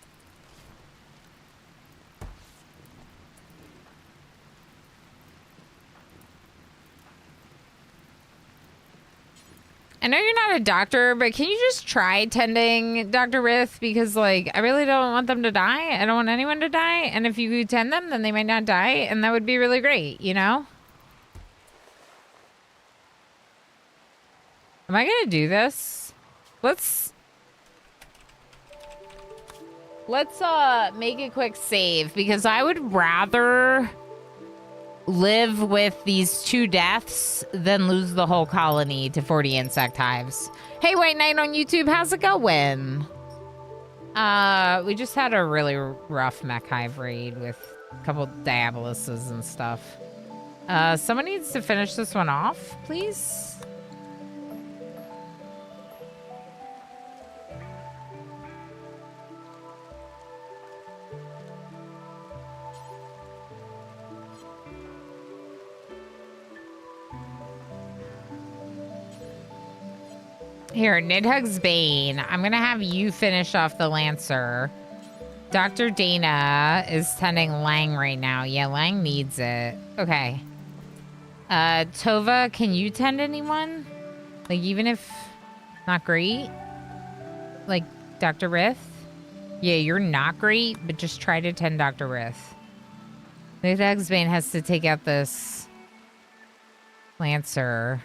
I know you're not a doctor, but can you just try tending Dr. Rith? Because, like, I really don't want them to die. I don't want anyone to die. And if you tend them, then they might not die. And that would be really great, you know? Am I going to do this? Let's make a quick save. Because I would rather live with these 2 deaths than lose the whole colony to 40 insect hives. Hey, White Knight on YouTube, how's it going? We just had a really rough mech hive raid with a couple Diaboluses and stuff. Someone needs to finish this one off, please. Here, Nidhugg's Bane. I'm going to have you finish off the Lancer. Dr. Dana is tending Lang right now. Yeah, Lang needs it. Okay. Tova, can you tend anyone? Like, even if not great? Like, Dr. Rith? Yeah, you're not great, but just try to tend Dr. Rith. Nidhugg's Bane has to take out this Lancer.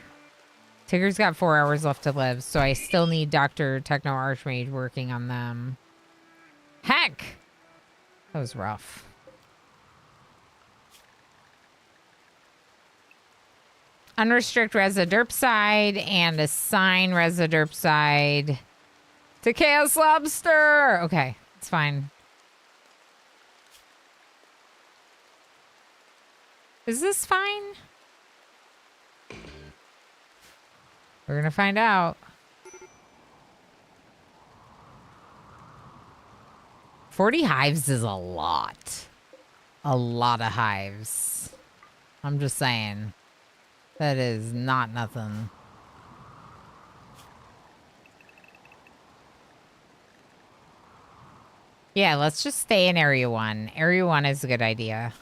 Tigger's got 4 hours left to live, so I still need Dr. Techno Archmage working on them. Heck! That was rough. Unrestrict Residerpside and assign Residerpside to Chaos Lobster! Okay, it's fine. Is this fine? We're gonna find out. 40 hives is a lot. A lot of hives. I'm just saying. That is not nothing. Yeah, let's just stay in Area 1. Area 1 is a good idea.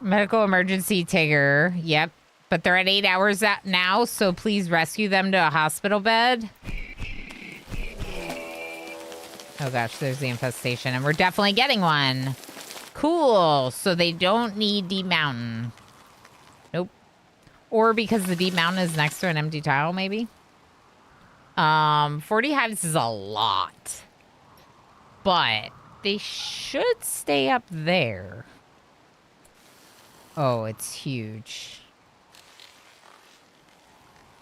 Medical emergency Tigger. Yep. But they're at 8 hours out now, so please rescue them to a hospital bed. Oh gosh, there's the infestation, and we're definitely getting one. Cool. So they don't need Deep Mountain. Nope. Or because the Deep Mountain is next to an empty tile, maybe? 40 hives is a lot. But they should stay up there. Oh, it's huge.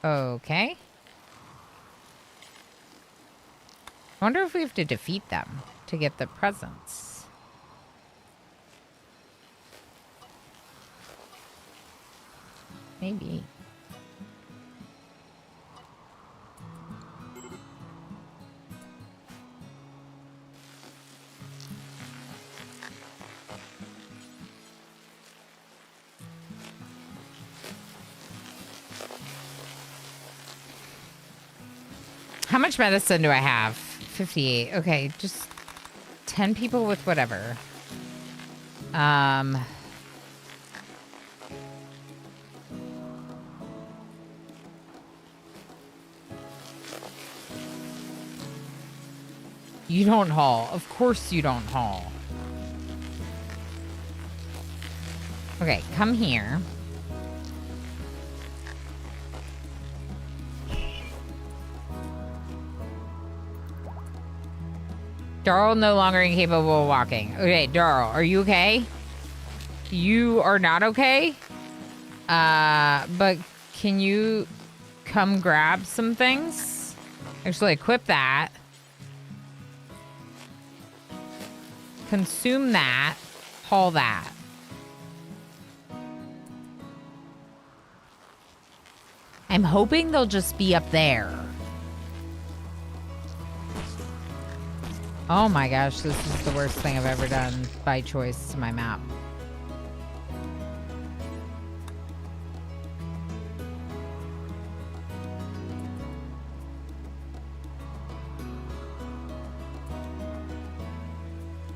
Okay. I wonder if we have to defeat them to get the presents. Maybe. How much medicine do I have? 58. Okay, just 10 people with whatever. You don't haul. Of course you don't haul. Okay, come here. Darl no longer incapable of walking. Okay, Darl, are you okay? You are not okay? But can you come grab some things? Actually, equip that. Consume that. Haul that. I'm hoping they'll just be up there. Oh my gosh, this is the worst thing I've ever done by choice to my map.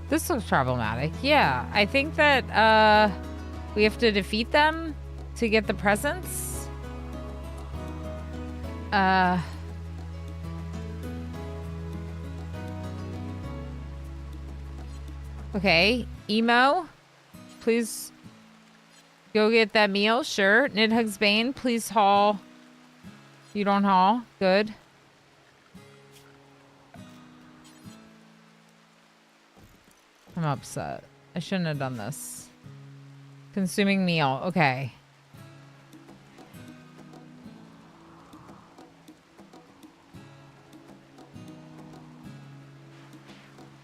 This looks problematic. Yeah, I think that we have to defeat them to get the presents. Okay, Emo, please go get that meal. Sure. Nidhugs Bane, please haul. You don't haul. Good. I'm upset. I shouldn't have done this. Consuming meal. Okay.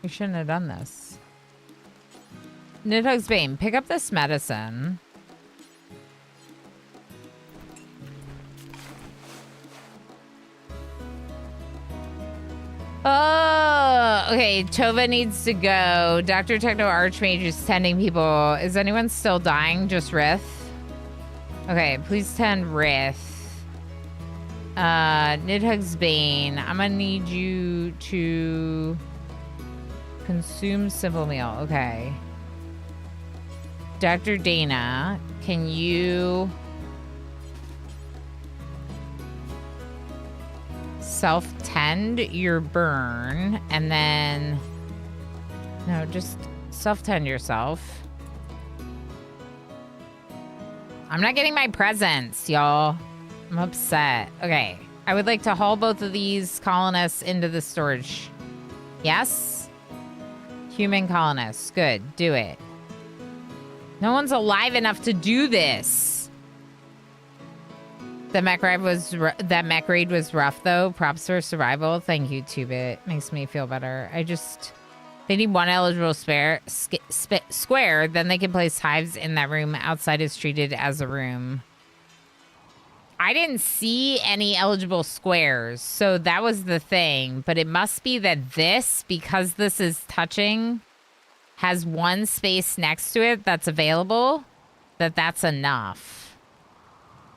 We shouldn't have done this. Nidhugs Bane, pick up this medicine. Oh, okay. Tova needs to go. Dr. Techno Archmage is tending people. Is anyone still dying? Just Rith? Okay, please tend Rith. Nidhugs Bane, I'm gonna need you to consume simple meal. Okay. Dr. Dana, can you self-tend your burn and then... No, just self-tend yourself. I'm not getting my presents, y'all. I'm upset. Okay. I would like to haul both of these colonists into the storage. Yes? Human colonists. Good. Do it. No one's alive enough to do this. The mech raid was rough though. Props for survival. Thank you, 2-Bit. Makes me feel better. They need one eligible square. Then they can place hives in that room. Outside is treated as a room. I didn't see any eligible squares, so that was the thing. But it must be that this, because this is touching, has one space next to it that's available, that's enough.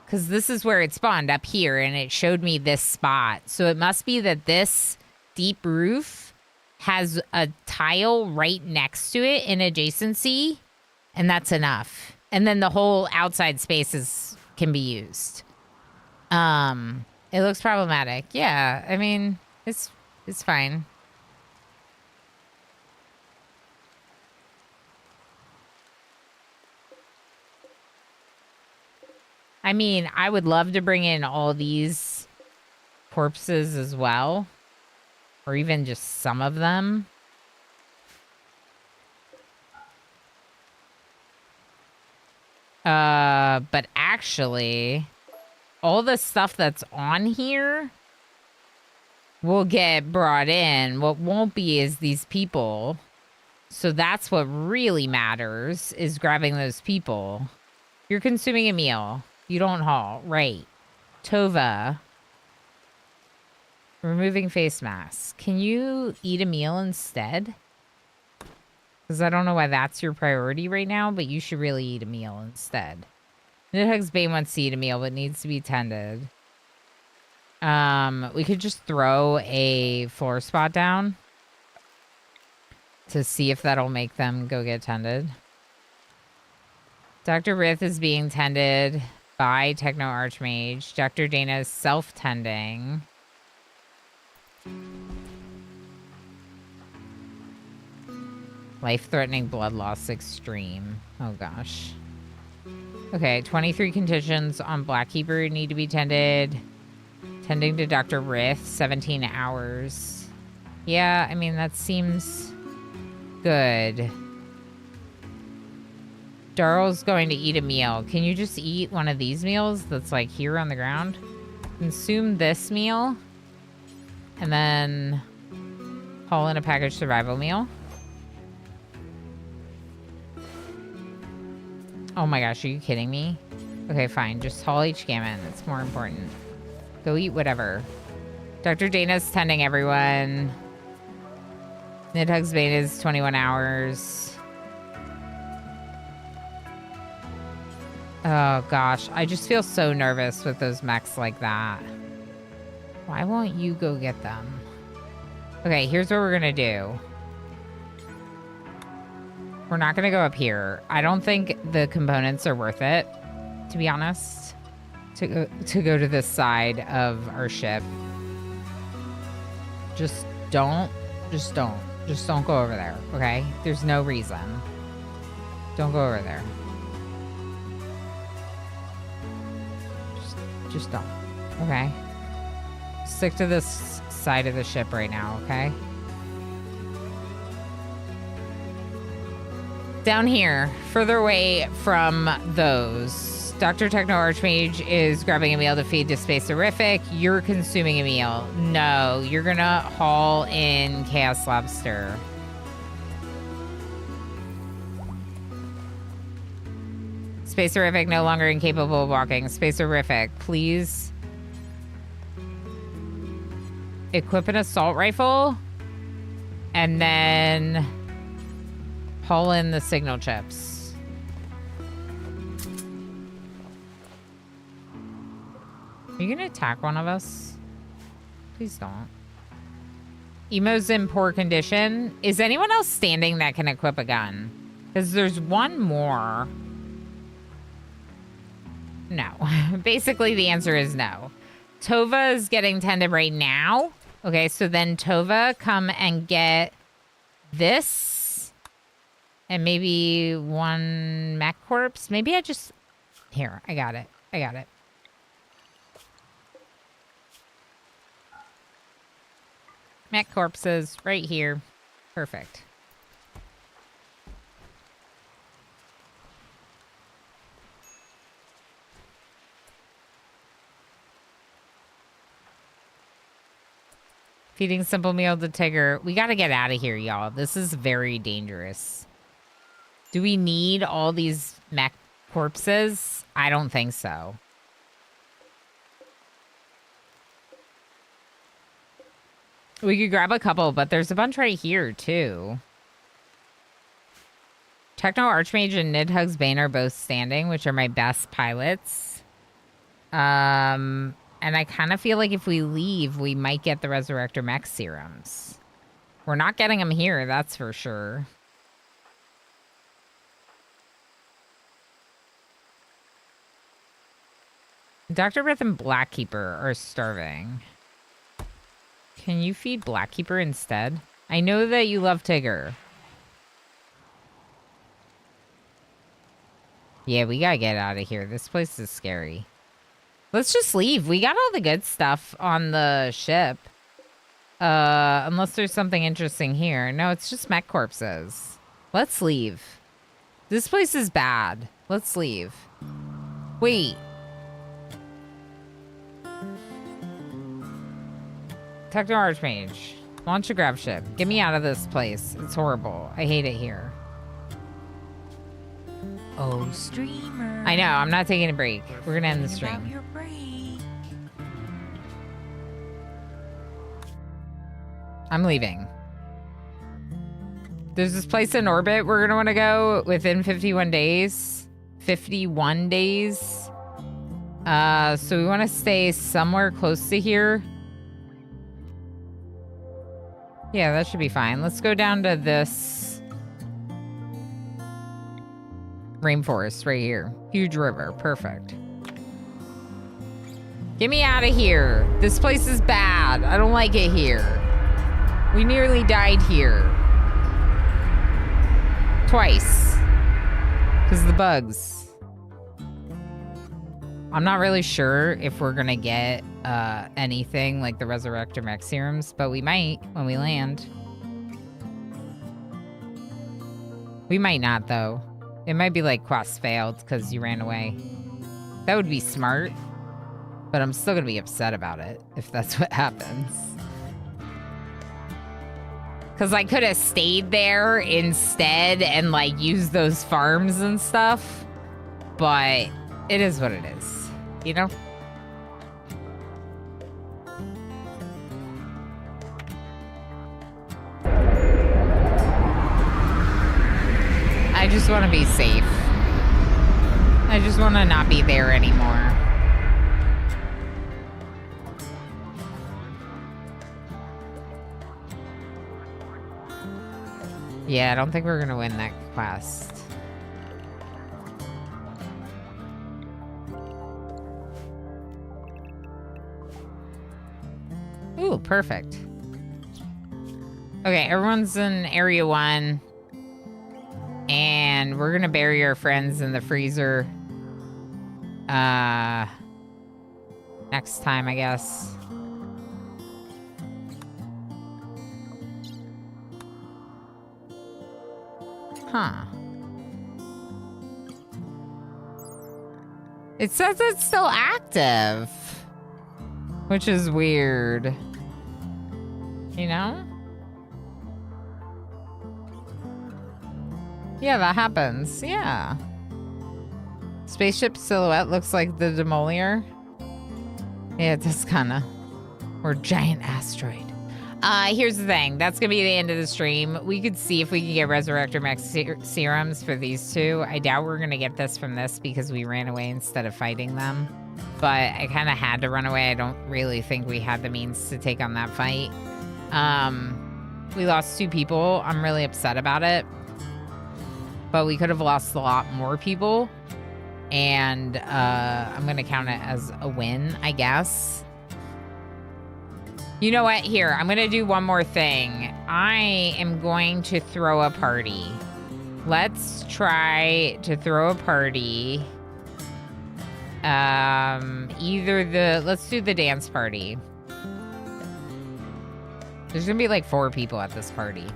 Because this is where it spawned, up here, and it showed me this spot. So it must be that this deep roof has a tile right next to it in adjacency, and that's enough. And then the whole outside spaces can be used. It looks problematic. Yeah, I mean, it's fine. I mean, I would love to bring in all these corpses as well. Or even just some of them. But actually, all the stuff that's on here will get brought in. What won't be is these people. So that's what really matters, is grabbing those people. You're consuming a meal. You don't haul. Right. Tova. Removing face masks. Can you eat a meal instead? Because I don't know why that's your priority right now, but you should really eat a meal instead. Nidhugs Bane wants to eat a meal, but needs to be tended. We could just throw a floor spot down to see if that'll make them go get tended. Dr. Rith is being tended by Techno Archmage. Dr. Dana is self-tending. Life-threatening blood loss extreme. Oh, gosh. Okay, 23 conditions on Blackkeeper need to be tended. Tending to Dr. Rith, 17 hours. Yeah, I mean, that seems good. Daryl's going to eat a meal. Can you just eat one of these meals that's like here on the ground? Consume this meal. And then haul in a packaged survival meal. Oh my gosh, are you kidding me? Okay, fine. Just haul each gammon. It's more important. Go eat whatever. Dr. Dana's tending everyone. Nidhugg's Bane is 21 hours. Oh gosh, I just feel so nervous with those mechs like that. Why won't you go get them? Okay, here's what we're gonna do. We're not gonna go up here. I don't think the components are worth it, to be honest, to go to this side of our ship. Just don't go over there, okay? There's no reason. Don't go over there. Just don't, okay? Stick to this side of the ship right now, okay? Down here, further away from those, Dr. Techno Archmage is grabbing a meal to feed to Space Horrific. You're consuming a meal. No, you're gonna haul in Chaos Lobster. Space Horrific no longer incapable of walking. Space Horrific, please equip an assault rifle and then haul in the signal chips. Are you gonna attack one of us? Please don't. Emo's in poor condition. Is anyone else standing that can equip a gun? Because there's one more. No. Basically, the answer is no. Tova is getting tended right now. Okay, so then Tova, come and get this. And maybe one mech corpse. Maybe I just... Here, I got it. I got it. Mech corpses right here. Perfect. Feeding simple meal to Tigger. We gotta get out of here, y'all. This is very dangerous. Do we need all these mech corpses? I don't think so. We could grab a couple, but there's a bunch right here, too. Techno Archmage and Nidhugg's Bane are both standing, which are my best pilots. And I kind of feel like if we leave, we might get the Resurrector Mech serums. We're not getting them here, that's for sure. Dr. Rith and Blackkeeper are starving. Can you feed Blackkeeper instead? I know that you love Tigger. Yeah, we gotta get out of here. This place is scary. Let's just leave. We got all the good stuff on the ship. Unless there's something interesting here. No, it's just mech corpses. Let's leave. This place is bad. Let's leave. Wait. Techno Archmage. Launch a grav ship. Get me out of this place. It's horrible. I hate it here. Oh, streamer. I know. I'm not taking a break. We're gonna end the stream. About your break. I'm leaving. There's this place in orbit we're gonna want to go within 51 days. 51 days. So we want to stay somewhere close to here. Yeah, that should be fine. Let's go down to this rainforest right here. Huge river. Perfect. Get me out of here. This place is bad. I don't like it here. We nearly died here. Twice. Because of the bugs. I'm not really sure if we're gonna get anything like the Resurrector Mech Serums, but we might when we land. We might not, though. It might be like quest failed because you ran away. That would be smart, but I'm still gonna be upset about it if that's what happens. Because I could have stayed there instead and like used those farms and stuff, but it is what it is, you know? I just want to be safe. I just want to not be there anymore. Yeah, I don't think we're going to win that quest. Ooh, perfect. Okay, everyone's in Area 1. And we're gonna bury our friends in the freezer. Next time, I guess. Huh. It says it's still active. Which is weird. You know? Yeah, that happens. Yeah. Spaceship silhouette looks like the Demolier. Yeah, it does kind of. Or giant asteroid. Here's the thing. That's going to be the end of the stream. We could see if we can get Resurrector Mech Serums for these two. I doubt we're going to get this from this because we ran away instead of fighting them. But I kind of had to run away. I don't really think we had the means to take on that fight. We lost 2 people. I'm really upset about it. But we could have lost a lot more people. And I'm going to count it as a win, I guess. You know what? Here, I'm going to do one more thing. I am going to throw a party. Let's try to throw a party. Let's do the dance party. There's going to be like 4 people at this party.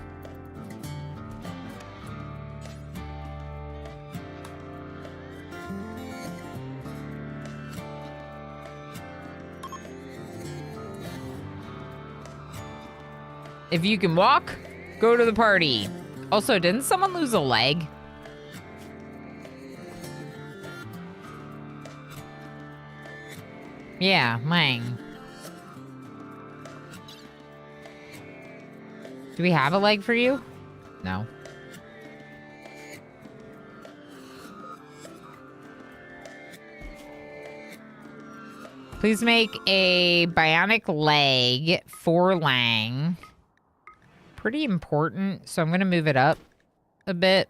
If you can walk, go to the party. Also, didn't someone lose a leg? Yeah, Lang. Do we have a leg for you? No. Please make a bionic leg for Lang. Pretty important, so I'm going to move it up a bit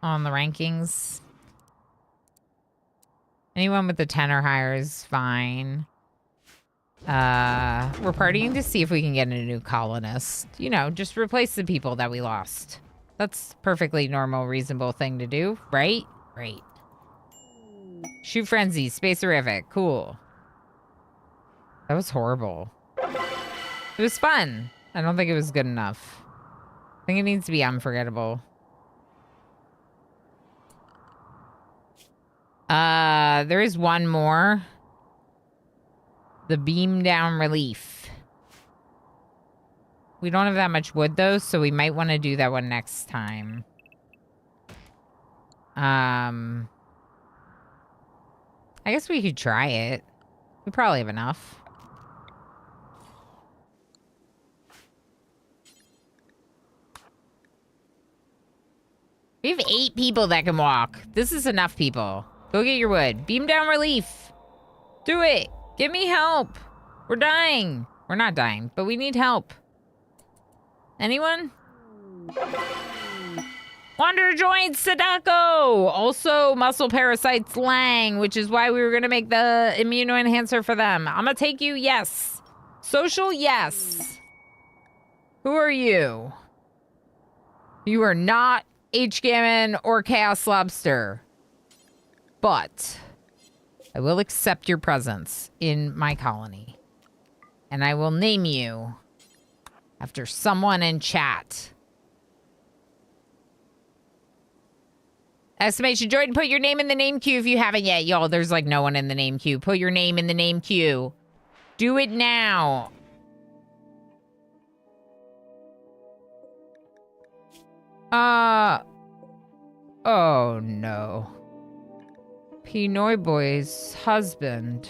on the rankings. Anyone with the 10 or higher is fine. We're partying to see if we can get a new colonist. You know, just replace the people that we lost. That's perfectly normal, reasonable thing to do, right? Right. Shoot Frenzy, Space-erific, cool. That was horrible. It was fun. I don't think it was good enough. I think it needs to be unforgettable. There is one more. The beam down relief. We don't have that much wood though, so we might want to do that one next time. I guess we could try it. We probably have enough. We have 8 people that can walk. This is enough people. Go get your wood. Beam down relief. Do it. Give me help. We're dying. We're not dying, but we need help. Anyone? Wanderer joins Sadako. Also, muscle parasites Lang, which is why we were going to make the immunoenhancer for them. I'm going to take you. Yes. Social, yes. Who are you? You are not H-Gammon or Chaos Lobster. But I will accept your presence in my colony. And I will name you after someone in chat. Exclamation Jordan, put your name in the name queue if you haven't yet. Y'all, there's like no one in the name queue. Put your name in the name queue. Do it now. Oh no. Pinoy Boy's husband.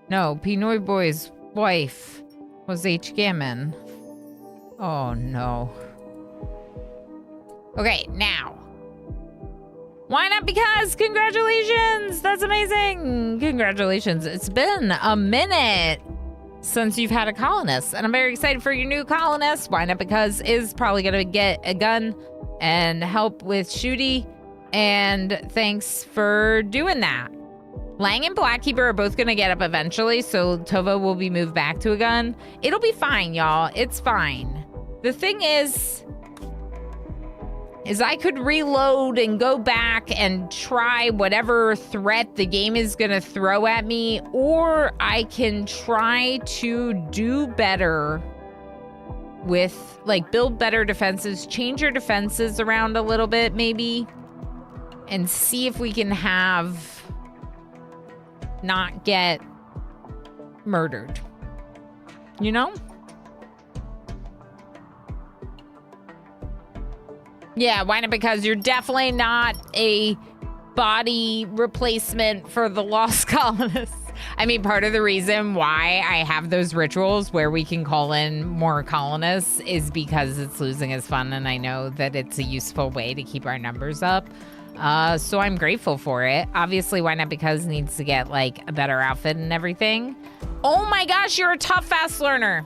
No, Pinoy Boy's wife was H-Gammon. Oh no. Okay, now. Why not? Because congratulations! That's amazing! Congratulations. It's been a minute since you've had a colonist, and I'm very excited for your new colonist. Why not? Because is probably gonna get a gun and help with Shooty, and thanks for doing that. Lang and Blackkeeper are both gonna get up eventually, so Tova will be moved back to a gun. It'll be fine, y'all. It's fine. The thing is I could reload and go back and try whatever threat the game is gonna throw at me, or I can try to do better with, like, build better defenses, change your defenses around a little bit, maybe, and see if we can have not get murdered. You know? Yeah, why not? Because you're definitely not a body replacement for the lost colonists. I mean, part of the reason why I have those rituals where we can call in more colonists is because it's losing is fun, and I know that it's a useful way to keep our numbers up. So I'm grateful for it. Obviously, why not? Because needs to get, like, a better outfit and everything. Oh my gosh, you're a tough fast learner.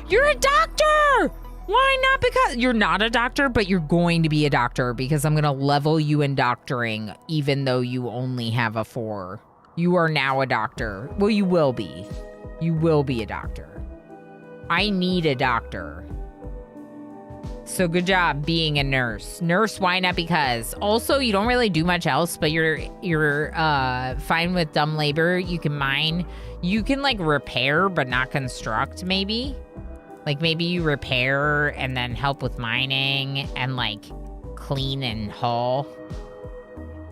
You're a doctor! Why not? Because you're not a doctor, but you're going to be a doctor because I'm going to level you in doctoring, even though you only have a 4. You are now a doctor. Well, you will be. You will be a doctor. I need a doctor. So good job being a nurse. Nurse, why not? Because also you don't really do much else, but you're fine with dumb labor. You can mine. You can, like, repair, but not construct, maybe. Like, maybe you repair and then help with mining and, like, clean and haul.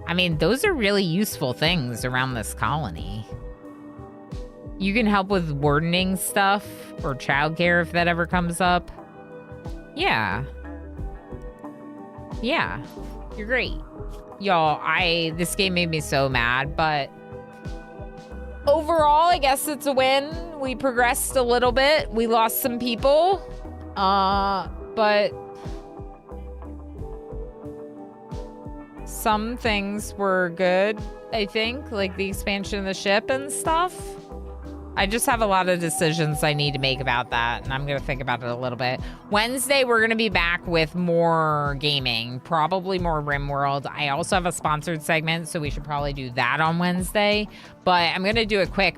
I mean, those are really useful things around this colony. You can help with wardening stuff or childcare if that ever comes up. Yeah. Yeah. You're great. Y'all, this game made me so mad, but overall, I guess it's a win. We progressed a little bit. We lost some people. But some things were good, I think, like the expansion of the ship and stuff. I just have a lot of decisions I need to make about that, and I'm going to think about it a little bit. Wednesday, we're going to be back with more gaming, probably more RimWorld. I also have a sponsored segment, so we should probably do that on Wednesday. But I'm going to do a quick